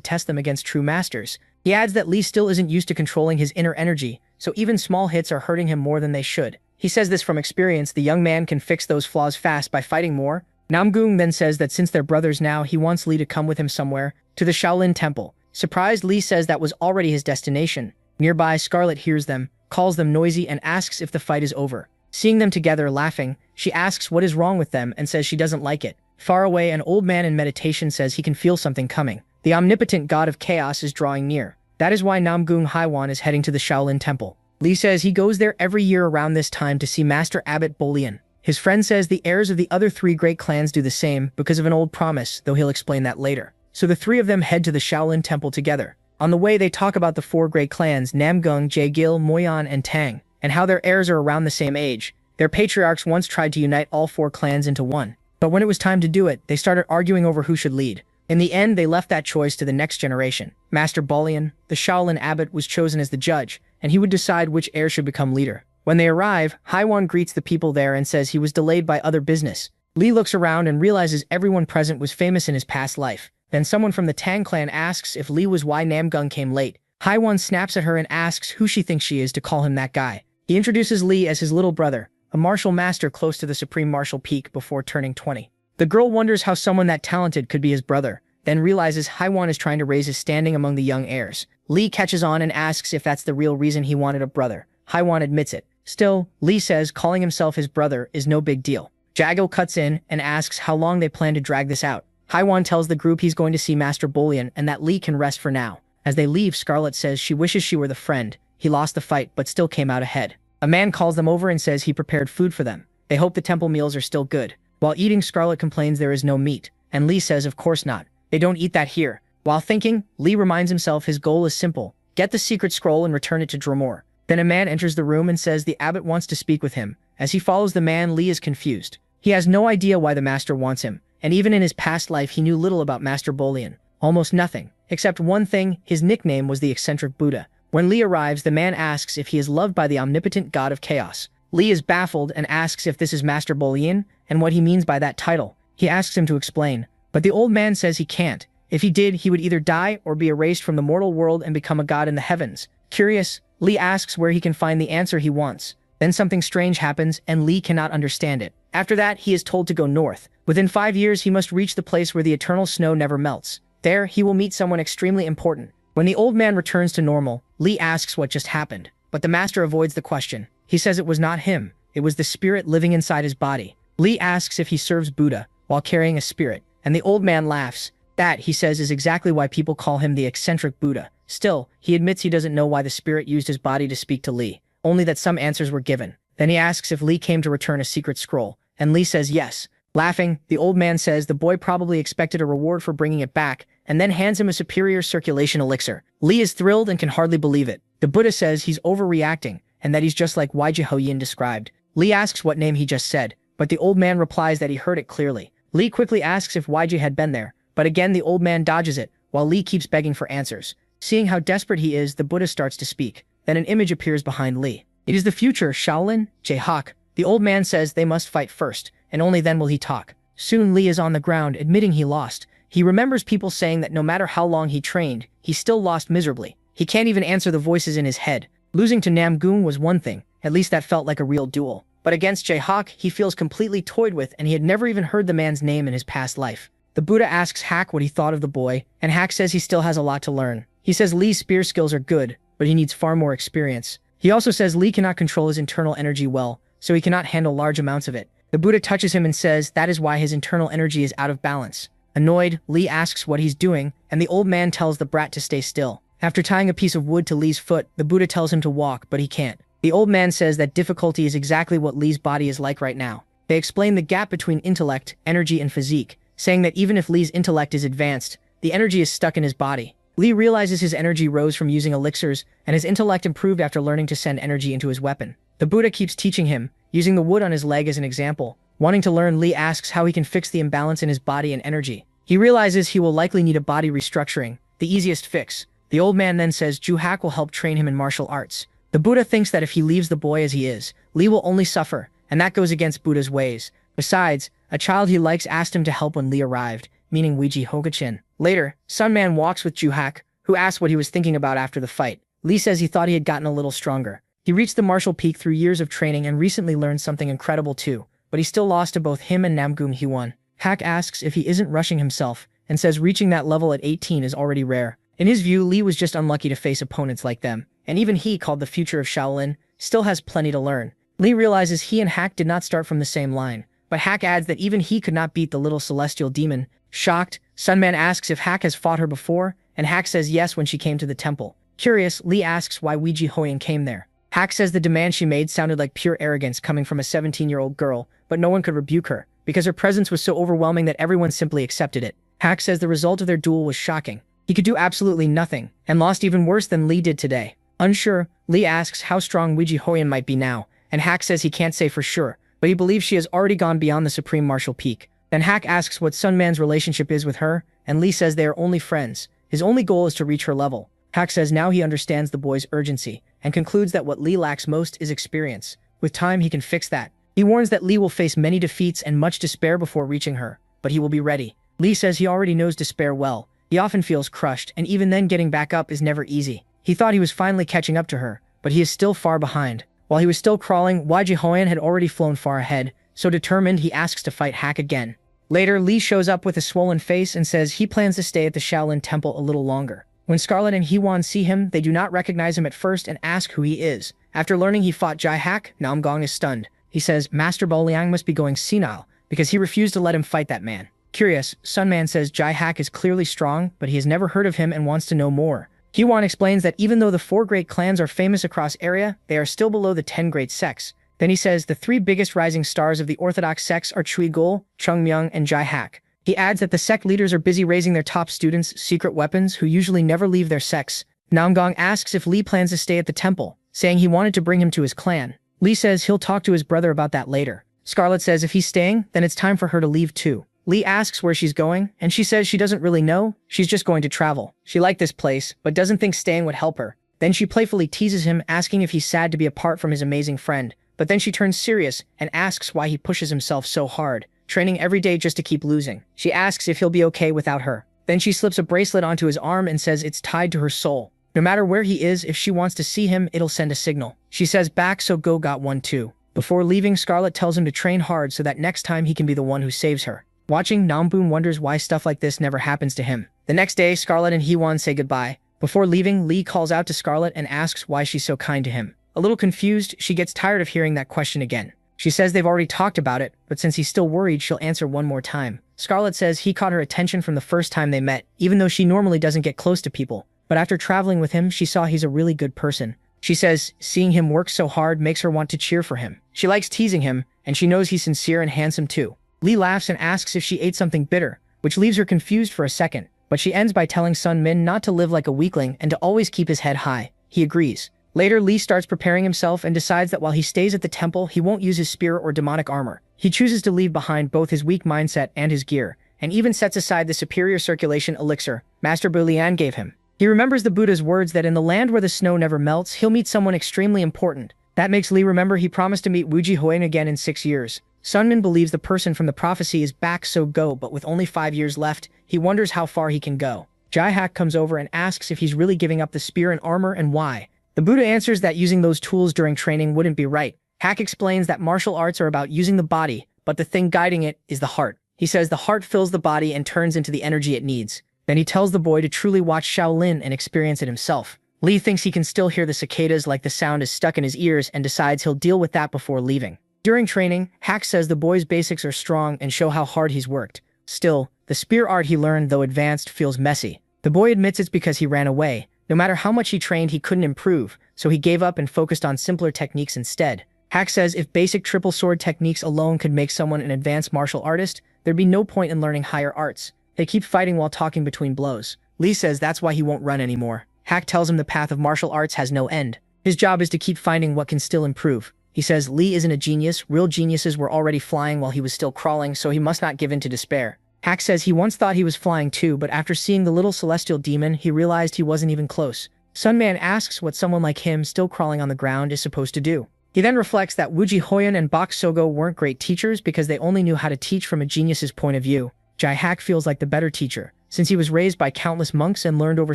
test them against true masters. He adds that Lee still isn't used to controlling his inner energy, so even small hits are hurting him more than they should. He says this from experience. The young man can fix those flaws fast by fighting more. Nam-gun then says that since they're brothers now, he wants Lee to come with him somewhere, to the Shaolin Temple. Surprised, Lee says that was already his destination. Nearby, Scarlet hears them, calls them noisy, and asks if the fight is over. Seeing them together laughing, she asks what is wrong with them and says she doesn't like it. Far away, an old man in meditation says he can feel something coming. The omnipotent god of chaos is drawing near. That is why Nam-gun Hee-won is heading to the Shaolin Temple. Lee says he goes there every year around this time to see Master Abbot Bolian. His friend says the heirs of the other three great clans do the same because of an old promise, though he'll explain that later. So the three of them head to the Shaolin Temple together. On the way, they talk about the four great clans, Nam-gun, Jae-gil, Moyan, and Tang, and how their heirs are around the same age. Their patriarchs once tried to unite all four clans into one. But when it was time to do it, they started arguing over who should lead. In the end, they left that choice to the next generation. Master Bolian, the Shaolin Abbot, was chosen as the judge, and he would decide which heir should become leader. When they arrive, Hee-won greets the people there and says he was delayed by other business. Lee looks around and realizes everyone present was famous in his past life. Then someone from the Tang clan asks if Lee was why Nam-gun came late. Hee-won snaps at her and asks who she thinks she is to call him that guy. He introduces Lee as his little brother, a martial master close to the supreme martial peak before turning 20. The girl wonders how someone that talented could be his brother, then realizes Hee-won is trying to raise his standing among the young heirs. Lee catches on and asks if that's the real reason he wanted a brother. Hee-won admits it. Still, Lee says calling himself his brother is no big deal. Jae-gil cuts in and asks how long they plan to drag this out. Hee-won tells the group he's going to see Master Bolian and that Lee can rest for now. As they leave, Scarlet says she wishes she were the friend. He lost the fight but still came out ahead. A man calls them over and says he prepared food for them. They hope the temple meals are still good. While eating, Scarlet complains there is no meat, and Lee says of course not. They don't eat that here. While thinking, Lee reminds himself his goal is simple. Get the secret scroll and return it to Dronzer. Then a man enters the room and says the abbot wants to speak with him. As he follows the man, Lee is confused. He has no idea why the master wants him, and even in his past life he knew little about Master Bolian. Almost nothing. Except one thing, his nickname was the eccentric Buddha. When Lee arrives, the man asks if he is loved by the omnipotent god of chaos. Lee is baffled and asks if this is Master Bolian and what he means by that title. He asks him to explain, but the old man says he can't. If he did, he would either die or be erased from the mortal world and become a god in the heavens. Curious, Lee asks where he can find the answer he wants. Then something strange happens and Lee cannot understand it. After that, he is told to go north. Within 5 years, he must reach the place where the eternal snow never melts. There, he will meet someone extremely important. When the old man returns to normal, Lee asks what just happened, but the master avoids the question. He says it was not him. It was the spirit living inside his body. Lee asks if he serves Buddha while carrying a spirit, and the old man laughs. That, he says, is exactly why people call him the eccentric Buddha. Still, he admits he doesn't know why the spirit used his body to speak to Lee, only that some answers were given. Then he asks if Lee came to return a secret scroll, and Lee says yes. Laughing, the old man says the boy probably expected a reward for bringing it back, and then hands him a superior circulation elixir. Lee is thrilled and can hardly believe it. The Buddha says he's overreacting, and that he's just like Yahello described. Lee asks what name he just said, but the old man replies that he heard it clearly. Lee quickly asks if YJ had been there, but again the old man dodges it, while Lee keeps begging for answers. Seeing how desperate he is, the Buddha starts to speak. Then an image appears behind Lee. It is the future Shaolin, Jae-hak. The old man says they must fight first, and only then will he talk. Soon Lee is on the ground, admitting he lost. He remembers people saying that no matter how long he trained, he still lost miserably. He can't even answer the voices in his head. Losing to Namgoon was one thing, at least that felt like a real duel. But against Jae-hak, he feels completely toyed with, and he had never even heard the man's name in his past life. The Buddha asks Hak what he thought of the boy, and Hak says he still has a lot to learn. He says Lee's spear skills are good, but he needs far more experience. He also says Lee cannot control his internal energy well, so he cannot handle large amounts of it. The Buddha touches him and says that is why his internal energy is out of balance. Annoyed, Lee asks what he's doing, and the old man tells the brat to stay still. After tying a piece of wood to Lee's foot, the Buddha tells him to walk, but he can't. The old man says that difficulty is exactly what Lee's body is like right now. They explain the gap between intellect, energy, and physique, saying that even if Lee's intellect is advanced, the energy is stuck in his body. Lee realizes his energy rose from using elixirs, and his intellect improved after learning to send energy into his weapon. The Buddha keeps teaching him, using the wood on his leg as an example. Wanting to learn, Lee asks how he can fix the imbalance in his body and energy. He realizes he will likely need a body restructuring, the easiest fix. The old man then says Ju-hak will help train him in martial arts. The Buddha thinks that if he leaves the boy as he is, Lee will only suffer, and that goes against Buddha's ways. Besides, a child he likes asked him to help when Lee arrived, meaning Weiji Hokachin. Later, Sunman walks with Ju-hak, who asks what he was thinking about after the fight. Lee says he thought he had gotten a little stronger. He reached the martial peak through years of training and recently learned something incredible too, but he still lost to both him and Namgoon Hyewon. Hak asks if he isn't rushing himself, and says reaching that level at 18 is already rare. In his view, Lee was just unlucky to face opponents like them, and even he, called the future of Shaolin, still has plenty to learn. Lee realizes he and Hak did not start from the same line, but Hak adds that even he could not beat the little celestial demon. Shocked, Sunman asks if Hak has fought her before, and Hak says yes when she came to the temple. Curious, Lee asks why Weiji Hoyan came there. Hak says the demand she made sounded like pure arrogance coming from a 17-year-old girl, but no one could rebuke her, because her presence was so overwhelming that everyone simply accepted it. Hak says the result of their duel was shocking. He could do absolutely nothing, and lost even worse than Lee did today. Unsure, Lee asks how strong Weiji Hoyan might be now, and Hak says he can't say for sure, but he believes she has already gone beyond the supreme martial peak. Then Hak asks what Sunman's relationship is with her, and Lee says they are only friends. His only goal is to reach her level. Hak says now he understands the boy's urgency, and concludes that what Lee lacks most is experience. With time, he can fix that. He warns that Lee will face many defeats and much despair before reaching her, but he will be ready. Lee says he already knows despair well. He often feels crushed, and even then getting back up is never easy. He thought he was finally catching up to her, but he is still far behind. While he was still crawling, Weiji Hoyan had already flown far ahead, so determined he asks to fight Hak again. Later, Lee shows up with a swollen face and says he plans to stay at the Shaolin Temple a little longer. When Scarlet and Hyewon see him, they do not recognize him at first and ask who he is. After learning he fought Jae-hak, Namgong is stunned. He says Master Bo Liang must be going senile, because he refused to let him fight that man. Curious, Sunman says Jae-hak is clearly strong, but he has never heard of him and wants to know more. Hyewon explains that even though the 4 great clans are famous across area, they are still below the 10 great sects. Then he says the 3 biggest rising stars of the orthodox sects are Chui-gul, Chung-myung, and Jae-hak. He adds that the sect leaders are busy raising their top students, secret weapons, who usually never leave their sects. Namgong asks if Lee plans to stay at the temple, saying he wanted to bring him to his clan. Lee says he'll talk to his brother about that later. Scarlet says if he's staying, then it's time for her to leave too. Lee asks where she's going, and she says she doesn't really know, she's just going to travel. She liked this place, but doesn't think staying would help her. Then she playfully teases him, asking if he's sad to be apart from his amazing friend, but then she turns serious and asks why he pushes himself so hard, training every day just to keep losing. She asks if he'll be okay without her. Then she slips a bracelet onto his arm and says it's tied to her soul. No matter where he is, if she wants to see him, it'll send a signal. She says back so Go got one too. Before leaving, Scarlet tells him to train hard so that next time he can be the one who saves her. Watching, Namboon wonders why stuff like this never happens to him. The next day, Scarlet and Hyewon say goodbye. Before leaving, Lee calls out to Scarlet and asks why she's so kind to him. A little confused, she gets tired of hearing that question again. She says they've already talked about it, but since he's still worried, she'll answer one more time. Scarlet says he caught her attention from the first time they met, even though she normally doesn't get close to people. But after traveling with him, she saw he's a really good person. She says seeing him work so hard makes her want to cheer for him. She likes teasing him, and she knows he's sincere and handsome too. Lee laughs and asks if she ate something bitter, which leaves her confused for a second, but she ends by telling Sun Min not to live like a weakling and to always keep his head high. He agrees. Later, Lee starts preparing himself and decides that while he stays at the temple, he won't use his spear or demonic armor. He chooses to leave behind both his weak mindset and his gear, and even sets aside the superior circulation elixir Master Bulian gave him. He remembers the Buddha's words that in the land where the snow never melts, he'll meet someone extremely important. That makes Lee remember he promised to meet Wuji Huyen again in 6 years. Sunmin believes the person from the prophecy is back, so go, but with only 5 years left, he wonders how far he can go. Jaihak comes over and asks if he's really giving up the spear and armor and why. The Buddha answers that using those tools during training wouldn't be right. Hak explains that martial arts are about using the body, but the thing guiding it is the heart. He says the heart fills the body and turns into the energy it needs. Then he tells the boy to truly watch Shaolin and experience it himself. Lee thinks he can still hear the cicadas like the sound is stuck in his ears and decides he'll deal with that before leaving. During training, Hak says the boy's basics are strong and show how hard he's worked. Still, the spear art he learned, though advanced, feels messy. The boy admits it's because he ran away. No matter how much he trained, he couldn't improve, so he gave up and focused on simpler techniques instead. Hak says if basic triple sword techniques alone could make someone an advanced martial artist, there'd be no point in learning higher arts. They keep fighting while talking between blows. Lee says that's why he won't run anymore. Hak tells him the path of martial arts has no end. His job is to keep finding what can still improve. He says Lee isn't a genius, real geniuses were already flying while he was still crawling, so he must not give in to despair. Hak says he once thought he was flying too, but after seeing the little celestial demon, he realized he wasn't even close. Sunman asks what someone like him still crawling on the ground is supposed to do. He then reflects that Wuji Hoyan and Bok Sogo weren't great teachers because they only knew how to teach from a genius's point of view. Jaihak feels like the better teacher, since he was raised by countless monks and learned over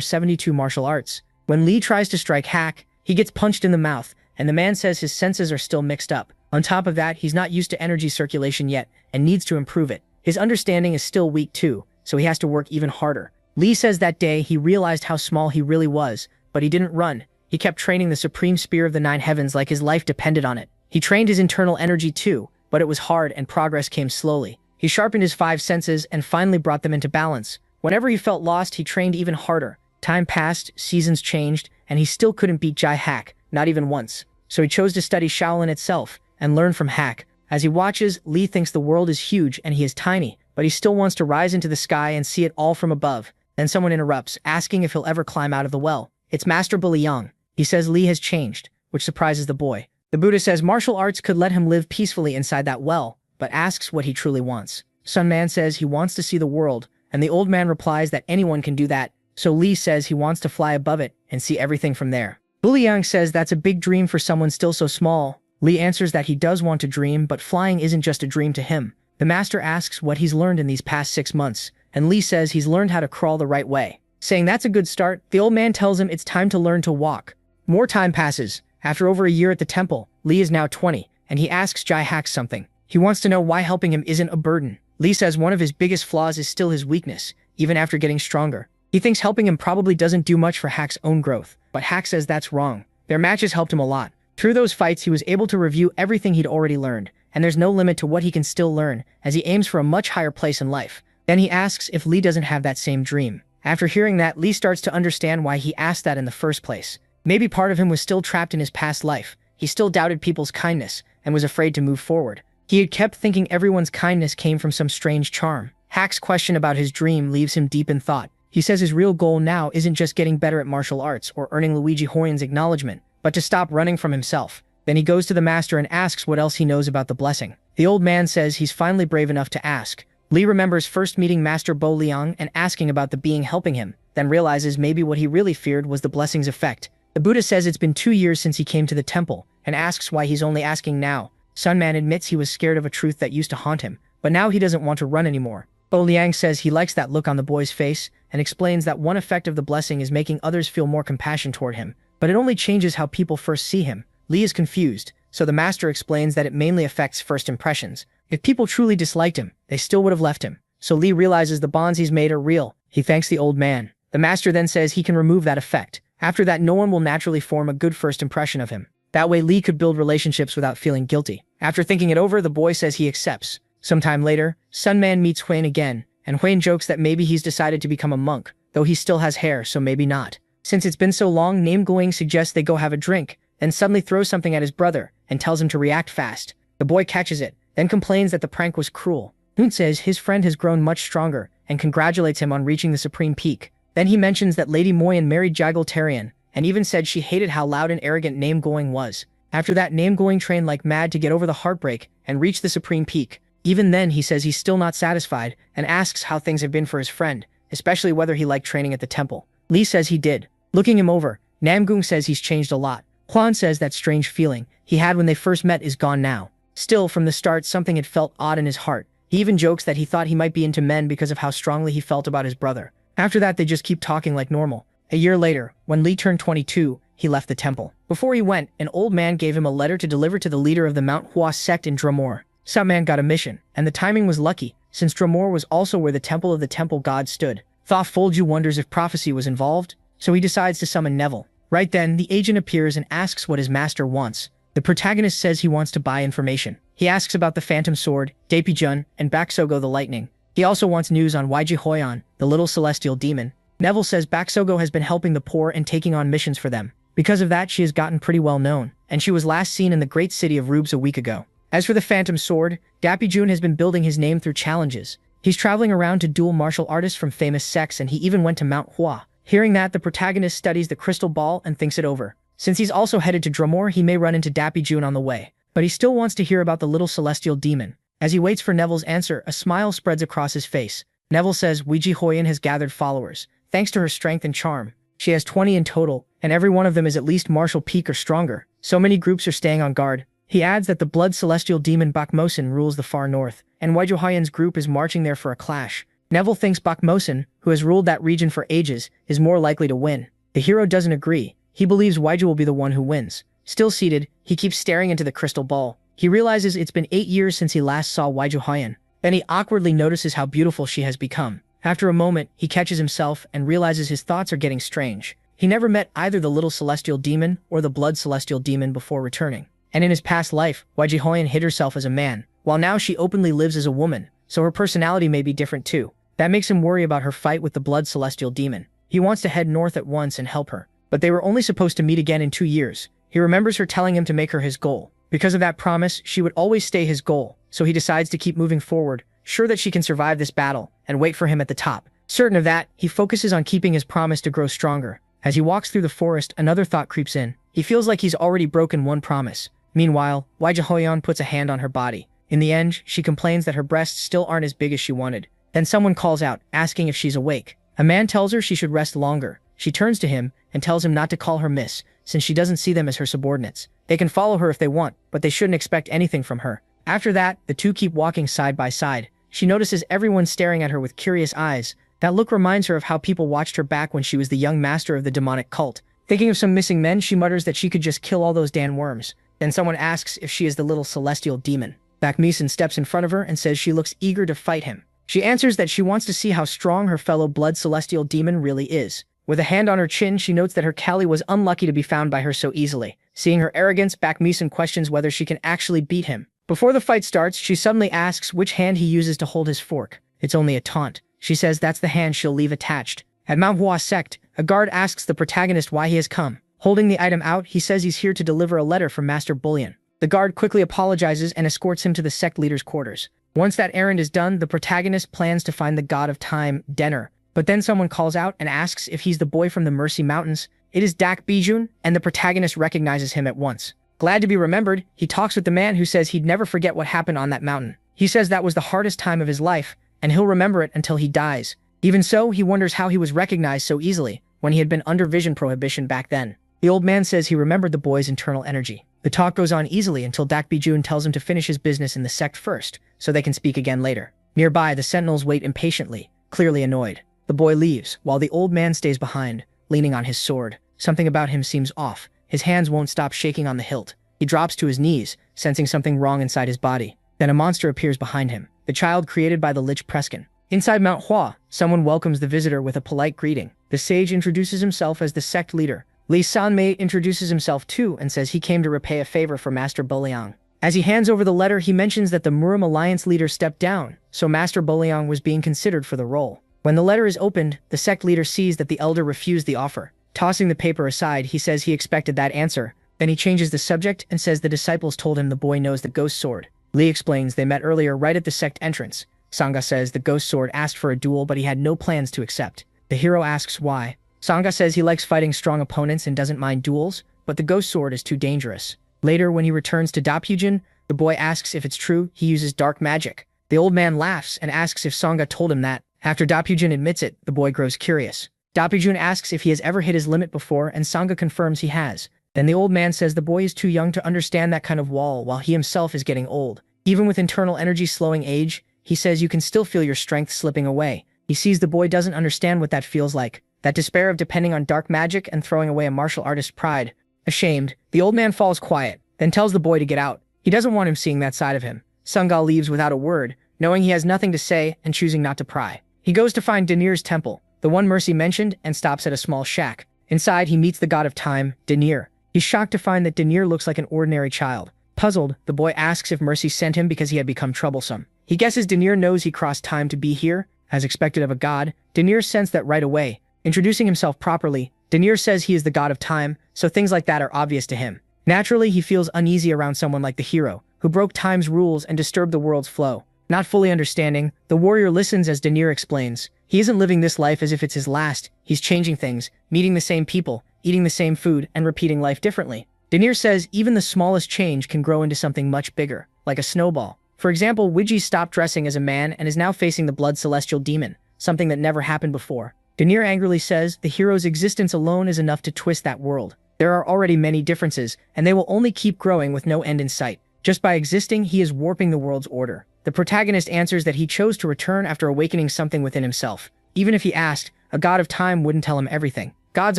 72 martial arts. When Lee tries to strike Hak, he gets punched in the mouth, and the man says his senses are still mixed up. On top of that, he's not used to energy circulation yet, and needs to improve it. His understanding is still weak too, so he has to work even harder. Lee says that day he realized how small he really was, but he didn't run. He kept training the supreme spear of the 9 heavens like his life depended on it. He trained his internal energy too, but it was hard and progress came slowly. He sharpened his 5 senses and finally brought them into balance. Whenever he felt lost, he trained even harder. Time passed, seasons changed, and he still couldn't beat Jaihak, not even once. So he chose to study Shaolin itself and learn from Hak. As he watches, Lee thinks the world is huge and he is tiny, but he still wants to rise into the sky and see it all from above. Then someone interrupts, asking if he'll ever climb out of the well. It's Master Buliang. He says Lee has changed, which surprises the boy. The Buddha says martial arts could let him live peacefully inside that well, but asks what he truly wants. Sunman says he wants to see the world, and the old man replies that anyone can do that, so Lee says he wants to fly above it and see everything from there. Buliang says that's a big dream for someone still so small. Lee answers that he does want to dream, but flying isn't just a dream to him. The master asks what he's learned in these past 6 months, and Lee says he's learned how to crawl the right way. Saying that's a good start, the old man tells him it's time to learn to walk. More time passes. After over a year at the temple, Lee is now 20, and he asks Jaihak something. He wants to know why helping him isn't a burden. Lee says one of his biggest flaws is still his weakness, even after getting stronger. He thinks helping him probably doesn't do much for Hak's own growth, but Hak says that's wrong. Their matches helped him a lot. Through those fights, he was able to review everything he'd already learned, and there's no limit to what he can still learn, as he aims for a much higher place in life. Then he asks if Lee doesn't have that same dream. After hearing that, Lee starts to understand why he asked that in the first place. Maybe part of him was still trapped in his past life. He still doubted people's kindness, and was afraid to move forward. He had kept thinking everyone's kindness came from some strange charm. Hak's question about his dream leaves him deep in thought. He says his real goal now isn't just getting better at martial arts or earning Luigi Hoyen's acknowledgement, but to stop running from himself. Then he goes to the master and asks what else he knows about the blessing. The old man says he's finally brave enough to ask. Lee remembers first meeting Master Bo Liang and asking about the being helping him, then realizes maybe what he really feared was the blessing's effect. The Buddha says it's been 2 years since he came to the temple, and asks why he's only asking now. Sunman admits he was scared of a truth that used to haunt him, but now he doesn't want to run anymore. Bo Liang says he likes that look on the boy's face, and explains that one effect of the blessing is making others feel more compassion toward him, but it only changes how people first see him. Lee is confused, so the master explains that it mainly affects first impressions. If people truly disliked him, they still would have left him. So Lee realizes the bonds he's made are real. He thanks the old man. The master then says he can remove that effect. After that, no one will naturally form a good first impression of him. That way Lee could build relationships without feeling guilty. After thinking it over, the boy says he accepts. Sometime later, Sunman meets Huane again, and Huane jokes that maybe he's decided to become a monk, though he still has hair, so maybe not. Since it's been so long, Namegoing suggests they go have a drink, then suddenly throws something at his brother and tells him to react fast. The boy catches it, then complains that the prank was cruel. Hoon says his friend has grown much stronger and congratulates him on reaching the supreme peak. Then he mentions that Lady Moyen married Jagaltarian and even said she hated how loud and arrogant Namegoing was. After that, Namegoing trained like mad to get over the heartbreak and reach the supreme peak. Even then, he says he's still not satisfied and asks how things have been for his friend, especially whether he liked training at the temple. Lee says he did. Looking him over, Namgung says he's changed a lot. Huan says that strange feeling he had when they first met is gone now. Still, from the start, something had felt odd in his heart. He even jokes that he thought he might be into men because of how strongly he felt about his brother. After that, they just keep talking like normal. A year later, when Lee turned 22, he left the temple. Before he went, an old man gave him a letter to deliver to the leader of the Manhwa sect in Dronzer. Subman got a mission, and the timing was lucky, since Dronzer was also where the temple of the temple god stood. Folju wonders if prophecy was involved, so he decides to summon Neville. Right then, the agent appears and asks what his master wants. The protagonist says he wants to buy information. He asks about the Phantom Sword, Daepijun, and Baksogo the Lightning. He also wants news on Waiji Hoyan, the little celestial demon. Neville says Baksogo has been helping the poor and taking on missions for them. Because of that, she has gotten pretty well known, and she was last seen in the great city of Rubes a week ago. As for the Phantom Sword, Daepijun has been building his name through challenges. He's traveling around to duel martial artists from famous sects, and he even went to Mount Hua. Hearing that, the protagonist studies the crystal ball and thinks it over. Since he's also headed to Dronzer, he may run into Daepijun on the way. But he still wants to hear about the little celestial demon. As he waits for Neville's answer, a smile spreads across his face. Neville says Weiji Hoyan has gathered followers, thanks to her strength and charm. She has 20 in total, and every one of them is at least martial peak or stronger. So many groups are staying on guard. He adds that the blood celestial demon Bakmosin rules the far north, and Weiji Hoyan's group is marching there for a clash. Neville thinks Bakmosin, who has ruled that region for ages, is more likely to win. The hero doesn't agree. He believes Weiji will be the one who wins. Still seated, he keeps staring into the crystal ball. He realizes it's been 8 years since he last saw Weiji Hoyan. Then he awkwardly notices how beautiful she has become. After a moment, he catches himself and realizes his thoughts are getting strange. He never met either the little celestial demon or the blood celestial demon before returning. And in his past life, Weiji Hoyan hid herself as a man, while now she openly lives as a woman, so her personality may be different too. That makes him worry about her fight with the blood celestial demon. He wants to head north at once and help her. But they were only supposed to meet again in 2 years. He remembers her telling him to make her his goal. Because of that promise, she would always stay his goal, so he decides to keep moving forward, sure that she can survive this battle, and wait for him at the top. Certain of that, he focuses on keeping his promise to grow stronger. As he walks through the forest, another thought creeps in. He feels like he's already broken one promise. Meanwhile, Weiji Hoyan puts a hand on her body. In the end, she complains that her breasts still aren't as big as she wanted. Then someone calls out, asking if she's awake. A man tells her she should rest longer. She turns to him and tells him not to call her miss, since she doesn't see them as her subordinates. They can follow her if they want, but they shouldn't expect anything from her. After that, the two keep walking side by side. She notices everyone staring at her with curious eyes. That look reminds her of how people watched her back when she was the young master of the demonic cult. Thinking of some missing men, she mutters that she could just kill all those damn worms. Then someone asks if she is the little celestial demon. Bakmeeson steps in front of her and says she looks eager to fight him. She answers that she wants to see how strong her fellow blood celestial demon really is. With a hand on her chin, she notes that her Kali was unlucky to be found by her so easily. Seeing her arrogance, Bakmeeson questions whether she can actually beat him. Before the fight starts, she suddenly asks which hand he uses to hold his fork. It's only a taunt. She says that's the hand she'll leave attached. At Manhwa sect, a guard asks the protagonist why he has come. Holding the item out, he says he's here to deliver a letter from Master Bullion. The guard quickly apologizes and escorts him to the sect leader's quarters. Once that errand is done, the protagonist plans to find the god of time, Denner. But then someone calls out and asks if he's the boy from the Mercy Mountains. It is Dak Bijun, and the protagonist recognizes him at once. Glad to be remembered, he talks with the man who says he'd never forget what happened on that mountain. He says that was the hardest time of his life, and he'll remember it until he dies. Even so, he wonders how he was recognized so easily, when he had been under vision prohibition back then. The old man says he remembered the boy's internal energy. The talk goes on easily until Dak Bijun tells him to finish his business in the sect first, so they can speak again later. Nearby, the sentinels wait impatiently, clearly annoyed. The boy leaves, while the old man stays behind, leaning on his sword. Something about him seems off. His hands won't stop shaking on the hilt. He drops to his knees, sensing something wrong inside his body. Then a monster appears behind him, the child created by the Lich Preskin. Inside Mount Hua, someone welcomes the visitor with a polite greeting. The sage introduces himself as the sect leader. Li Sanmei introduces himself too and says he came to repay a favor for Master Buliang. As he hands over the letter, he mentions that the Murim Alliance leader stepped down, so Master Boleong was being considered for the role. When the letter is opened, the sect leader sees that the elder refused the offer. Tossing the paper aside, he says he expected that answer. Then he changes the subject and says the disciples told him the boy knows the ghost sword. Lee explains they met earlier right at the sect entrance. Sangha says the ghost sword asked for a duel, but he had no plans to accept. The hero asks why. Sangha says he likes fighting strong opponents and doesn't mind duels, but the ghost sword is too dangerous. Later, when he returns to Dapyujin, the boy asks if it's true he uses dark magic. The old man laughs and asks if Sangha told him that. After Dapyujin admits it, the boy grows curious. Dapyujin asks if he has ever hit his limit before, and Sangha confirms he has. Then the old man says the boy is too young to understand that kind of wall while he himself is getting old. Even with internal energy slowing age, he says you can still feel your strength slipping away. He sees the boy doesn't understand what that feels like. That despair of depending on dark magic and throwing away a martial artist's pride. Ashamed, the old man falls quiet, then tells the boy to get out. He doesn't want him seeing that side of him. Sangha leaves without a word, knowing he has nothing to say and choosing not to pry. He goes to find Denir's temple, the one Mercy mentioned, and stops at a small shack. Inside, he meets the god of time, Denir. He's shocked to find that Denir looks like an ordinary child. Puzzled, the boy asks if Mercy sent him because he had become troublesome. He guesses Denir knows he crossed time to be here. As expected of a god, Denir sensed that right away. Introducing himself properly, Denir says he is the god of time, so things like that are obvious to him. Naturally, he feels uneasy around someone like the hero, who broke time's rules and disturbed the world's flow. Not fully understanding, the warrior listens as Denir explains. He isn't living this life as if it's his last. He's changing things, meeting the same people, eating the same food, and repeating life differently. Denir says even the smallest change can grow into something much bigger, like a snowball. For example, Wiji stopped dressing as a man and is now facing the blood celestial demon, something that never happened before. Denir angrily says the hero's existence alone is enough to twist that world. There are already many differences, and they will only keep growing with no end in sight. Just by existing, he is warping the world's order. The protagonist answers that he chose to return after awakening something within himself. Even if he asked, a god of time wouldn't tell him everything. Gods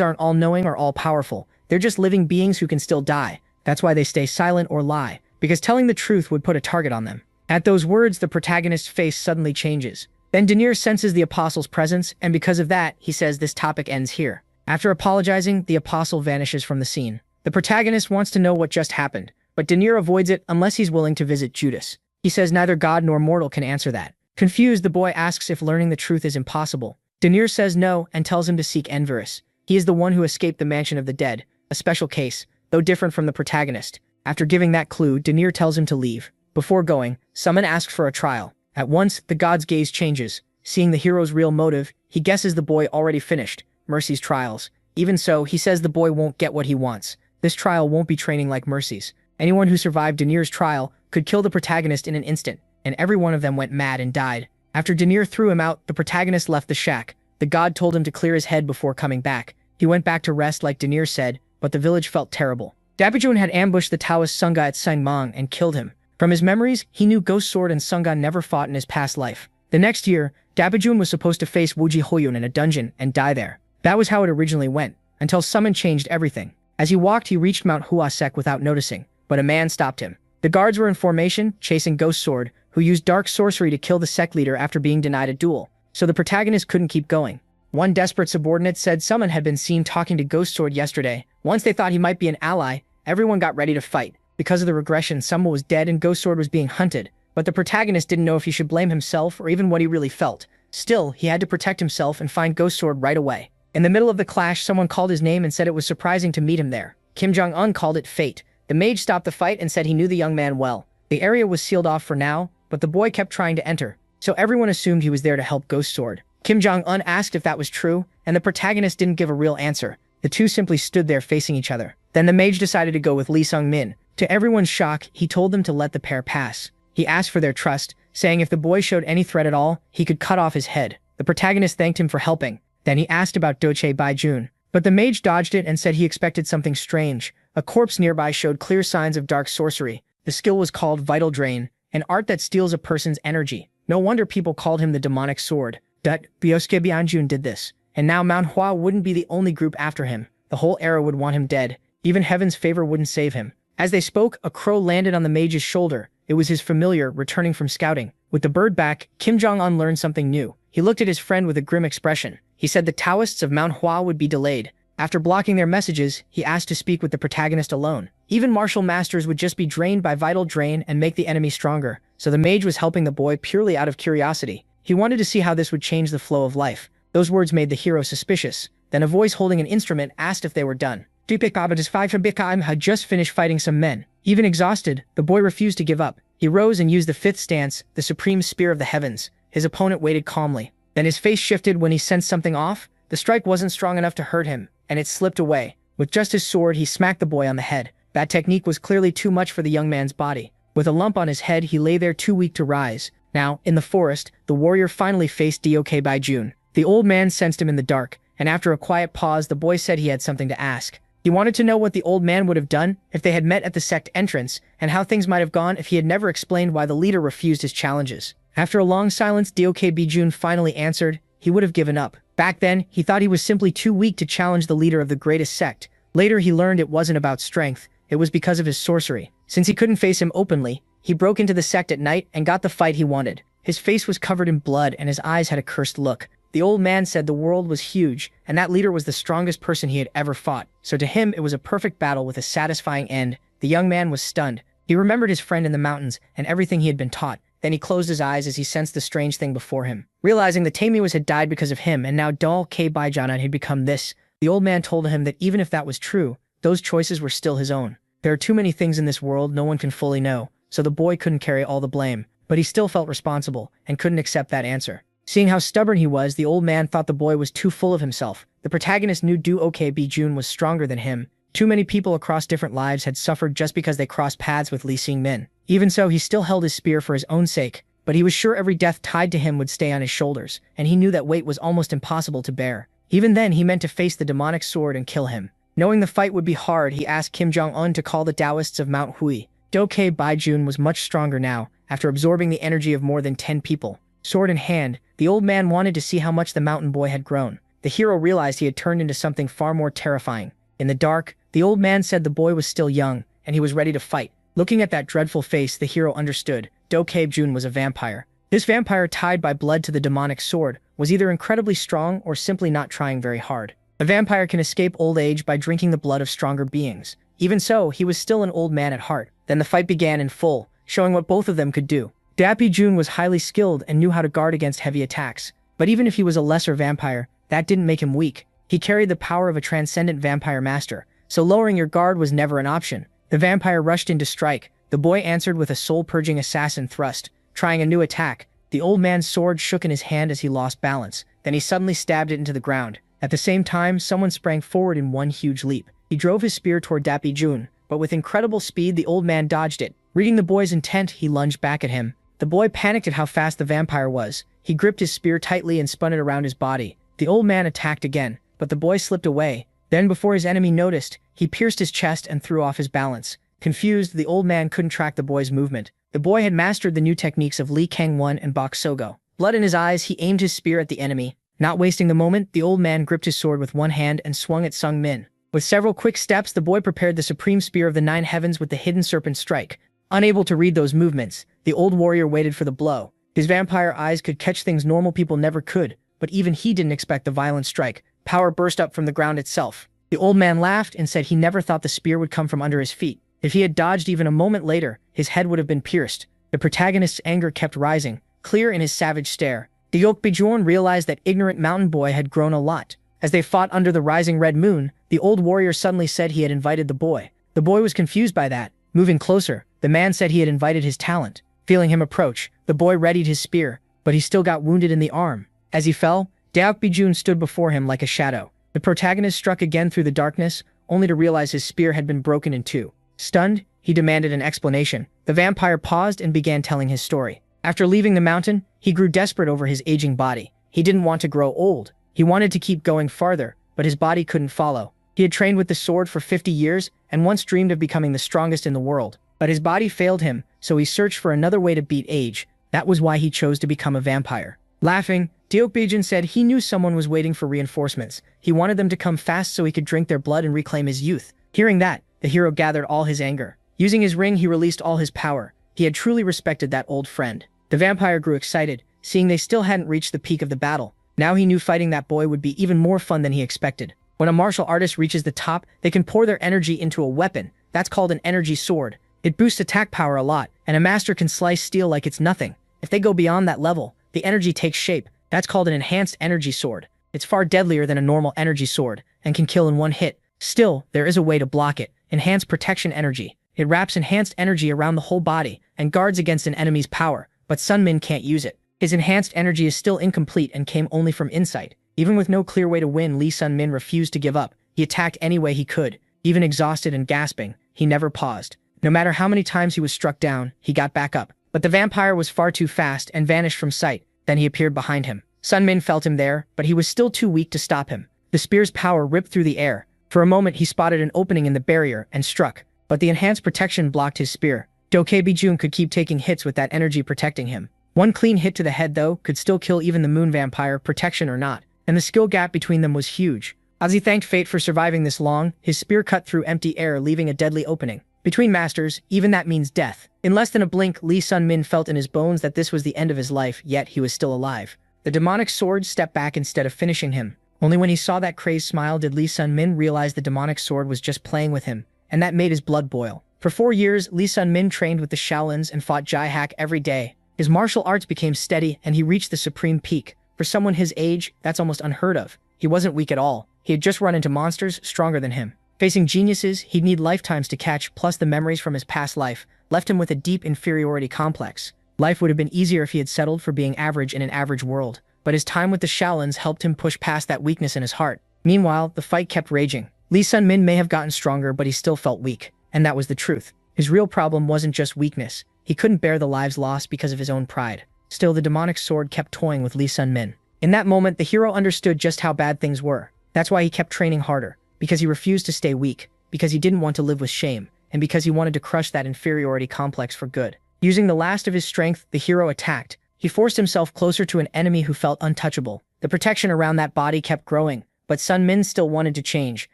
aren't all-knowing or all-powerful. They're just living beings who can still die. That's why they stay silent or lie, because telling the truth would put a target on them. At those words, the protagonist's face suddenly changes. Then Denir senses the apostle's presence, and because of that, he says this topic ends here. After apologizing, the apostle vanishes from the scene. The protagonist wants to know what just happened, but Denir avoids it unless he's willing to visit Judas. He says neither God nor mortal can answer that. Confused, the boy asks if learning the truth is impossible. Denir says no and tells him to seek Enverus. He is the one who escaped the mansion of the dead, a special case, though different from the protagonist. After giving that clue, Denir tells him to leave. Before going, someone asks for a trial. At once, the god's gaze changes. Seeing the hero's real motive, he guesses the boy already finished Mercy's trials. Even so, he says the boy won't get what he wants. This trial won't be training like Mercy's. Anyone who survived Denir's trial could kill the protagonist in an instant, and every one of them went mad and died. After Denir threw him out, the protagonist left the shack. The god told him to clear his head before coming back. He went back to rest like Denir said, but the village felt terrible. Dapyujin had ambushed the Taoist Sangha at Sangmang and killed him. From his memories, he knew Ghost Sword and Sangha never fought in his past life. The next year, Dapyujin was supposed to face Wuji Hoyun in a dungeon and die there. That was how it originally went, until someone changed everything. As he walked, he reached Mount Huasek without noticing, but a man stopped him. The guards were in formation, chasing Ghost Sword, who used dark sorcery to kill the sect leader after being denied a duel, so the protagonist couldn't keep going. One desperate subordinate said someone had been seen talking to Ghost Sword yesterday. Once they thought he might be an ally, everyone got ready to fight. Because of the regression, someone was dead and Ghost Sword was being hunted, but the protagonist didn't know if he should blame himself or even what he really felt. Still, he had to protect himself and find Ghost Sword right away. In the middle of the clash, someone called his name and said it was surprising to meet him there. Kim Jong-un called it fate. The mage stopped the fight and said he knew the young man well. The area was sealed off for now, but the boy kept trying to enter, so everyone assumed he was there to help Ghost Sword. Kim Jong-un asked if that was true, and the protagonist didn't give a real answer. The two simply stood there facing each other. Then the mage decided to go with Lee Sung-min. To everyone's shock, he told them to let the pair pass. He asked for their trust, saying if the boy showed any threat at all, he could cut off his head. The protagonist thanked him for helping. Then he asked about Doche Baijun, but the mage dodged it and said he expected something strange. A corpse nearby showed clear signs of dark sorcery. The skill was called Vital Drain, an art that steals a person's energy. No wonder people called him the demonic sword. Byosuke Bianjun did this, and now Manhwa wouldn't be the only group after him. The whole era would want him dead. Even heaven's favor wouldn't save him. As they spoke, a crow landed on the mage's shoulder. It was his familiar, returning from scouting. With the bird back, Kim Jong-un learned something new. He looked at his friend with a grim expression. He said the Taoists of Manhwa would be delayed. After blocking their messages, he asked to speak with the protagonist alone. Even martial masters would just be drained by vital drain and make the enemy stronger, so the mage was helping the boy purely out of curiosity. He wanted to see how this would change the flow of life. Those words made the hero suspicious. Then a voice holding an instrument asked if they were done. Dupikabadis had just finished fighting some men. Even exhausted, the boy refused to give up. He rose and used the fifth stance, the supreme spear of the heavens. His opponent waited calmly. Then his face shifted when he sensed something off. The strike wasn't strong enough to hurt him, and it slipped away. With just his sword, he smacked the boy on the head. That technique was clearly too much for the young man's body. With a lump on his head, he lay there too weak to rise. Now, in the forest, the warrior finally faced Dok Baijun. The old man sensed him in the dark, and after a quiet pause, the boy said he had something to ask. He wanted to know what the old man would have done if they had met at the sect entrance, and how things might have gone if he had never explained why the leader refused his challenges. After a long silence, Dok Baijun finally answered. He would have given up. Back then, he thought he was simply too weak to challenge the leader of the greatest sect. Later, he learned it wasn't about strength. It was because of his sorcery. Since he couldn't face him openly, he broke into the sect at night and got the fight he wanted. His face was covered in blood and his eyes had a cursed look. The old man said the world was huge, and that leader was the strongest person he had ever fought. So to him, it was a perfect battle with a satisfying end. The young man was stunned. He remembered his friend in the mountains and everything he had been taught. Then he closed his eyes as he sensed the strange thing before him. Realizing the Tamiwas had died because of him, and now Dol K. Baijana had become this, the old man told him that even if that was true, those choices were still his own. There are too many things in this world no one can fully know, so the boy couldn't carry all the blame. But he still felt responsible, and couldn't accept that answer. Seeing how stubborn he was, the old man thought the boy was too full of himself. The protagonist knew Dok Baijun was stronger than him. Too many people across different lives had suffered just because they crossed paths with Lee Seung-min. Even so, he still held his spear for his own sake, but he was sure every death tied to him would stay on his shoulders, and he knew that weight was almost impossible to bear. Even then, he meant to face the demonic sword and kill him. Knowing the fight would be hard, he asked Kim Jong-un to call the Taoists of Mount Hui. Dok Baijun was much stronger now, after absorbing the energy of more than 10 people. Sword in hand, the old man wanted to see how much the mountain boy had grown. The hero realized he had turned into something far more terrifying. In the dark, the old man said the boy was still young, and he was ready to fight. Looking at that dreadful face, the hero understood. Dok Baijun was a vampire. This vampire, tied by blood to the demonic sword, was either incredibly strong or simply not trying very hard. A vampire can escape old age by drinking the blood of stronger beings. Even so, he was still an old man at heart. Then the fight began in full, showing what both of them could do. Dapi Jun was highly skilled and knew how to guard against heavy attacks. But even if he was a lesser vampire, that didn't make him weak. He carried the power of a transcendent vampire master, so lowering your guard was never an option. The vampire rushed in to strike. The boy answered with a soul-purging assassin thrust. Trying a new attack, the old man's sword shook in his hand as he lost balance. Then he suddenly stabbed it into the ground. At the same time, someone sprang forward in one huge leap. He drove his spear toward Dapi Jun, but with incredible speed, the old man dodged it. Reading the boy's intent, he lunged back at him. The boy panicked at how fast the vampire was. He gripped his spear tightly and spun it around his body. The old man attacked again, but the boy slipped away. Then, before his enemy noticed, he pierced his chest and threw off his balance. Confused, the old man couldn't track the boy's movement. The boy had mastered the new techniques of Lee Kang-won and Bok Sogo. Blood in his eyes, he aimed his spear at the enemy. Not wasting the moment, the old man gripped his sword with one hand and swung at Seung-min. With several quick steps, the boy prepared the supreme spear of the 9 heavens with the hidden serpent strike. Unable to read those movements, the old warrior waited for the blow. His vampire eyes could catch things normal people never could, but even he didn't expect the violent strike. Power burst up from the ground itself. The old man laughed and said he never thought the spear would come from under his feet. If he had dodged even a moment later, his head would have been pierced. The protagonist's anger kept rising, clear in his savage stare. Dok Baijun realized that ignorant mountain boy had grown a lot. As they fought under the rising red moon, the old warrior suddenly said he had invited the boy. The boy was confused by that. Moving closer, the man said he had invited his talent. Feeling him approach, the boy readied his spear, but he still got wounded in the arm. As he fell, Dok Baijun stood before him like a shadow. The protagonist struck again through the darkness, only to realize his spear had been broken in two. Stunned, he demanded an explanation. The vampire paused and began telling his story. After leaving the mountain, he grew desperate over his aging body. He didn't want to grow old. He wanted to keep going farther, but his body couldn't follow. He had trained with the sword for 50 years and once dreamed of becoming the strongest in the world. But his body failed him, so he searched for another way to beat age. That was why he chose to become a vampire. Laughing, Dok Baijun said he knew someone was waiting for reinforcements. He wanted them to come fast so he could drink their blood and reclaim his youth. Hearing that, the hero gathered all his anger. Using his ring, he released all his power. He had truly respected that old friend. The vampire grew excited, seeing they still hadn't reached the peak of the battle. Now he knew fighting that boy would be even more fun than he expected. When a martial artist reaches the top, they can pour their energy into a weapon. That's called an energy sword. It boosts attack power a lot, and a master can slice steel like it's nothing. If they go beyond that level, the energy takes shape. That's called an enhanced energy sword. It's far deadlier than a normal energy sword, and can kill in one hit. Still, there is a way to block it. Enhanced protection energy. It wraps enhanced energy around the whole body, and guards against an enemy's power, but Sun Min can't use it. His enhanced energy is still incomplete and came only from insight. Even with no clear way to win, Lee Sun Min refused to give up. He attacked any way he could. Even exhausted and gasping, he never paused. No matter how many times he was struck down, he got back up. But the vampire was far too fast and vanished from sight. Then he appeared behind him. Sun Min felt him there, but he was still too weak to stop him. The spear's power ripped through the air. For a moment he spotted an opening in the barrier and struck, but the enhanced protection blocked his spear. Dokkae-bijun could keep taking hits with that energy protecting him. One clean hit to the head, though, could still kill even the moon vampire, protection or not, and the skill gap between them was huge. As he thanked fate for surviving this long, his spear cut through empty air, leaving a deadly opening. Between masters, even that means death. In less than a blink, Lee Sun Min felt in his bones that this was the end of his life, yet he was still alive. The demonic sword stepped back instead of finishing him. Only when he saw that crazed smile did Lee Sun Min realize the demonic sword was just playing with him, and that made his blood boil. For 4 years, Lee Sun Min trained with the Shaolins and fought Jai-Hack every day. His martial arts became steady, and he reached the supreme peak. For someone his age, that's almost unheard of. He wasn't weak at all. He had just run into monsters stronger than him. Facing geniuses, he'd need lifetimes to catch, plus the memories from his past life left him with a deep inferiority complex. Life would have been easier if he had settled for being average in an average world, but his time with the Shaolins helped him push past that weakness in his heart. Meanwhile, the fight kept raging. Lee Sun Min may have gotten stronger, but he still felt weak, and that was the truth. His real problem wasn't just weakness. He couldn't bear the lives lost because of his own pride. Still, the demonic sword kept toying with Lee Sun Min. In that moment, the hero understood just how bad things were. That's why he kept training harder, because he refused to stay weak, because he didn't want to live with shame, and because he wanted to crush that inferiority complex for good. Using the last of his strength, the hero attacked. He forced himself closer to an enemy who felt untouchable. The protection around that body kept growing, but Sun Min still wanted to change.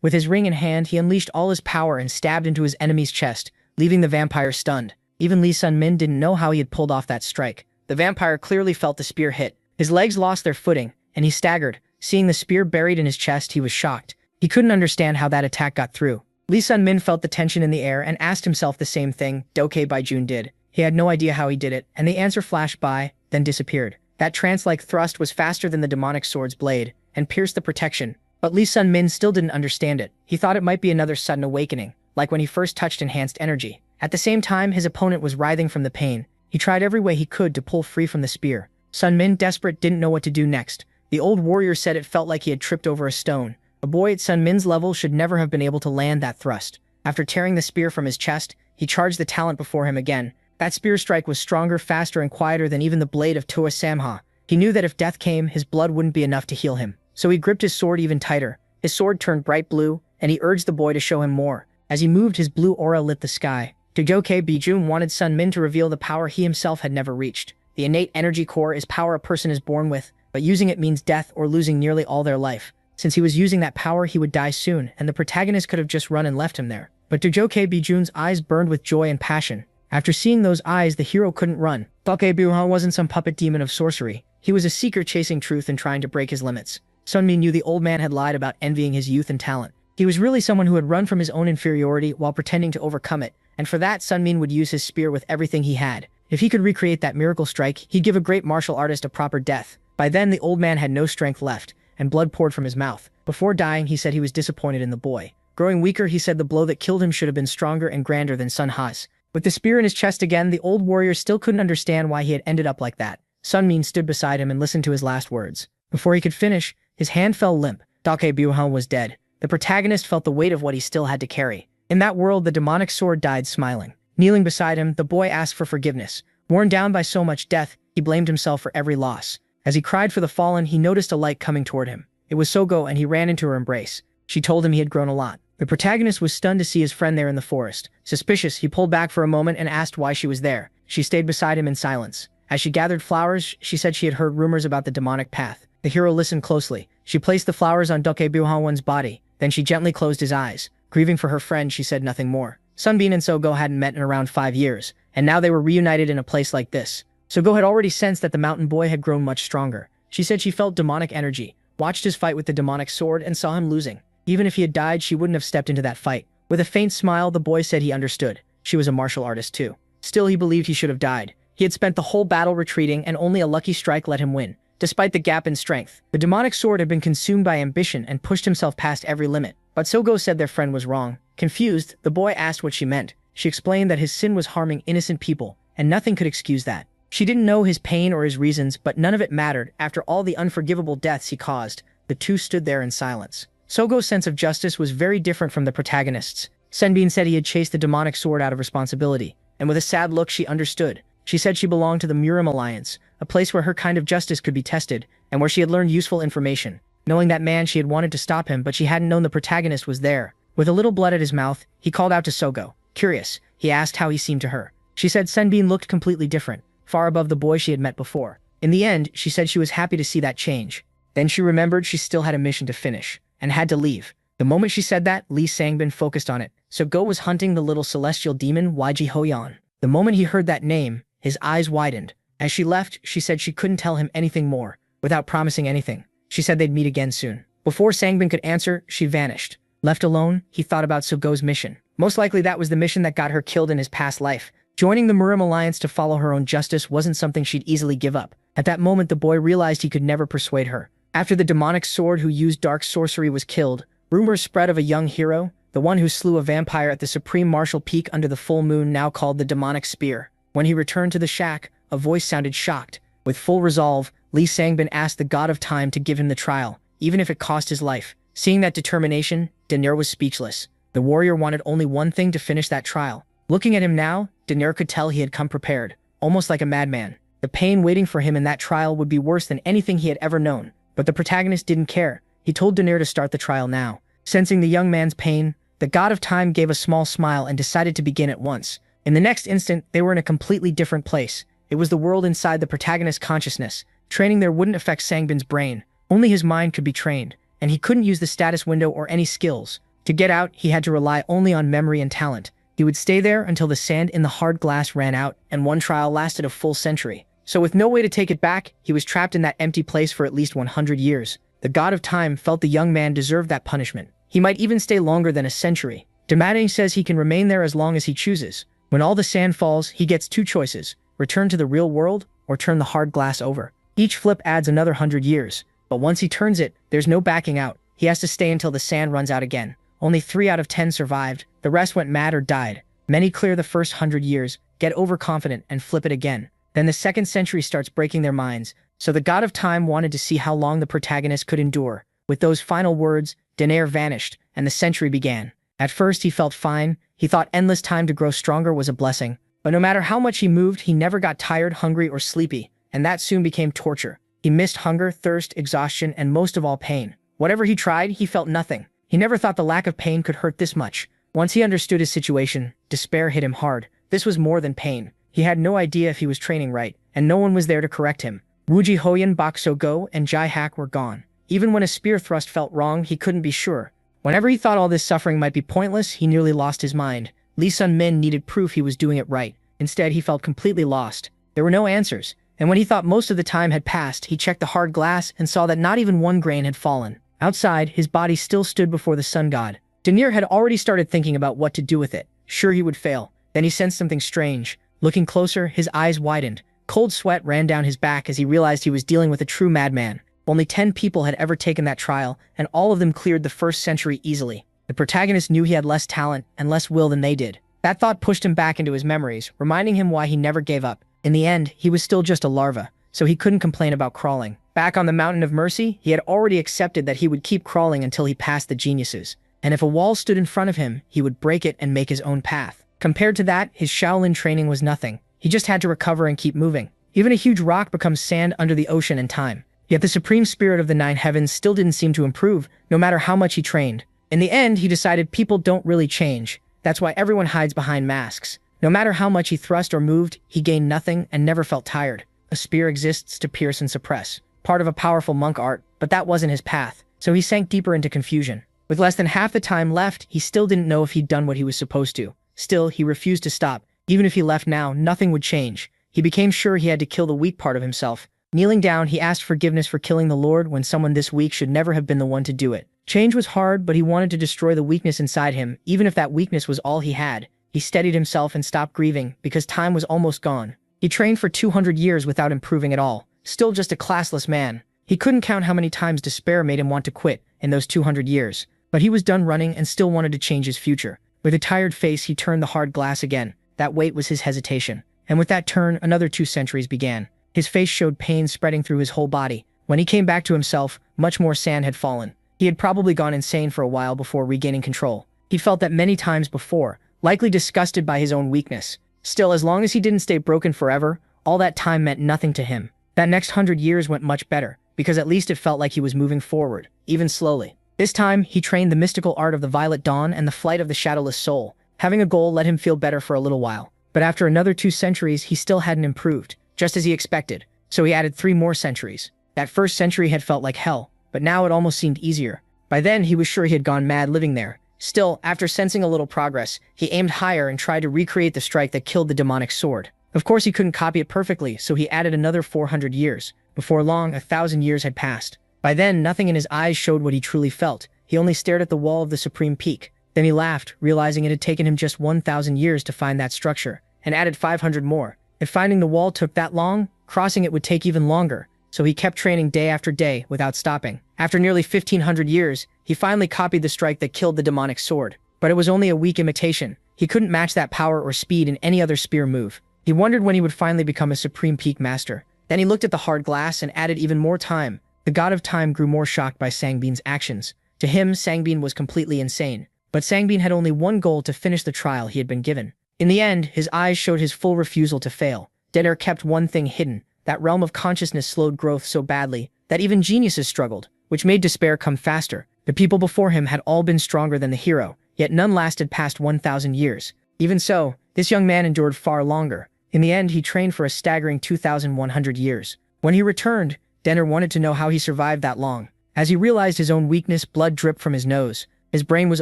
With his ring in hand, he unleashed all his power and stabbed into his enemy's chest, leaving the vampire stunned. Even Lee Sun Min didn't know how he had pulled off that strike. The vampire clearly felt the spear hit. His legs lost their footing, and he staggered. Seeing the spear buried in his chest, he was shocked. He couldn't understand how that attack got through. Lee Sun Min felt the tension in the air and asked himself the same thing Dokkae-bijun did. He had no idea how he did it, and the answer flashed by, then disappeared. That trance-like thrust was faster than the demonic sword's blade, and pierced the protection. But Lee Sun Min still didn't understand it. He thought it might be another sudden awakening, like when he first touched enhanced energy. At the same time, his opponent was writhing from the pain. He tried every way he could to pull free from the spear. Sun Min, desperate, didn't know what to do next. The old warrior said it felt like he had tripped over a stone. A boy at Sun Min's level should never have been able to land that thrust. After tearing the spear from his chest, he charged the talent before him again. That spear strike was stronger, faster, and quieter than even the blade of Tua Samha. He knew that if death came, his blood wouldn't be enough to heal him. So he gripped his sword even tighter. His sword turned bright blue, and he urged the boy to show him more. As he moved, his blue aura lit the sky. Dokkae-bijun wanted Sun Min to reveal the power he himself had never reached. The innate energy core is power a person is born with, but using it means death or losing nearly all their life. Since he was using that power, he would die soon, and the protagonist could have just run and left him there. But Dokkae-bijun's eyes burned with joy and passion. After seeing those eyes, the hero couldn't run. Dokkae-bijun wasn't some puppet demon of sorcery. He was a seeker chasing truth and trying to break his limits. Sun Min knew the old man had lied about envying his youth and talent. He was really someone who had run from his own inferiority while pretending to overcome it, and for that, Sun Min would use his spear with everything he had. If he could recreate that miracle strike, he'd give a great martial artist a proper death. By then, the old man had no strength left, and blood poured from his mouth. Before dying, he said he was disappointed in the boy. Growing weaker, he said the blow that killed him should have been stronger and grander than Sun Ha's. With the spear in his chest again, the old warrior still couldn't understand why he had ended up like that. Sun Min stood beside him and listened to his last words. Before he could finish, his hand fell limp. Dokkae-bijun was dead. The protagonist felt the weight of what he still had to carry. In that world, the demonic sword died smiling. Kneeling beside him, the boy asked for forgiveness. Worn down by so much death, he blamed himself for every loss. As he cried for the fallen, he noticed a light coming toward him. It was Sogo, and he ran into her embrace. She told him he had grown a lot. The protagonist was stunned to see his friend there in the forest. Suspicious, he pulled back for a moment and asked why she was there. She stayed beside him in silence. As she gathered flowers, she said she had heard rumors about the demonic path. The hero listened closely. She placed the flowers on Dokkae-bijun's body. Then she gently closed his eyes. Grieving for her friend, she said nothing more. Sunbeam and Sogo hadn't met in around 5 years, and now they were reunited in a place like this. Sogo had already sensed that the mountain boy had grown much stronger. She said she felt demonic energy, watched his fight with the demonic sword, and saw him losing. Even if he had died, she wouldn't have stepped into that fight. With a faint smile, the boy said he understood. She was a martial artist too. Still, he believed he should have died. He had spent the whole battle retreating, and only a lucky strike let him win. Despite the gap in strength, the demonic sword had been consumed by ambition and pushed himself past every limit. But Sogo said their friend was wrong. Confused, the boy asked what she meant. She explained that his sin was harming innocent people, and nothing could excuse that. She didn't know his pain or his reasons, but none of it mattered. After all the unforgivable deaths he caused, the two stood there in silence. Sogo's sense of justice was very different from the protagonist's. Senbin said he had chased the demonic sword out of responsibility, and with a sad look she understood. She said she belonged to the Murim Alliance, a place where her kind of justice could be tested, and where she had learned useful information. Knowing that man, she had wanted to stop him, but she hadn't known the protagonist was there. With a little blood at his mouth, he called out to Sogo. Curious, he asked how he seemed to her. She said Senbin looked completely different, far above the boy she had met before. In the end, she said she was happy to see that change. Then she remembered she still had a mission to finish, and had to leave. The moment she said that, Lee Sangbin focused on it. Sogo was hunting the little celestial demon YG Hoyan. The moment he heard that name, his eyes widened. As she left, she said she couldn't tell him anything more, without promising anything. She said they'd meet again soon. Before Sangbin could answer, she vanished. Left alone, he thought about Sogo's mission. Most likely that was the mission that got her killed in his past life. Joining the Murim Alliance to follow her own justice wasn't something she'd easily give up. At that moment, the boy realized he could never persuade her. After the demonic sword who used dark sorcery was killed, rumors spread of a young hero, the one who slew a vampire at the supreme martial peak under the full moon, now called the demonic spear. When he returned to the shack, a voice sounded shocked. With full resolve, Lee Sangbin asked the god of time to give him the trial, even if it cost his life. Seeing that determination, Daenerys was speechless. The warrior wanted only one thing: to finish that trial. Looking at him now, Daenerys could tell he had come prepared, almost like a madman. The pain waiting for him in that trial would be worse than anything he had ever known. But the protagonist didn't care. He told Daenerys to start the trial now. Sensing the young man's pain, the god of time gave a small smile and decided to begin at once. In the next instant, they were in a completely different place. It was the world inside the protagonist's consciousness. Training there wouldn't affect Sangbin's brain. Only his mind could be trained, and he couldn't use the status window or any skills. To get out, he had to rely only on memory and talent. He would stay there until the sand in the hard glass ran out, and one trial lasted a full century. So with no way to take it back, he was trapped in that empty place for at least 100 years. The god of time felt the young man deserved that punishment. He might even stay longer than a century. Damadane says he can remain there as long as he chooses. When all the sand falls, he gets two choices: return to the real world, or turn the hard glass over. Each flip adds another 100 years, but once he turns it, there's no backing out. He has to stay until the sand runs out again. Only 3 out of 10 survived. The rest went mad or died. Many clear the first 100 years, get overconfident, and flip it again. Then the second century starts breaking their minds. So the god of time wanted to see how long the protagonist could endure. With those final words, Daenerys vanished, and the century began. At first he felt fine. He thought endless time to grow stronger was a blessing. But no matter how much he moved, he never got tired, hungry, or sleepy, and that soon became torture. He missed hunger, thirst, exhaustion, and most of all pain. Whatever he tried, he felt nothing. He never thought the lack of pain could hurt this much. Once he understood his situation, despair hit him hard. This was more than pain. He had no idea if he was training right, and no one was there to correct him. Wuji Hoyan, Bak So-go, and Jai Hak were gone. Even when a spear thrust felt wrong, he couldn't be sure. Whenever he thought all this suffering might be pointless, he nearly lost his mind. Lee Sun-min needed proof he was doing it right. Instead, he felt completely lost. There were no answers, and when he thought most of the time had passed, he checked the hard glass and saw that not even one grain had fallen. Outside, his body still stood before the sun god. Daenerys had already started thinking about what to do with it. Sure, he would fail. Then he sensed something strange. Looking closer, his eyes widened. Cold sweat ran down his back as he realized he was dealing with a true madman. Only 10 people had ever taken that trial, and all of them cleared the first century easily. The protagonist knew he had less talent and less will than they did. That thought pushed him back into his memories, reminding him why he never gave up. In the end, he was still just a larva, so he couldn't complain about crawling. Back on the Mountain of Mercy, he had already accepted that he would keep crawling until he passed the geniuses. And if a wall stood in front of him, he would break it and make his own path. Compared to that, his Shaolin training was nothing. He just had to recover and keep moving. Even a huge rock becomes sand under the ocean in time. Yet the supreme spirit of the 9 heavens still didn't seem to improve, no matter how much he trained. In the end, he decided people don't really change. That's why everyone hides behind masks. No matter how much he thrust or moved, he gained nothing and never felt tired. A spear exists to pierce and suppress. Part of a powerful monk art, but that wasn't his path. So he sank deeper into confusion. With less than half the time left, he still didn't know if he'd done what he was supposed to. Still, he refused to stop. Even if he left now, nothing would change. He became sure he had to kill the weak part of himself. Kneeling down, he asked forgiveness for killing the Lord when someone this weak should never have been the one to do it. Change was hard, but he wanted to destroy the weakness inside him, even if that weakness was all he had. He steadied himself and stopped grieving, because time was almost gone. He trained for 200 years without improving at all, still just a classless man. He couldn't count how many times despair made him want to quit in those 200 years. But he was done running and still wanted to change his future. With a tired face, he turned the hard glass again. That weight was his hesitation. And with that turn, another 2 centuries began. His face showed pain spreading through his whole body. When he came back to himself, much more sand had fallen. He had probably gone insane for a while before regaining control. He felt that many times before, likely disgusted by his own weakness. Still, as long as he didn't stay broken forever, all that time meant nothing to him. That next 100 years went much better, because at least it felt like he was moving forward, even slowly. This time, he trained the mystical art of the Violet Dawn and the flight of the shadowless soul. Having a goal let him feel better for a little while. But after another 2 centuries, he still hadn't improved, just as he expected. So he added 3 more centuries. That first century had felt like hell, but now it almost seemed easier. By then, he was sure he had gone mad living there. Still, after sensing a little progress, he aimed higher and tried to recreate the strike that killed the demonic sword. Of course, he couldn't copy it perfectly, so he added another 400 years. Before long, 1,000 years had passed. By then, nothing in his eyes showed what he truly felt. He only stared at the wall of the supreme peak. Then he laughed, realizing it had taken him just 1,000 years to find that structure, and added 500 more. If finding the wall took that long, crossing it would take even longer. So he kept training day after day without stopping. After nearly 1,500 years, he finally copied the strike that killed the demonic sword. But it was only a weak imitation. He couldn't match that power or speed in any other spear move. He wondered when he would finally become a supreme peak master. Then he looked at the hard glass and added even more time. The god of time grew more shocked by Sangbin's actions. To him, Sangbin was completely insane. But Sangbin had only one goal: to finish the trial he had been given. In the end, his eyes showed his full refusal to fail. Denner kept one thing hidden. That realm of consciousness slowed growth so badly that even geniuses struggled, which made despair come faster. The people before him had all been stronger than the hero, yet none lasted past 1,000 years. Even so, this young man endured far longer. In the end, he trained for a staggering 2,100 years. When he returned, Denner wanted to know how he survived that long. As he realized his own weakness, blood dripped from his nose. His brain was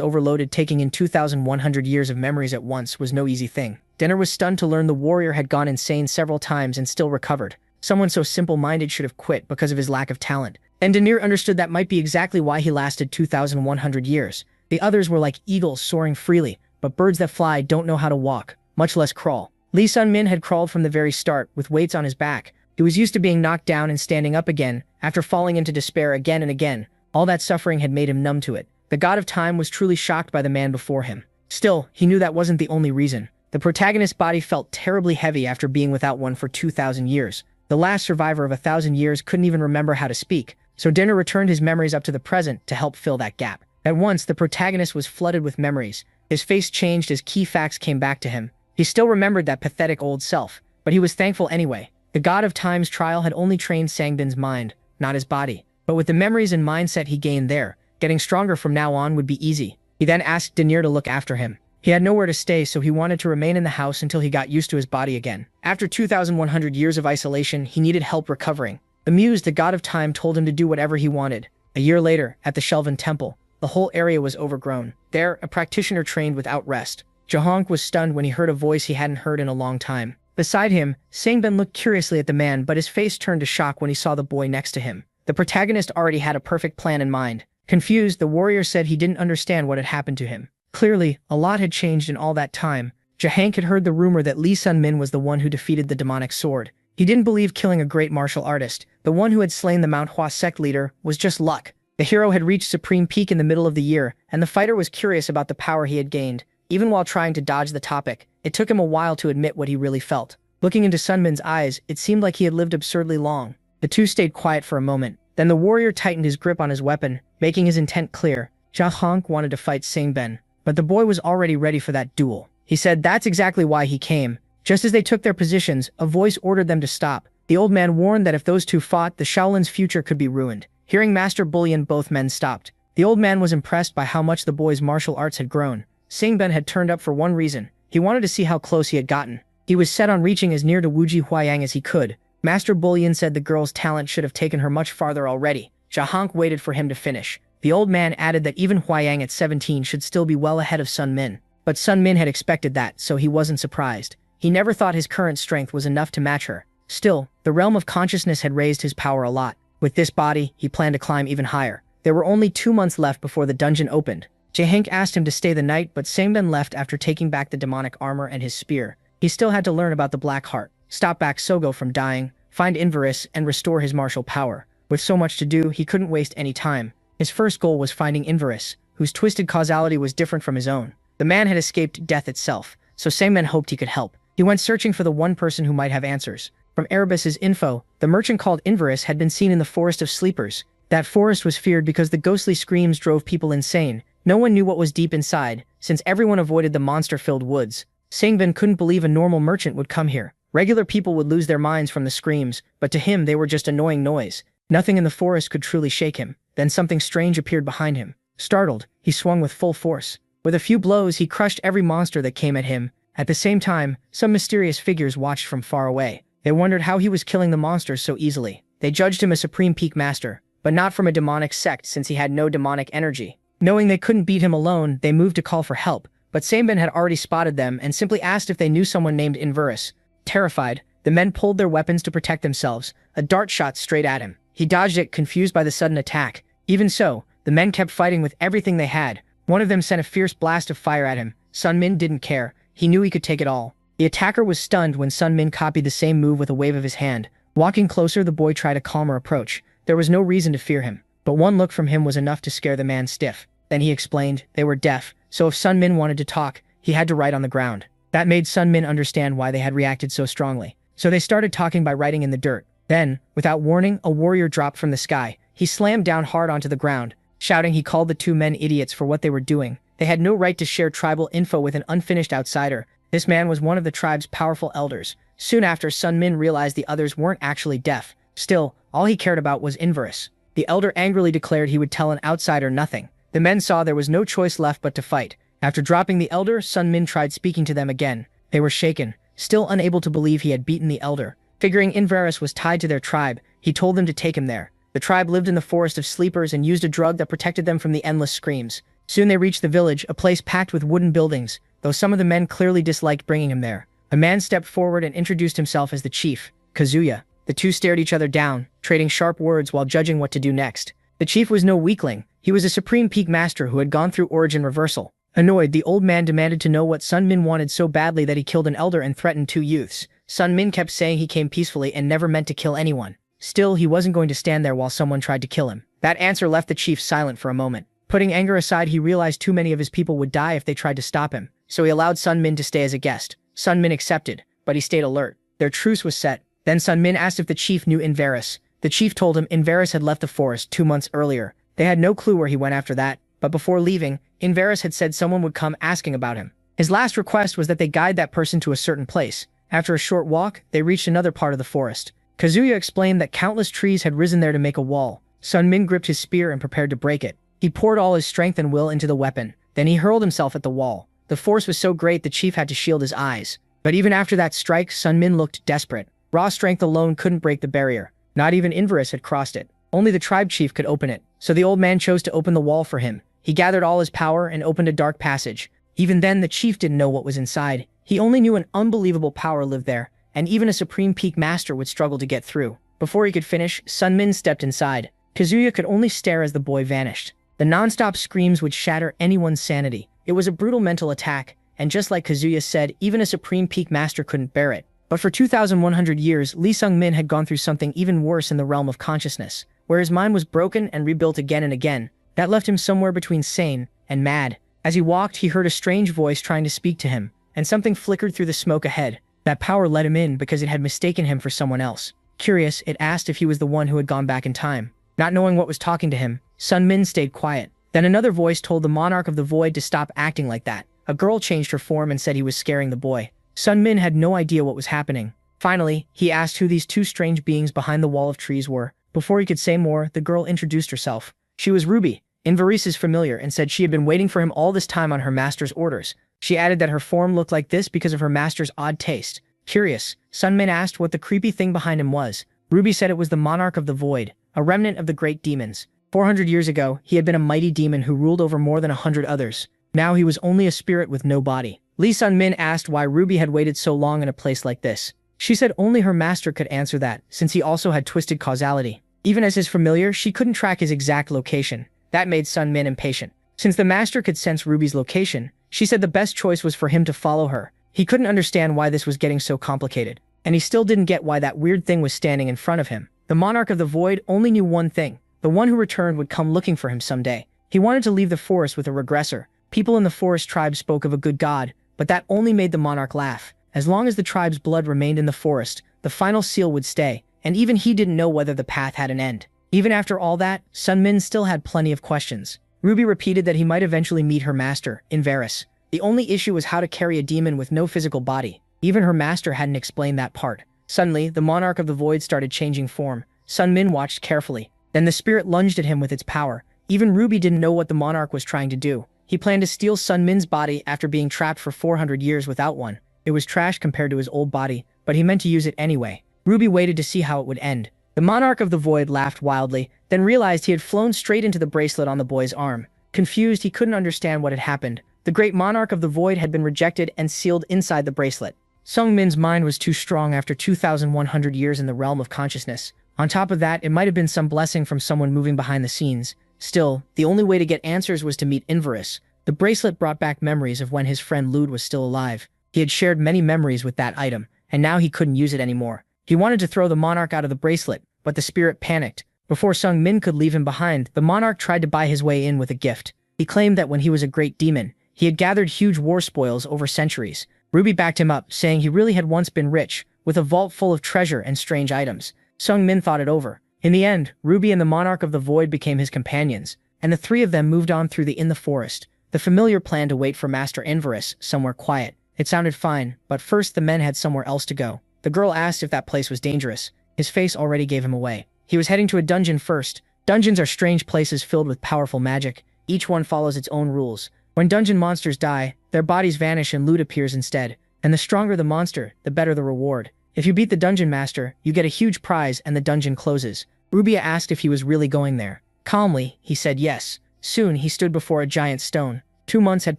overloaded. Taking in 2,100 years of memories at once was no easy thing. Denner was stunned to learn the warrior had gone insane several times and still recovered. Someone so simple-minded should have quit because of his lack of talent. And Denner understood that might be exactly why he lasted 2,100 years. The others were like eagles soaring freely, but birds that fly don't know how to walk, much less crawl. Lee Sun-min had crawled from the very start, with weights on his back. He was used to being knocked down and standing up again, after falling into despair again and again. All that suffering had made him numb to it. The god of time was truly shocked by the man before him. Still, he knew that wasn't the only reason. The protagonist's body felt terribly heavy after being without one for 2,000 years. The last survivor of 1,000 years couldn't even remember how to speak, so Denner returned his memories up to the present to help fill that gap. At once, the protagonist was flooded with memories. His face changed as key facts came back to him. He still remembered that pathetic old self, but he was thankful anyway. The god of time's trial had only trained Sangbin's mind, not his body. But with the memories and mindset he gained there, getting stronger from now on would be easy. He then asked Denner to look after him. He had nowhere to stay, so he wanted to remain in the house until he got used to his body again. After 2,100 years of isolation, he needed help recovering. Amused, the god of time told him to do whatever he wanted. A year later, at the Shelven Temple, the whole area was overgrown. There, a practitioner trained without rest. Jahonk was stunned when he heard a voice he hadn't heard in a long time. Beside him, Sangbin looked curiously at the man, but his face turned to shock when he saw the boy next to him. The protagonist already had a perfect plan in mind. Confused, the warrior said he didn't understand what had happened to him. Clearly, a lot had changed in all that time. Jahonk had heard the rumor that Lee Sun-min was the one who defeated the demonic sword. He didn't believe killing a great martial artist, the one who had slain the Manhwa sect leader, was just luck. The hero had reached supreme peak in the middle of the year, and the fighter was curious about the power he had gained. Even while trying to dodge the topic, it took him a while to admit what he really felt. Looking into Sun-min's eyes, it seemed like he had lived absurdly long. The two stayed quiet for a moment. Then the warrior tightened his grip on his weapon, making his intent clear. Jahonk wanted to fight Sangbin, but the boy was already ready for that duel. He said that's exactly why he came. Just as they took their positions, a voice ordered them to stop. The old man warned that if those two fought, the Shaolin's future could be ruined. Hearing Master Bullion, both men stopped. The old man was impressed by how much the boy's martial arts had grown. Sangbin had turned up for one reason. He wanted to see how close he had gotten. He was set on reaching as near to Wuji Huayang as he could. Master Bullion said the girl's talent should have taken her much farther already. Jahonk waited for him to finish. The old man added that even Huayang at 17 should still be well ahead of Sun-min. But Sun-min had expected that, so he wasn't surprised. He never thought his current strength was enough to match her. Still, the realm of consciousness had raised his power a lot. With this body, he planned to climb even higher. There were only 2 months left before the dungeon opened. Jae-hank asked him to stay the night, but Sangbin left after taking back the demonic armor and his spear. He still had to learn about the Black Heart, stop back Sogo from dying, find Inverus, and restore his martial power. With so much to do, he couldn't waste any time. His first goal was finding Inverus, whose twisted causality was different from his own. The man had escaped death itself, so Sangbin hoped he could help. He went searching for the one person who might have answers. From Erebus's info, the merchant called Inverus had been seen in the Forest of Sleepers. That forest was feared because the ghostly screams drove people insane. No one knew what was deep inside, since everyone avoided the monster-filled woods. Sangbin couldn't believe a normal merchant would come here. Regular people would lose their minds from the screams, but to him they were just annoying noise. Nothing in the forest could truly shake him. Then something strange appeared behind him. Startled, he swung with full force. With a few blows, he crushed every monster that came at him. At the same time, some mysterious figures watched from far away. They wondered how he was killing the monsters so easily. They judged him a supreme peak master, but not from a demonic sect since he had no demonic energy. Knowing they couldn't beat him alone, they moved to call for help, but Sangbin had already spotted them and simply asked if they knew someone named Inverus. Terrified, the men pulled their weapons to protect themselves. A dart shot straight at him. He dodged it, confused by the sudden attack. Even so, the men kept fighting with everything they had. One of them sent a fierce blast of fire at him. Sun Min didn't care. He knew he could take it all. The attacker was stunned when Sun Min copied the same move with a wave of his hand. Walking closer, the boy tried a calmer approach. There was no reason to fear him, but one look from him was enough to scare the man stiff. Then he explained they were deaf, so if Sun Min wanted to talk, he had to write on the ground. That made Sun Min understand why they had reacted so strongly. So they started talking by writing in the dirt. Then, without warning, a warrior dropped from the sky. He slammed down hard onto the ground. Shouting, he called the two men idiots for what they were doing. They had no right to share tribal info with an unfinished outsider. This man was one of the tribe's powerful elders. Soon after, Sun Min realized the others weren't actually deaf. Still, all he cared about was Inverus. The elder angrily declared he would tell an outsider nothing. The men saw there was no choice left but to fight. After dropping the elder, Sun Min tried speaking to them again. They were shaken, still unable to believe he had beaten the elder. Figuring Inverus was tied to their tribe, he told them to take him there. The tribe lived in the Forest of Sleepers and used a drug that protected them from the endless screams. Soon they reached the village, a place packed with wooden buildings, though some of the men clearly disliked bringing him there. A man stepped forward and introduced himself as the chief, Kazuya. The two stared each other down, trading sharp words while judging what to do next. The chief was no weakling. He was a supreme peak master who had gone through origin reversal. Annoyed, the old man demanded to know what Sun Min wanted so badly that he killed an elder and threatened 2 youths. Sun Min kept saying he came peacefully and never meant to kill anyone. Still, he wasn't going to stand there while someone tried to kill him. That answer left the chief silent for a moment. Putting anger aside, he realized too many of his people would die if they tried to stop him, so he allowed Sun Min to stay as a guest. Sun Min accepted, but he stayed alert. Their truce was set. Then Sun Min asked if the chief knew Inverus. The chief told him Inverus had left the forest 2 months earlier. They had no clue where he went after that, but before leaving, Inverus had said someone would come asking about him. His last request was that they guide that person to a certain place. After a short walk, they reached another part of the forest. Kazuya explained that countless trees had risen there to make a wall. Sun Min gripped his spear and prepared to break it. He poured all his strength and will into the weapon. Then he hurled himself at the wall. The force was so great the chief had to shield his eyes. But even after that strike, Sun Min looked desperate. Raw strength alone couldn't break the barrier. Not even Inverus had crossed it. Only the tribe chief could open it. So the old man chose to open the wall for him. He gathered all his power and opened a dark passage. Even then, the chief didn't know what was inside. He only knew an unbelievable power lived there, and even a supreme peak master would struggle to get through. Before he could finish, Sun Min stepped inside. Kazuya could only stare as the boy vanished. The non-stop screams would shatter anyone's sanity. It was a brutal mental attack, and just like Kazuya said, even a supreme peak master couldn't bear it. But for 2,100 years, Lee Sung-min had gone through something even worse in the realm of consciousness, where his mind was broken and rebuilt again and again. That left him somewhere between sane and mad. As he walked, he heard a strange voice trying to speak to him, and something flickered through the smoke ahead. That power let him in because it had mistaken him for someone else. Curious, it asked if he was the one who had gone back in time. Not knowing what was talking to him, Sun Min stayed quiet. Then another voice told the monarch of the void to stop acting like that. A girl changed her form and said he was scaring the boy. Sun Min had no idea what was happening. Finally, he asked who these two strange beings behind the wall of trees were. Before he could say more, the girl introduced herself. She was Ruby, Inverus's familiar, and said she had been waiting for him all this time on her master's orders. She added that her form looked like this because of her master's odd taste. Curious, Sun Min asked what the creepy thing behind him was. Ruby said it was the monarch of the void, a remnant of the great demons. 400 years ago, he had been a mighty demon who ruled over more than 100 others. Now he was only a spirit with no body. Lee Sun Min asked why Ruby had waited so long in a place like this. She said only her master could answer that, since he also had twisted causality. Even as his familiar, she couldn't track his exact location. That made Sun Min impatient. Since the master could sense Ruby's location, she said the best choice was for him to follow her. He couldn't understand why this was getting so complicated, and he still didn't get why that weird thing was standing in front of him. The monarch of the void only knew one thing: the one who returned would come looking for him someday. He wanted to leave the forest with a regressor. People in the forest tribe spoke of a good god, but that only made the monarch laugh. As long as the tribe's blood remained in the forest, the final seal would stay, and even he didn't know whether the path had an end. Even after all that, Sun Min still had plenty of questions. Ruby repeated that he might eventually meet her master, Inverus. The only issue was how to carry a demon with no physical body. Even her master hadn't explained that part. Suddenly, the monarch of the void started changing form. Sun Min watched carefully. Then the spirit lunged at him with its power. Even Ruby didn't know what the monarch was trying to do. He planned to steal Sun Min's body after being trapped for 400 years without one. It was trash compared to his old body, but he meant to use it anyway. Ruby waited to see how it would end. The monarch of the void laughed wildly, then realized he had flown straight into the bracelet on the boy's arm. Confused, he couldn't understand what had happened. The great monarch of the void had been rejected and sealed inside the bracelet. Sung Min's mind was too strong after 2,100 years in the realm of consciousness. On top of that, it might have been some blessing from someone moving behind the scenes. Still, the only way to get answers was to meet Inverus. The bracelet brought back memories of when his friend Lude was still alive. He had shared many memories with that item, and now he couldn't use it anymore. He wanted to throw the monarch out of the bracelet, but the spirit panicked. Before Sung Min could leave him behind, the monarch tried to buy his way in with a gift. He claimed that when he was a great demon, he had gathered huge war spoils over centuries. Ruby backed him up, saying he really had once been rich, with a vault full of treasure and strange items. Sung Min thought it over. In the end, Ruby and the monarch of the void became his companions, and the three of them moved on through the forest. The familiar plan to wait for Master Inverus somewhere quiet. It sounded fine, but first the men had somewhere else to go. The girl asked if that place was dangerous. His face already gave him away. He was heading to a dungeon first. Dungeons are strange places filled with powerful magic. Each one follows its own rules. When dungeon monsters die, their bodies vanish and loot appears instead. And the stronger the monster, the better the reward. If you beat the dungeon master, you get a huge prize and the dungeon closes. Rubia asked if he was really going there. Calmly, he said yes. Soon, he stood before a giant stone. 2 months had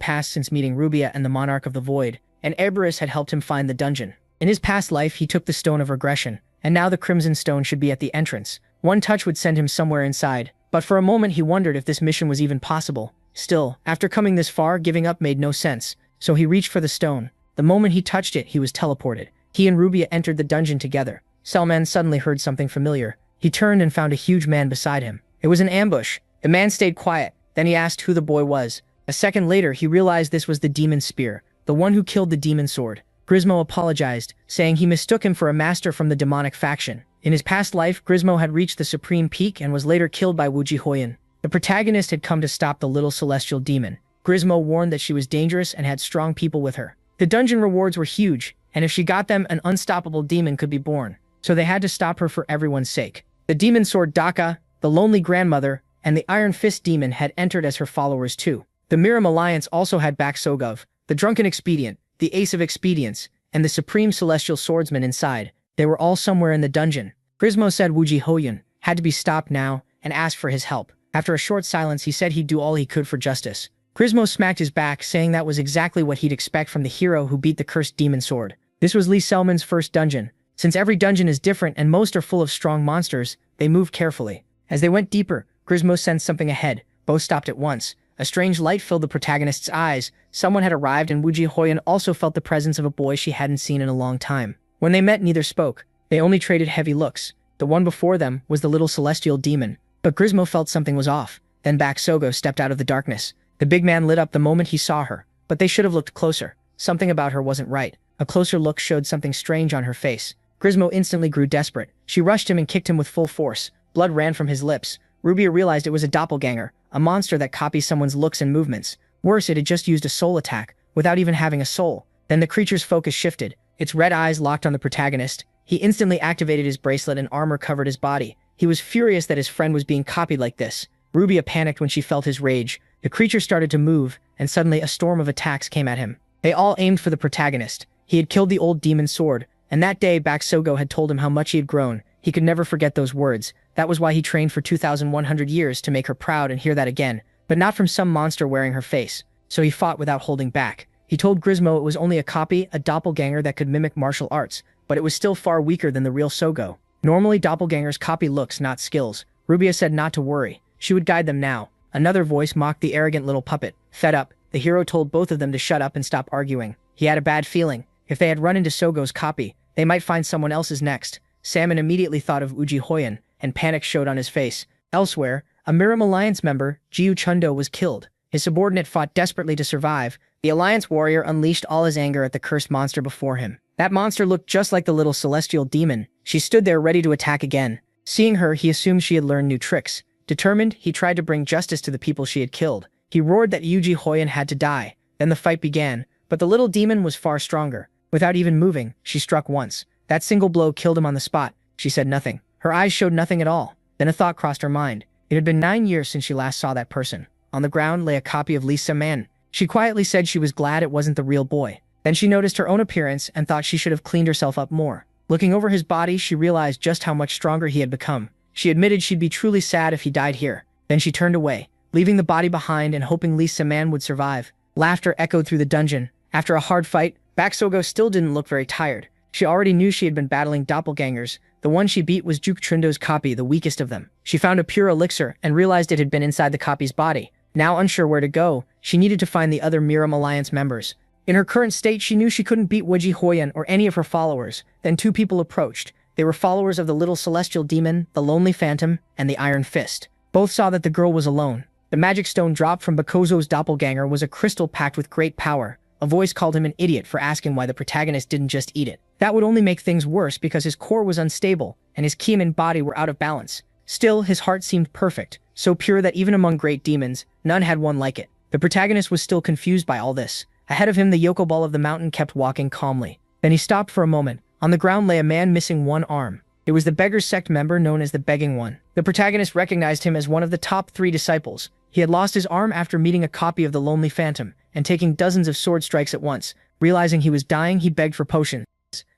passed since meeting Rubia and the Monarch of the Void, and Eberus had helped him find the dungeon. In his past life, he took the Stone of Regression, and now the Crimson Stone should be at the entrance. One touch would send him somewhere inside, but for a moment he wondered if this mission was even possible. Still, after coming this far, giving up made no sense, so he reached for the stone. The moment he touched it, he was teleported. He and Rubia entered the dungeon together. Selman suddenly heard something familiar. He turned and found a huge man beside him. It was an ambush. The man stayed quiet, then he asked who the boy was. A second later, he realized this was the demon spear, the one who killed the demon sword. Grismo apologized, saying he mistook him for a master from the demonic faction. In his past life, Grismo had reached the supreme peak and was later killed by Wuji Hoyan. The protagonist had come to stop the little celestial demon. Grismo warned that she was dangerous and had strong people with her. The dungeon rewards were huge, and if she got them, an unstoppable demon could be born. So they had to stop her for everyone's sake. The demon sword Daka, the lonely grandmother, and the Iron Fist demon had entered as her followers too. The Miram Alliance also had Bak Sogov, the drunken expedient, the ace of expedients, and the supreme celestial swordsman inside. They were all somewhere in the dungeon. Grismo said Wuji Hoyan had to be stopped now and asked for his help. After a short silence, he said he'd do all he could for justice. Grismo smacked his back, saying that was exactly what he'd expect from the hero who beat the cursed demon sword. This was Lee Selman's first dungeon. Since every dungeon is different and most are full of strong monsters, they moved carefully. As they went deeper, Grismo sensed something ahead. Both stopped at once. A strange light filled the protagonist's eyes. Someone had arrived, and Wuji Hoyan also felt the presence of a boy she hadn't seen in a long time. When they met, neither spoke. They only traded heavy looks. The one before them was the little celestial demon. But Grismo felt something was off. Then Bak Sogo stepped out of the darkness. The big man lit up the moment he saw her, but they should have looked closer. Something about her wasn't right. A closer look showed something strange on her face. Grismo instantly grew desperate. She rushed him and kicked him with full force. Blood ran from his lips. Rubia realized it was a doppelganger, a monster that copies someone's looks and movements. Worse, it had just used a soul attack, without even having a soul. Then the creature's focus shifted. Its red eyes locked on the protagonist. He instantly activated his bracelet and armor covered his body. He was furious that his friend was being copied like this. Rubia panicked when she felt his rage. The creature started to move, and suddenly a storm of attacks came at him. They all aimed for the protagonist. He had killed the old demon sword, and that day Bak Sogo had told him how much he had grown. He could never forget those words. That was why he trained for 2,100 years to make her proud and hear that again, but not from some monster wearing her face. So he fought without holding back. He told Grismo it was only a copy, a doppelganger that could mimic martial arts, but it was still far weaker than the real Sogo. Normally, doppelgangers copy looks, not skills. Rubia said not to worry. She would guide them now. Another voice mocked the arrogant little puppet. Fed up, the hero told both of them to shut up and stop arguing. He had a bad feeling. If they had run into Sogo's copy, they might find someone else's next. Salmon immediately thought of Uji Hoyen, and panic showed on his face. Elsewhere, a Miram Alliance member, Jiu Chundo, was killed. His subordinate fought desperately to survive. The Alliance warrior unleashed all his anger at the cursed monster before him. That monster looked just like the little celestial demon. She stood there ready to attack again. Seeing her, he assumed she had learned new tricks. Determined, he tried to bring justice to the people she had killed. He roared that Uji Hoyen had to die. Then the fight began, but the little demon was far stronger. Without even moving, she struck once. That single blow killed him on the spot. She said nothing. Her eyes showed nothing at all. Then a thought crossed her mind. It had been 9 years since she last saw that person. On the ground lay a copy of Lisa Man. She quietly said she was glad it wasn't the real boy. Then she noticed her own appearance and thought she should have cleaned herself up more. Looking over his body, she realized just how much stronger he had become. She admitted she'd be truly sad if he died here. Then she turned away, leaving the body behind and hoping Lisa Man would survive. Laughter echoed through the dungeon. After a hard fight, Baksogo still didn't look very tired. She already knew she had been battling doppelgangers. The one she beat was Juk Chundo's copy, the weakest of them. She found a pure elixir and realized it had been inside the copy's body. Now unsure where to go, she needed to find the other Miram Alliance members. In her current state, she knew she couldn't beat Uji Hoyen or any of her followers. Then two people approached. They were followers of the little celestial demon, the Lonely Phantom, and the Iron Fist. Both saw that the girl was alone. The magic stone dropped from Bakozo's doppelganger was a crystal packed with great power. A voice called him an idiot for asking why the protagonist didn't just eat it. That would only make things worse because his core was unstable, and his ki and body were out of balance. Still, his heart seemed perfect, so pure that even among great demons, none had one like it. The protagonist was still confused by all this. Ahead of him, the Yokoball of the mountain kept walking calmly. Then he stopped for a moment. On the ground lay a man missing one arm. It was the beggar sect member known as the Begging One. The protagonist recognized him as one of the top 3 disciples. He had lost his arm after meeting a copy of the Lonely Phantom and taking dozens of sword strikes at once. Realizing he was dying, he begged for potions.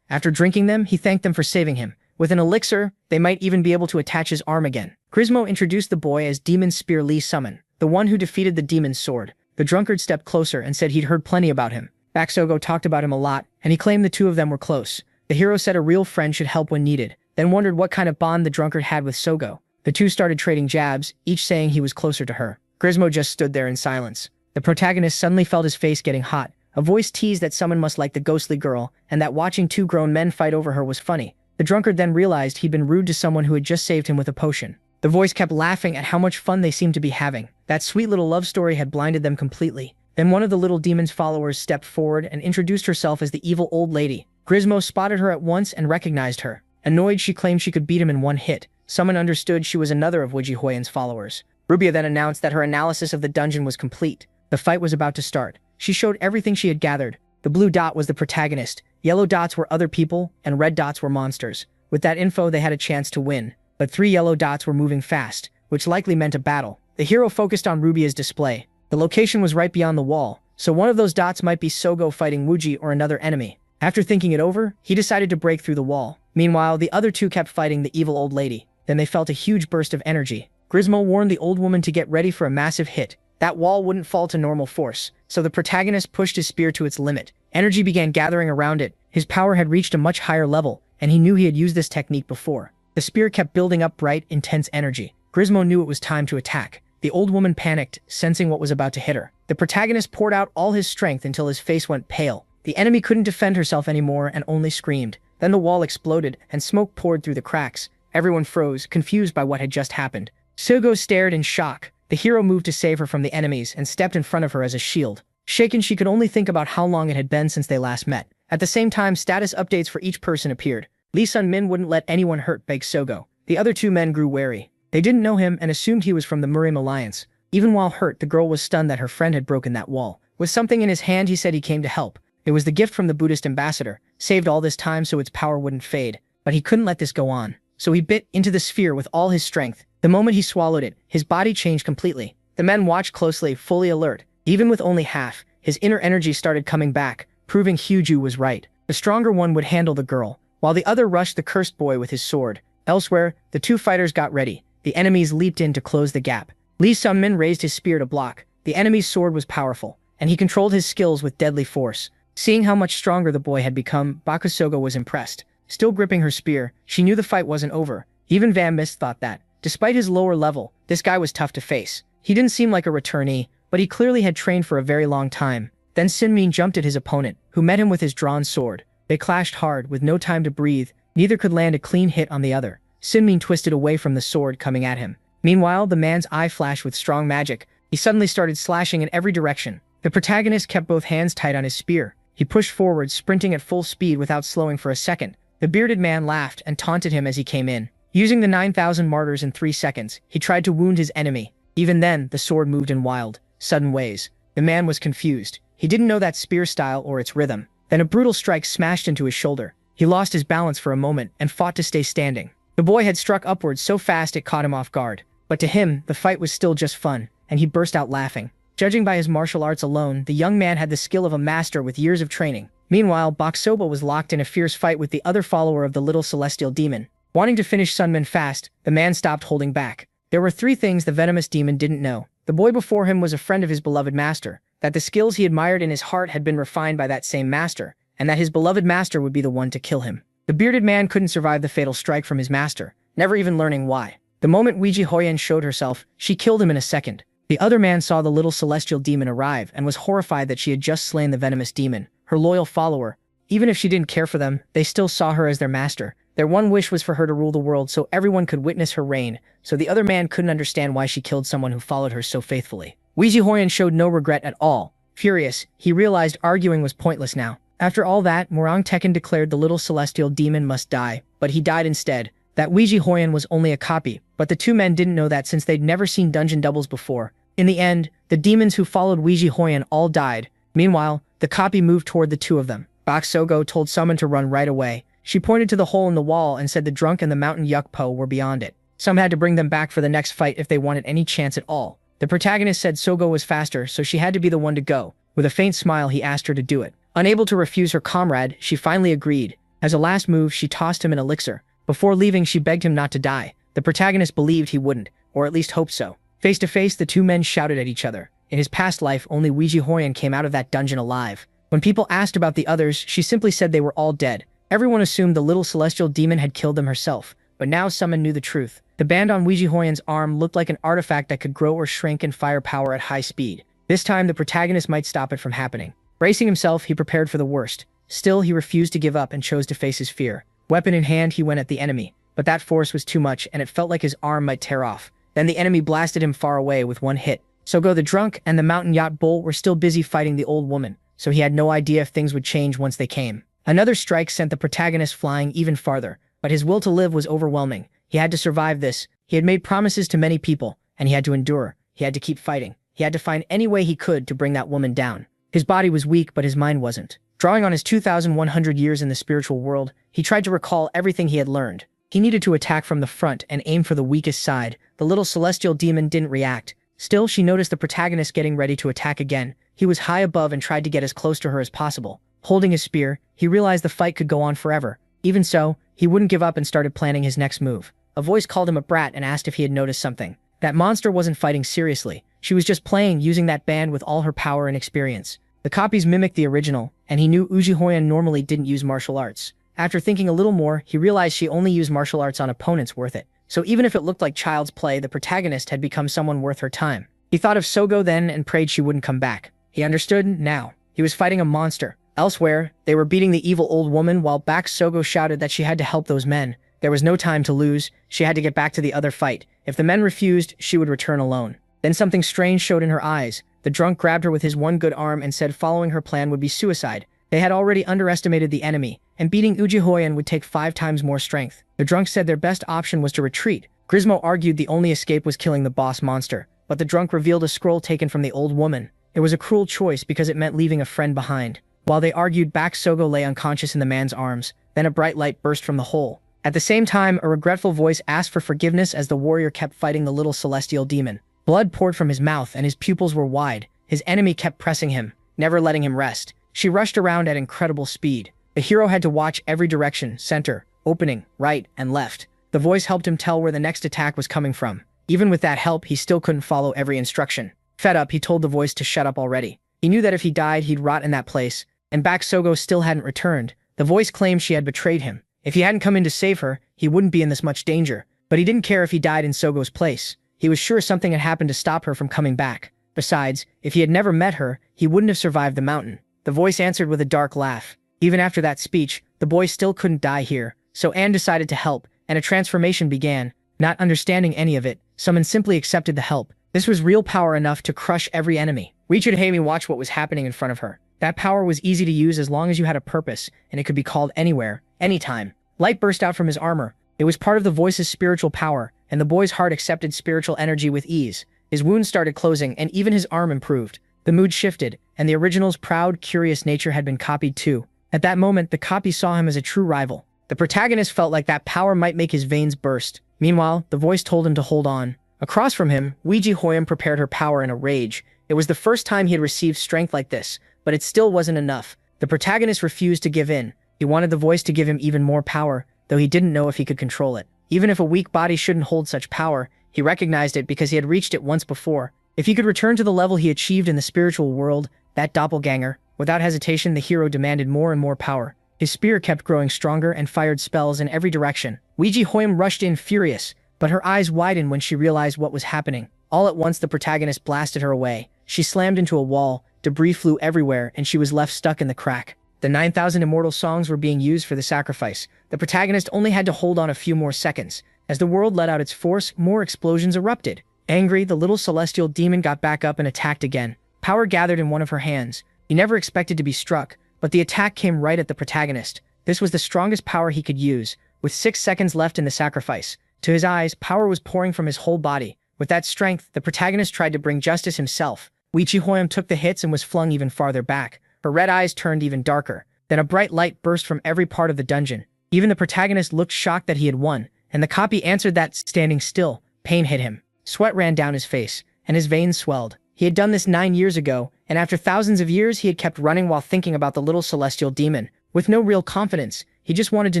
After drinking them, he thanked them for saving him. With an elixir, they might even be able to attach his arm again. Grismo introduced the boy as Demon Spear Lee Summon, the one who defeated the demon's sword. The drunkard stepped closer and said he'd heard plenty about him. Baksogo talked about him a lot, and he claimed the two of them were close. The hero said a real friend should help when needed, then wondered what kind of bond the drunkard had with Sogo. The two started trading jabs, each saying he was closer to her. Grismo just stood there in silence. The protagonist suddenly felt his face getting hot. A voice teased that someone must like the ghostly girl, and that watching 2 grown men fight over her was funny. The drunkard then realized he'd been rude to someone who had just saved him with a potion. The voice kept laughing at how much fun they seemed to be having. That sweet little love story had blinded them completely. Then one of the little demon's followers stepped forward and introduced herself as the evil old lady. Grismo spotted her at once and recognized her. Annoyed, she claimed she could beat him in one hit. Someone understood she was another of Uji Hoyen's followers. Rubia then announced that her analysis of the dungeon was complete. The fight was about to start. She showed everything she had gathered. The blue dot was the protagonist, yellow dots were other people, and red dots were monsters. With that info, they had a chance to win. But 3 yellow dots were moving fast, which likely meant a battle. The hero focused on Rubia's display. The location was right beyond the wall, so one of those dots might be Sogo fighting Wuji or another enemy. After thinking it over, he decided to break through the wall. Meanwhile, the other 2 kept fighting the evil old lady. Then they felt a huge burst of energy. Grismo warned the old woman to get ready for a massive hit. That wall wouldn't fall to normal force, so the protagonist pushed his spear to its limit. Energy began gathering around it. His power had reached a much higher level, and he knew he had used this technique before. The spear kept building up bright, intense energy. Grismo knew it was time to attack. The old woman panicked, sensing what was about to hit her. The protagonist poured out all his strength until his face went pale. The enemy couldn't defend herself anymore and only screamed. Then the wall exploded, and smoke poured through the cracks. Everyone froze, confused by what had just happened. Sogo stared in shock. The hero moved to save her from the enemies and stepped in front of her as a shield. Shaken, she could only think about how long it had been since they last met. At the same time, status updates for each person appeared. Lee Sun-min wouldn't let anyone hurt Beg Sogo. The other 2 men grew wary. They didn't know him and assumed he was from the Miram Alliance. Even while hurt, the girl was stunned that her friend had broken that wall. With something in his hand, he said he came to help. It was the gift from the Buddhist ambassador, saved all this time so its power wouldn't fade. But he couldn't let this go on. So he bit into the sphere with all his strength. The moment he swallowed it, his body changed completely. The men watched closely, fully alert. Even with only half, his inner energy started coming back, proving Hyuju was right. The stronger one would handle the girl, while the other rushed the cursed boy with his sword. Elsewhere, the 2 fighters got ready. The enemies leaped in to close the gap. Lee Sun-min raised his spear to block. The enemy's sword was powerful, and he controlled his skills with deadly force. Seeing how much stronger the boy had become, Bakusogo was impressed. Still gripping her spear, she knew the fight wasn't over. Even Van Mist thought that. Despite his lower level, this guy was tough to face. He didn't seem like a returnee, but he clearly had trained for a very long time. Then Sinmin jumped at his opponent, who met him with his drawn sword. They clashed hard, with no time to breathe. Neither could land a clean hit on the other. Sinmin twisted away from the sword coming at him. Meanwhile, the man's eye flashed with strong magic. He suddenly started slashing in every direction. The protagonist kept both hands tight on his spear. He pushed forward, sprinting at full speed without slowing for a second. The bearded man laughed and taunted him as he came in. Using the 9,000 martyrs in 3 seconds, he tried to wound his enemy. Even then, the sword moved in wild, sudden ways. The man was confused. He didn't know that spear style or its rhythm. Then a brutal strike smashed into his shoulder. He lost his balance for a moment and fought to stay standing. The boy had struck upwards so fast it caught him off guard. But to him, the fight was still just fun, and he burst out laughing. Judging by his martial arts alone, the young man had the skill of a master with years of training. Meanwhile, Baksoba was locked in a fierce fight with the other follower of the little celestial demon. Wanting to finish Sunmin fast, the man stopped holding back. There were 3 things the venomous demon didn't know. The boy before him was a friend of his beloved master, that the skills he admired in his heart had been refined by that same master, and that his beloved master would be the one to kill him. The bearded man couldn't survive the fatal strike from his master, never even learning why. The moment Ouija Hoyan showed herself, she killed him in a second. The other man saw the little celestial demon arrive and was horrified that she had just slain the venomous demon, her loyal follower. Even if she didn't care for them, they still saw her as their master. Their one wish was for her to rule the world so everyone could witness her reign, so the other man couldn't understand why she killed someone who followed her so faithfully. Ouija Hoyan showed no regret at all. Furious, he realized arguing was pointless now. After all that, Morang Tekken declared the little celestial demon must die, but he died instead. That Ouija Hoyan was only a copy, but the 2 men didn't know that since they'd never seen dungeon doubles before. In the end, the demons who followed Ouija Hoyan all died. Meanwhile, the copy moved toward the 2 of them. Bak Sogo told someone to run right away. She pointed to the hole in the wall and said the drunk and the mountain Yukpo were beyond it. Some had to bring them back for the next fight if they wanted any chance at all. The protagonist said Sogo was faster, so she had to be the one to go. With a faint smile, he asked her to do it. Unable to refuse her comrade, she finally agreed. As a last move, she tossed him an elixir. Before leaving, she begged him not to die. The protagonist believed he wouldn't, or at least hoped so. Face to face, the 2 men shouted at each other. In his past life, only Ouija Hoyan came out of that dungeon alive. When people asked about the others, she simply said they were all dead. Everyone assumed the little celestial demon had killed them herself, but now someone knew the truth. The band on Ouija Hoyan's arm looked like an artifact that could grow or shrink in firepower at high speed. This time, the protagonist might stop it from happening. Bracing himself, he prepared for the worst. Still, he refused to give up and chose to face his fear. Weapon in hand, he went at the enemy. But that force was too much, and it felt like his arm might tear off. Then the enemy blasted him far away with 1 hit. Sogo the drunk and the mountain yacht bull were still busy fighting the old woman, so he had no idea if things would change once they came. Another strike sent the protagonist flying even farther, but his will to live was overwhelming. He had to survive this. He had made promises to many people, and he had to endure. He had to keep fighting. He had to find any way he could to bring that woman down. His body was weak, but his mind wasn't. Drawing on his 2,100 years in the spiritual world, he tried to recall everything he had learned. He needed to attack from the front and aim for the weakest side. The little celestial demon didn't react. Still, she noticed the protagonist getting ready to attack again. He was high above and tried to get as close to her as possible. Holding his spear, he realized the fight could go on forever. Even so, he wouldn't give up and started planning his next move. A voice called him a brat and asked if he had noticed something. That monster wasn't fighting seriously. She was just playing, using that band with all her power and experience. The copies mimicked the original, and he knew Ouija Hoyan normally didn't use martial arts. After thinking a little more, he realized she only used martial arts on opponents worth it. So even if it looked like child's play, the protagonist had become someone worth her time. He thought of Sogo then and prayed she wouldn't come back. He understood now. He was fighting a monster. Elsewhere, they were beating the evil old woman while back Sogo shouted that she had to help those men. There was no time to lose. She had to get back to the other fight. If the men refused, she would return alone. Then something strange showed in her eyes. The drunk grabbed her with his one good arm and said following her plan would be suicide. They had already underestimated the enemy, and beating Ouija Hoyan would take 5 times more strength. The drunk said their best option was to retreat. Grismo argued the only escape was killing the boss monster, but the drunk revealed a scroll taken from the old woman. It was a cruel choice because it meant leaving a friend behind. While they argued, back Sogo lay unconscious in the man's arms. Then a bright light burst from the hole. At the same time, a regretful voice asked for forgiveness as the warrior kept fighting the little celestial demon. Blood poured from his mouth and his pupils were wide. His enemy kept pressing him, never letting him rest. She rushed around at incredible speed. The hero had to watch every direction, center, opening, right, and left. The voice helped him tell where the next attack was coming from. Even with that help, he still couldn't follow every instruction. Fed up, he told the voice to shut up already. He knew that if he died, he'd rot in that place, and back Sogo still hadn't returned. The voice claimed she had betrayed him. If he hadn't come in to save her, he wouldn't be in this much danger, but he didn't care if he died in Sogo's place. He was sure something had happened to stop her from coming back. Besides, if he had never met her, he wouldn't have survived the mountain. The voice answered with a dark laugh. Even after that speech, the boy still couldn't die here, so Anne decided to help, and a transformation began. Not understanding any of it, someone simply accepted the help. This was real power enough to crush every enemy. Richard Haley watched what was happening in front of her. That power was easy to use as long as you had a purpose, and it could be called anywhere, anytime. Light burst out from his armor. It was part of the voice's spiritual power, and the boy's heart accepted spiritual energy with ease. His wounds started closing, and even his arm improved. The mood shifted, and the original's proud, curious nature had been copied too. At that moment, the copy saw him as a true rival. The protagonist felt like that power might make his veins burst. Meanwhile, the voice told him to hold on. Across from him, Weiji Hoyam prepared her power in a rage. It was the first time he had received strength like this, but it still wasn't enough. The protagonist refused to give in. He wanted the voice to give him even more power, though he didn't know if he could control it. Even if a weak body shouldn't hold such power, he recognized it because he had reached it once before. If he could return to the level he achieved in the spiritual world, that doppelganger, without hesitation the hero demanded more and more power. His spear kept growing stronger and fired spells in every direction. Weiji Hoyam rushed in furious, but her eyes widened when she realized what was happening. All at once the protagonist blasted her away. She slammed into a wall, debris flew everywhere, and she was left stuck in the crack. The 9,000 immortal songs were being used for the sacrifice. The protagonist only had to hold on a few more seconds. As the world let out its force, more explosions erupted. Angry, the little celestial demon got back up and attacked again. Power gathered in one of her hands. He never expected to be struck, but the attack came right at the protagonist. This was the strongest power he could use, with 6 seconds left in the sacrifice. To his eyes, power was pouring from his whole body. With that strength, the protagonist tried to bring justice himself. Weiji Hoyam took the hits and was flung even farther back. Her red eyes turned even darker. Then a bright light burst from every part of the dungeon. Even the protagonist looked shocked that he had won, and the copy answered that, standing still. Pain hit him. Sweat ran down his face, and his veins swelled. He had done this 9 years ago, and after thousands of years he had kept running while thinking about the little celestial demon. With no real confidence, he just wanted to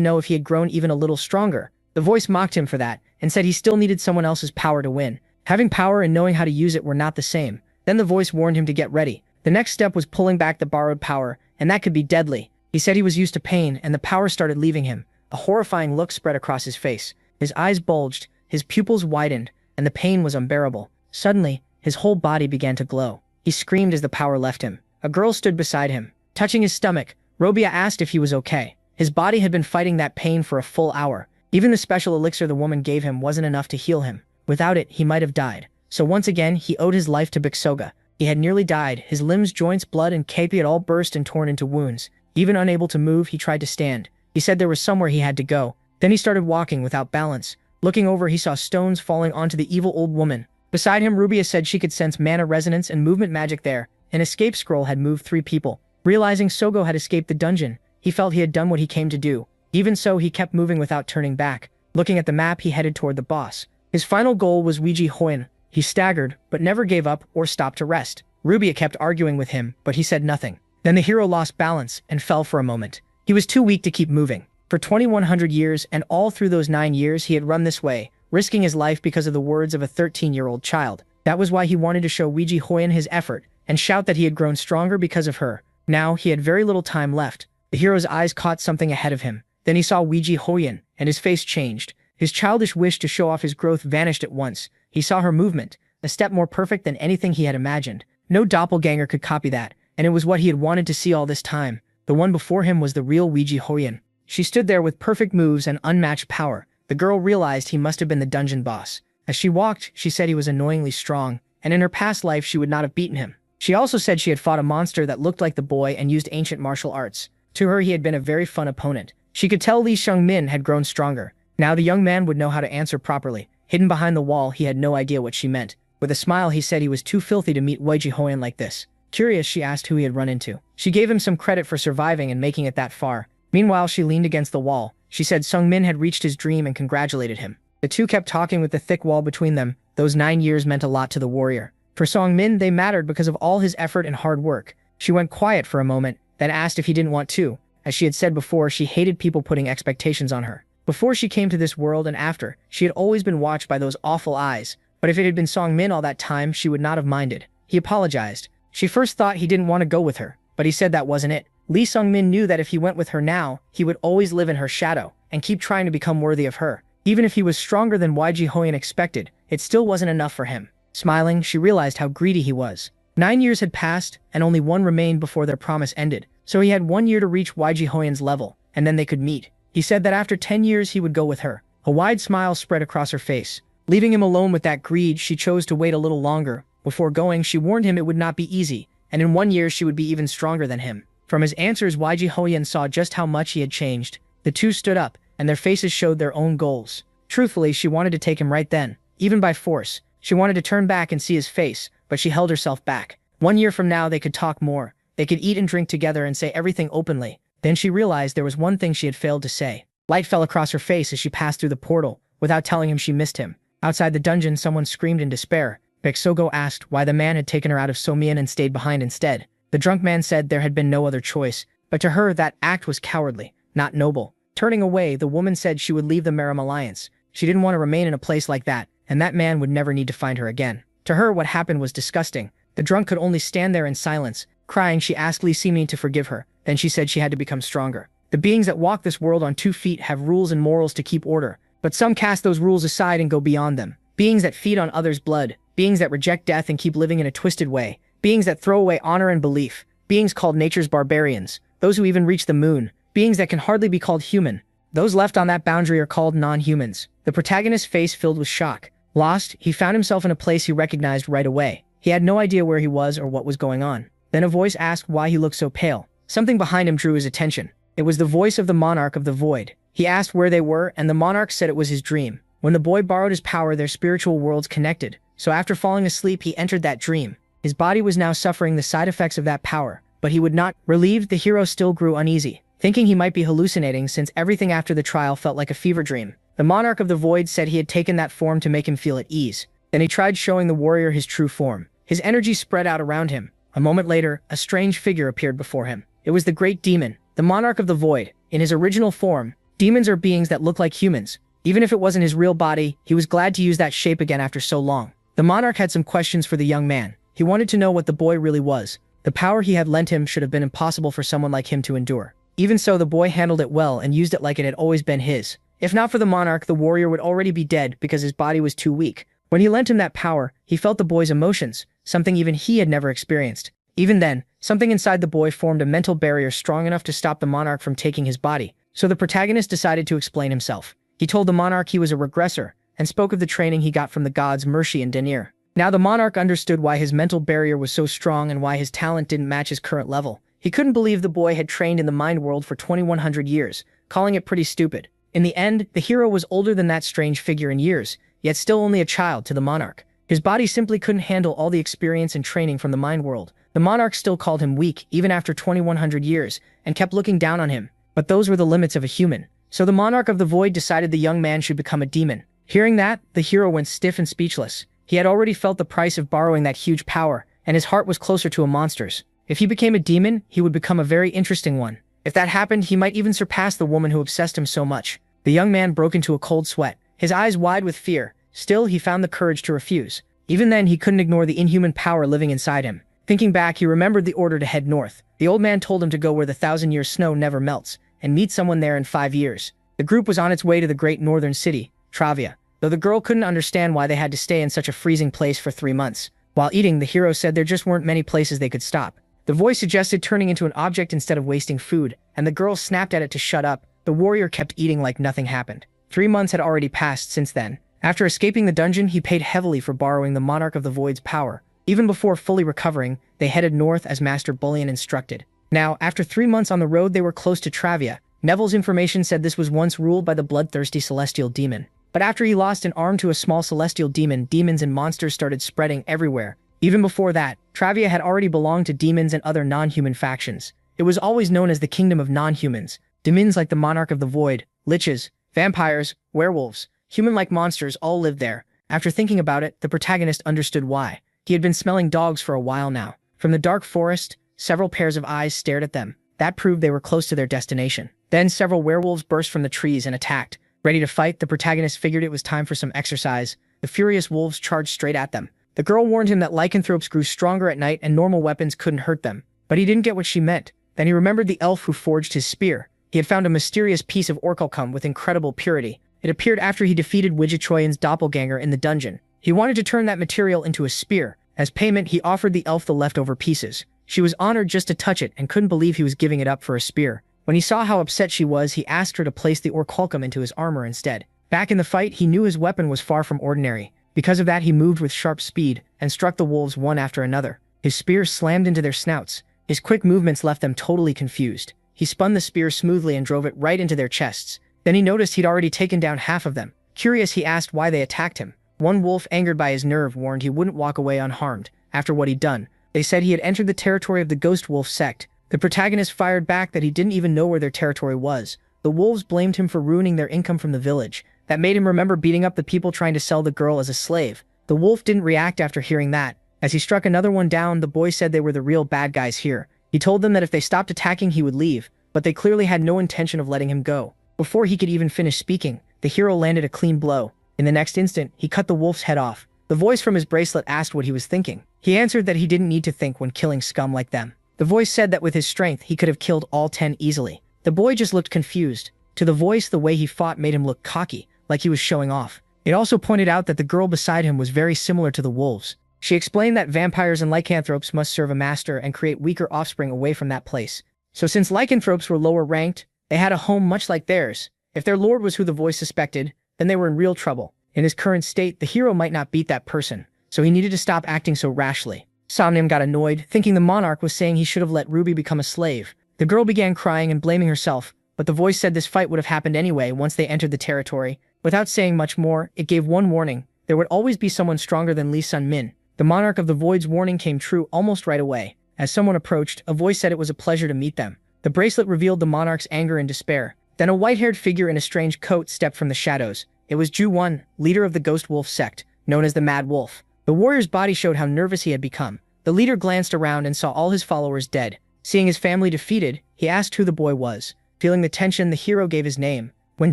know if he had grown even a little stronger. The voice mocked him for that, and said he still needed someone else's power to win. Having power and knowing how to use it were not the same. Then the voice warned him to get ready. The next step was pulling back the borrowed power, and that could be deadly. He said he was used to pain, and the power started leaving him. A horrifying look spread across his face. His eyes bulged, his pupils widened, and the pain was unbearable. Suddenly, his whole body began to glow. He screamed as the power left him. A girl stood beside him. Touching his stomach, Robia asked if he was okay. His body had been fighting that pain for a full hour. Even the special elixir the woman gave him wasn't enough to heal him. Without it, he might have died. So once again, he owed his life to Bixoga. He had nearly died. His limbs, joints, blood, and kepi had all burst and torn into wounds. Even unable to move, he tried to stand. He said there was somewhere he had to go. Then he started walking without balance. Looking over, he saw stones falling onto the evil old woman. Beside him, Rubia said she could sense mana resonance and movement magic there. An escape scroll had moved 3 people. Realizing Sogo had escaped the dungeon, he felt he had done what he came to do. Even so, he kept moving without turning back. Looking at the map, he headed toward the boss. His final goal was Weiji Hoyam. He staggered, but never gave up or stopped to rest. Rubia kept arguing with him, but he said nothing. Then the hero lost balance and fell for a moment. He was too weak to keep moving. For 2,100 years, and all through those 9 years, he had run this way, risking his life because of the words of a 13-year-old child. That was why he wanted to show Weiji Hoyam his effort, and shout that he had grown stronger because of her. Now, he had very little time left. The hero's eyes caught something ahead of him. Then he saw Weiji Hoyam, and his face changed. His childish wish to show off his growth vanished at once. He saw her movement, a step more perfect than anything he had imagined. No doppelganger could copy that, and it was what he had wanted to see all this time. The one before him was the real Weiji Hoyam. She stood there with perfect moves and unmatched power. The girl realized he must have been the dungeon boss. As she walked, she said he was annoyingly strong, and in her past life she would not have beaten him. She also said she had fought a monster that looked like the boy and used ancient martial arts. To her, he had been a very fun opponent. She could tell Li Shengmin had grown stronger. Now the young man would know how to answer properly. Hidden behind the wall, he had no idea what she meant. With a smile, he said he was too filthy to meet Weiji Hoyam like this. Curious, she asked who he had run into. She gave him some credit for surviving and making it that far. Meanwhile, she leaned against the wall. She said Sungmin had reached his dream and congratulated him. The two kept talking with the thick wall between them. Those 9 years meant a lot to the warrior. For Sungmin, they mattered because of all his effort and hard work. She went quiet for a moment, then asked if he didn't want to. As she had said before, she hated people putting expectations on her. Before she came to this world and after, she had always been watched by those awful eyes. But if it had been Sungmin all that time, she would not have minded. He apologized. She first thought he didn't want to go with her, but he said that wasn't it. Lee Sungmin knew that if he went with her now, he would always live in her shadow and keep trying to become worthy of her. Even if he was stronger than Weiji Hoyam expected, it still wasn't enough for him. Smiling, she realized how greedy he was. 9 years had passed, and only one remained before their promise ended, so he had 1 year to reach YG Hoyen's level, and then they could meet. He said that after 10 years he would go with her. A wide smile spread across her face. Leaving him alone with that greed, she chose to wait a little longer. Before going, she warned him it would not be easy, and in 1 year she would be even stronger than him. From his answers, YG Hoyen saw just how much he had changed. The two stood up, and their faces showed their own goals. Truthfully, she wanted to take him right then, even by force. She wanted to turn back and see his face, but she held herself back. 1 year from now, they could talk more. They could eat and drink together and say everything openly. Then she realized there was one thing she had failed to say. Light fell across her face as she passed through the portal, without telling him she missed him. Outside the dungeon, someone screamed in despair. Baeksogo asked why the man had taken her out of Somian and stayed behind instead. The drunk man said there had been no other choice, but to her that act was cowardly, not noble. Turning away, the woman said she would leave the Meram Alliance. She didn't want to remain in a place like that, and that man would never need to find her again. To her, what happened was disgusting. The drunk could only stand there in silence. Crying, she asked Lee Simin to forgive her. Then she said she had to become stronger. The beings that walk this world on 2 feet have rules and morals to keep order, but some cast those rules aside and go beyond them. Beings that feed on others' blood, beings that reject death and keep living in a twisted way, beings that throw away honor and belief, beings called nature's barbarians, those who even reach the moon, beings that can hardly be called human. Those left on that boundary are called non-humans. The protagonist's face filled with shock. Lost, he found himself in a place he recognized right away. He had no idea where he was or what was going on. Then a voice asked why he looked so pale. Something behind him drew his attention. It was the voice of the monarch of the void. He asked where they were, and the monarch said it was his dream. When the boy borrowed his power, their spiritual worlds connected. So after falling asleep, he entered that dream. His body was now suffering the side effects of that power, but he would not. Relieved, the hero still grew uneasy, thinking he might be hallucinating since everything after the trial felt like a fever dream. The monarch of the void said he had taken that form to make him feel at ease. Then he tried showing the warrior his true form. His energy spread out around him. A moment later, a strange figure appeared before him. It was the great demon, the monarch of the void. In his original form, demons are beings that look like humans. Even if it wasn't his real body, he was glad to use that shape again after so long. The monarch had some questions for the young man. He wanted to know what the boy really was. The power he had lent him should have been impossible for someone like him to endure. Even so, the boy handled it well and used it like it had always been his. If not for the monarch, the warrior would already be dead because his body was too weak. When he lent him that power, he felt the boy's emotions, something even he had never experienced. Even then, something inside the boy formed a mental barrier strong enough to stop the monarch from taking his body. So the protagonist decided to explain himself. He told the monarch he was a regressor, and spoke of the training he got from the gods Mercy and Denir. Now the monarch understood why his mental barrier was so strong and why his talent didn't match his current level. He couldn't believe the boy had trained in the mind world for 2100 years, calling it pretty stupid. In the end, the hero was older than that strange figure in years, yet still only a child to the monarch. His body simply couldn't handle all the experience and training from the mind world. The monarch still called him weak even after 2100 years, and kept looking down on him. But those were the limits of a human. So the monarch of the void decided the young man should become a demon. Hearing that, the hero went stiff and speechless. He had already felt the price of borrowing that huge power, and his heart was closer to a monster's. If he became a demon, he would become a very interesting one. If that happened, he might even surpass the woman who obsessed him so much. The young man broke into a cold sweat, his eyes wide with fear. Still, he found the courage to refuse. Even then, he couldn't ignore the inhuman power living inside him. Thinking back, he remembered the order to head north. The old man told him to go where the 1,000-year snow never melts, and meet someone there in 5 years. The group was on its way to the great northern city, Travia, though the girl couldn't understand why they had to stay in such a freezing place for 3 months. While eating, the hero said there just weren't many places they could stop. The voice suggested turning into an object instead of wasting food, and the girl snapped at it to shut up. The warrior kept eating like nothing happened. 3 months had already passed since then. After escaping the dungeon, he paid heavily for borrowing the monarch of the void's power. Even before fully recovering, they headed north as Master Bullion instructed. Now, after 3 months on the road, they were close to Travia. Neville's information said this was once ruled by the bloodthirsty celestial demon. But after he lost an arm to a small celestial demon, demons and monsters started spreading everywhere. Even before that, Travia had already belonged to demons and other non-human factions. It was always known as the kingdom of non-humans. Demons like the monarch of the void, liches, vampires, werewolves, human-like monsters all lived there. After thinking about it, the protagonist understood why. He had been smelling dogs for a while now. From the dark forest, several pairs of eyes stared at them. That proved they were close to their destination. Then several werewolves burst from the trees and attacked. Ready to fight, the protagonist figured it was time for some exercise. The furious wolves charged straight at them. The girl warned him that lycanthropes grew stronger at night and normal weapons couldn't hurt them. But he didn't get what she meant. Then he remembered the elf who forged his spear. He had found a mysterious piece of orichalcum with incredible purity. It appeared after he defeated Wijichoyan's doppelganger in the dungeon. He wanted to turn that material into a spear. As payment, he offered the elf the leftover pieces. She was honored just to touch it and couldn't believe he was giving it up for a spear. When he saw how upset she was, he asked her to place the orcolcum into his armor instead. Back in the fight, he knew his weapon was far from ordinary. Because of that, he moved with sharp speed and struck the wolves one after another. His spear slammed into their snouts. His quick movements left them totally confused. He spun the spear smoothly and drove it right into their chests. Then he noticed he'd already taken down half of them. Curious, he asked why they attacked him. One wolf, angered by his nerve, warned he wouldn't walk away unharmed after what he'd done. They said he had entered the territory of the Ghost Wolf sect. The protagonist fired back that he didn't even know where their territory was. The wolves blamed him for ruining their income from the village. That made him remember beating up the people trying to sell the girl as a slave. The wolf didn't react after hearing that. As he struck another one down, the boy said they were the real bad guys here. He told them that if they stopped attacking, he would leave, but they clearly had no intention of letting him go. Before he could even finish speaking, the hero landed a clean blow. In the next instant, he cut the wolf's head off. The voice from his bracelet asked what he was thinking. He answered that he didn't need to think when killing scum like them. The voice said that with his strength, he could have killed all 10 easily. The boy just looked confused. To the voice, the way he fought made him look cocky, like he was showing off. It also pointed out that the girl beside him was very similar to the wolves. She explained that vampires and lycanthropes must serve a master and create weaker offspring away from that place. So since lycanthropes were lower ranked, they had a home much like theirs. If their lord was who the voice suspected, then they were in real trouble. In his current state, the hero might not beat that person, so he needed to stop acting so rashly. Somnium got annoyed, thinking the monarch was saying he should have let Ruby become a slave. The girl began crying and blaming herself, but the voice said this fight would have happened anyway once they entered the territory. Without saying much more, it gave one warning. There would always be someone stronger than Lee Sun-min. The Monarch of the Void's warning came true almost right away. As someone approached, a voice said it was a pleasure to meet them. The bracelet revealed the monarch's anger and despair. Then a white-haired figure in a strange coat stepped from the shadows. It was Ju-won, leader of the Ghost Wolf sect, known as the Mad Wolf. The warrior's body showed how nervous he had become. The leader glanced around and saw all his followers dead. Seeing his family defeated, he asked who the boy was. Feeling the tension, the hero gave his name. When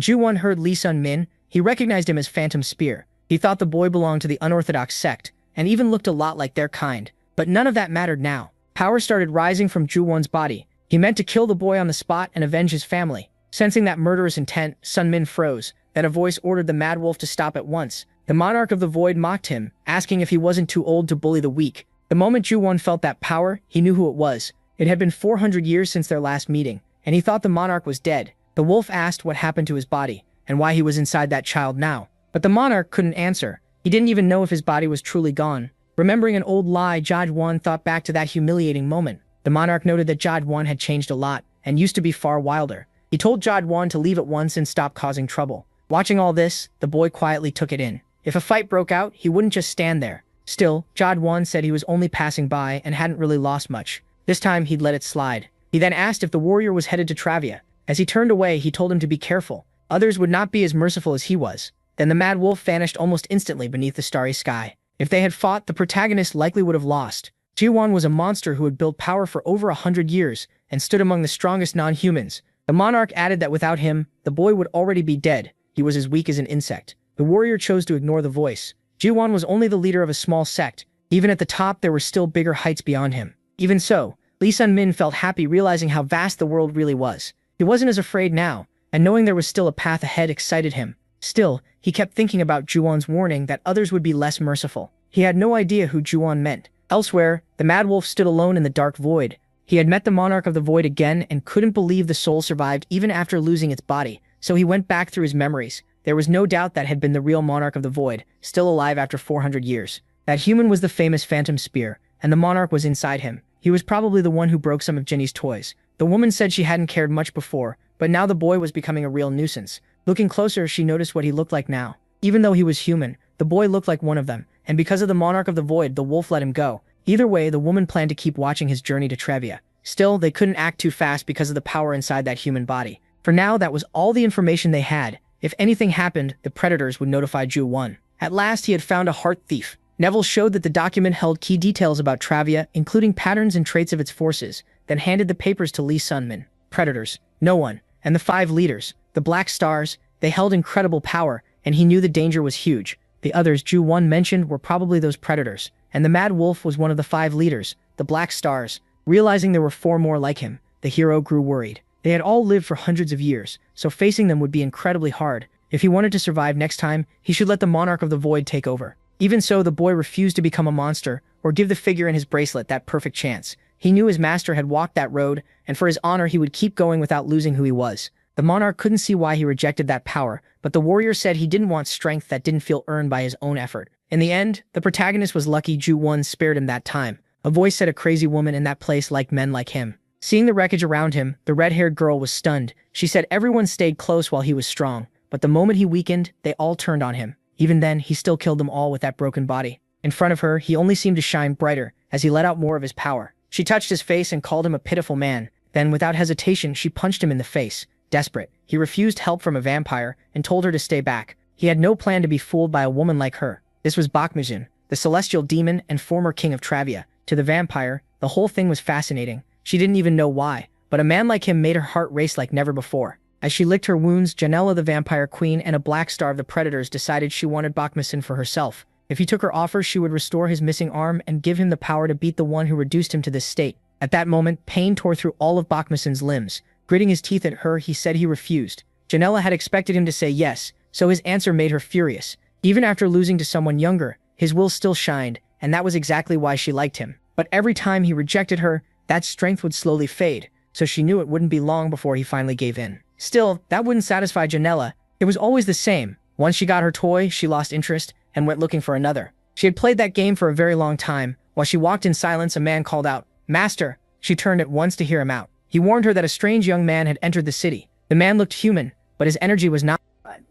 Ju-won heard Lee Sun-min, he recognized him as Phantom Spear. He thought the boy belonged to the unorthodox sect, and even looked a lot like their kind. But none of that mattered now. Power started rising from Ju-won's body. He meant to kill the boy on the spot and avenge his family. Sensing that murderous intent, Sun-min froze. Then a voice ordered the Mad Wolf to stop at once. The Monarch of the Void mocked him, asking if he wasn't too old to bully the weak. The moment Ju-won felt that power, he knew who it was. It had been 400 years since their last meeting, and he thought the monarch was dead. The wolf asked what happened to his body, and why he was inside that child now. But the monarch couldn't answer. He didn't even know if his body was truly gone. Remembering an old lie, Jad-won thought back to that humiliating moment. The monarch noted that Jad-won had changed a lot, and used to be far wilder. He told Jad-won to leave at once and stop causing trouble. Watching all this, the boy quietly took it in. If a fight broke out, he wouldn't just stand there. Still, Jad-won said he was only passing by and hadn't really lost much. This time, he'd let it slide. He then asked if the warrior was headed to Travia. As he turned away, he told him to be careful. Others would not be as merciful as he was. Then the Mad Wolf vanished almost instantly beneath the starry sky. If they had fought, the protagonist likely would have lost. Ji-won was a monster who had built power for over 100 years and stood among the strongest non-humans. The monarch added that without him, the boy would already be dead. He was as weak as an insect. The warrior chose to ignore the voice. Ji-won was only the leader of a small sect. Even at the top, there were still bigger heights beyond him. Even so, Lee Sun-min felt happy realizing how vast the world really was. He wasn't as afraid now, and knowing there was still a path ahead excited him. Still, he kept thinking about Ju-won's warning that others would be less merciful. He had no idea who Ju-won meant. Elsewhere, the Mad Wolf stood alone in the dark void. He had met the Monarch of the Void again and couldn't believe the soul survived even after losing its body, so he went back through his memories. There was no doubt that had been the real Monarch of the Void, still alive after 400 years. That human was the famous Phantom Spear, and the Monarch was inside him. He was probably the one who broke some of Jenny's toys. The woman said she hadn't cared much before, but now the boy was becoming a real nuisance. Looking closer, she noticed what he looked like now. Even though he was human, the boy looked like one of them, and because of the Monarch of the Void, the wolf let him go. Either way, the woman planned to keep watching his journey to Trevia. Still, they couldn't act too fast because of the power inside that human body. For now, that was all the information they had. If anything happened, the predators would notify Ju-won. At last, he had found a heart thief. Neville showed that the document held key details about Travia, including patterns and traits of its forces, then handed the papers to Lee Sun-min. Predators. No one. And the 5 leaders. The Black Stars. They held incredible power, and he knew the danger was huge. The others Ju-won mentioned were probably those predators. And the Mad Wolf was one of the 5 leaders, the Black Stars. Realizing there were 4 more like him, the hero grew worried. They had all lived for hundreds of years, so facing them would be incredibly hard. If he wanted to survive next time, he should let the Monarch of the Void take over. Even so, the boy refused to become a monster or give the figure in his bracelet that perfect chance. He knew his master had walked that road, and for his honor he would keep going without losing who he was. The monarch couldn't see why he rejected that power, but the warrior said he didn't want strength that didn't feel earned by his own effort. In the end, the protagonist was lucky Ju-won spared him that time. A voice said a crazy woman in that place liked men like him. Seeing the wreckage around him, the red-haired girl was stunned. She said everyone stayed close while he was strong, but the moment he weakened, they all turned on him. Even then, he still killed them all with that broken body. In front of her, he only seemed to shine brighter as he let out more of his power. She touched his face and called him a pitiful man. Then, without hesitation, she punched him in the face. Desperate, he refused help from a vampire and told her to stay back. He had no plan to be fooled by a woman like her. This was Bakhmuzin, the celestial demon and former king of Travia. To the vampire, the whole thing was fascinating. She didn't even know why, but a man like him made her heart race like never before. As she licked her wounds, Janella the vampire queen and a black star of the predators decided she wanted Bakhmuzin for herself. If he took her offer, she would restore his missing arm and give him the power to beat the one who reduced him to this state. At that moment, pain tore through all of Bakhmuzin's limbs. Gritting his teeth at her, he said he refused. Janella had expected him to say yes, so his answer made her furious. Even after losing to someone younger, his will still shined, and that was exactly why she liked him. But every time he rejected her, that strength would slowly fade, so she knew it wouldn't be long before he finally gave in. Still, that wouldn't satisfy Janella. It was always the same. Once she got her toy, she lost interest and went looking for another. She had played that game for a very long time. While she walked in silence, a man called out, "Master!" She turned at once to hear him out. He warned her that a strange young man had entered the city. The man looked human, but his energy was not.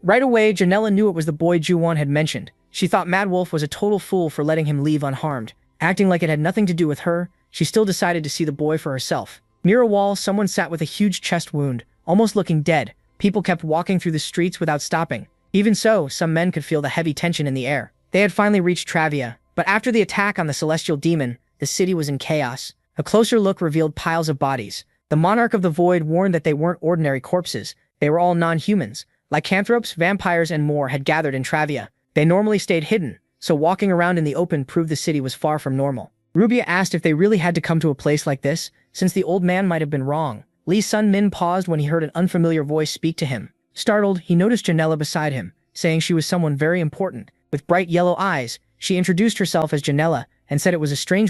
Right away, Janella knew it was the boy Ju-won had mentioned. She thought Mad Wolf was a total fool for letting him leave unharmed. Acting like it had nothing to do with her, she still decided to see the boy for herself. Near a wall, someone sat with a huge chest wound, almost looking dead. People kept walking through the streets without stopping. Even so, some men could feel the heavy tension in the air. They had finally reached Travia, but after the attack on the celestial demon, the city was in chaos. A closer look revealed piles of bodies. The monarch of the void warned that they weren't ordinary corpses. They were all non-humans. Lycanthropes, vampires, and more had gathered in Travia. They normally stayed hidden, so walking around in the open proved the city was far from normal. Rubia asked if they really had to come to a place like this, since the old man might have been wrong. Lee Sun-min paused when he heard an unfamiliar voice speak to him. Startled, he noticed Janella beside him, saying she was someone very important. With bright yellow eyes, she introduced herself as Janella and said it was a strange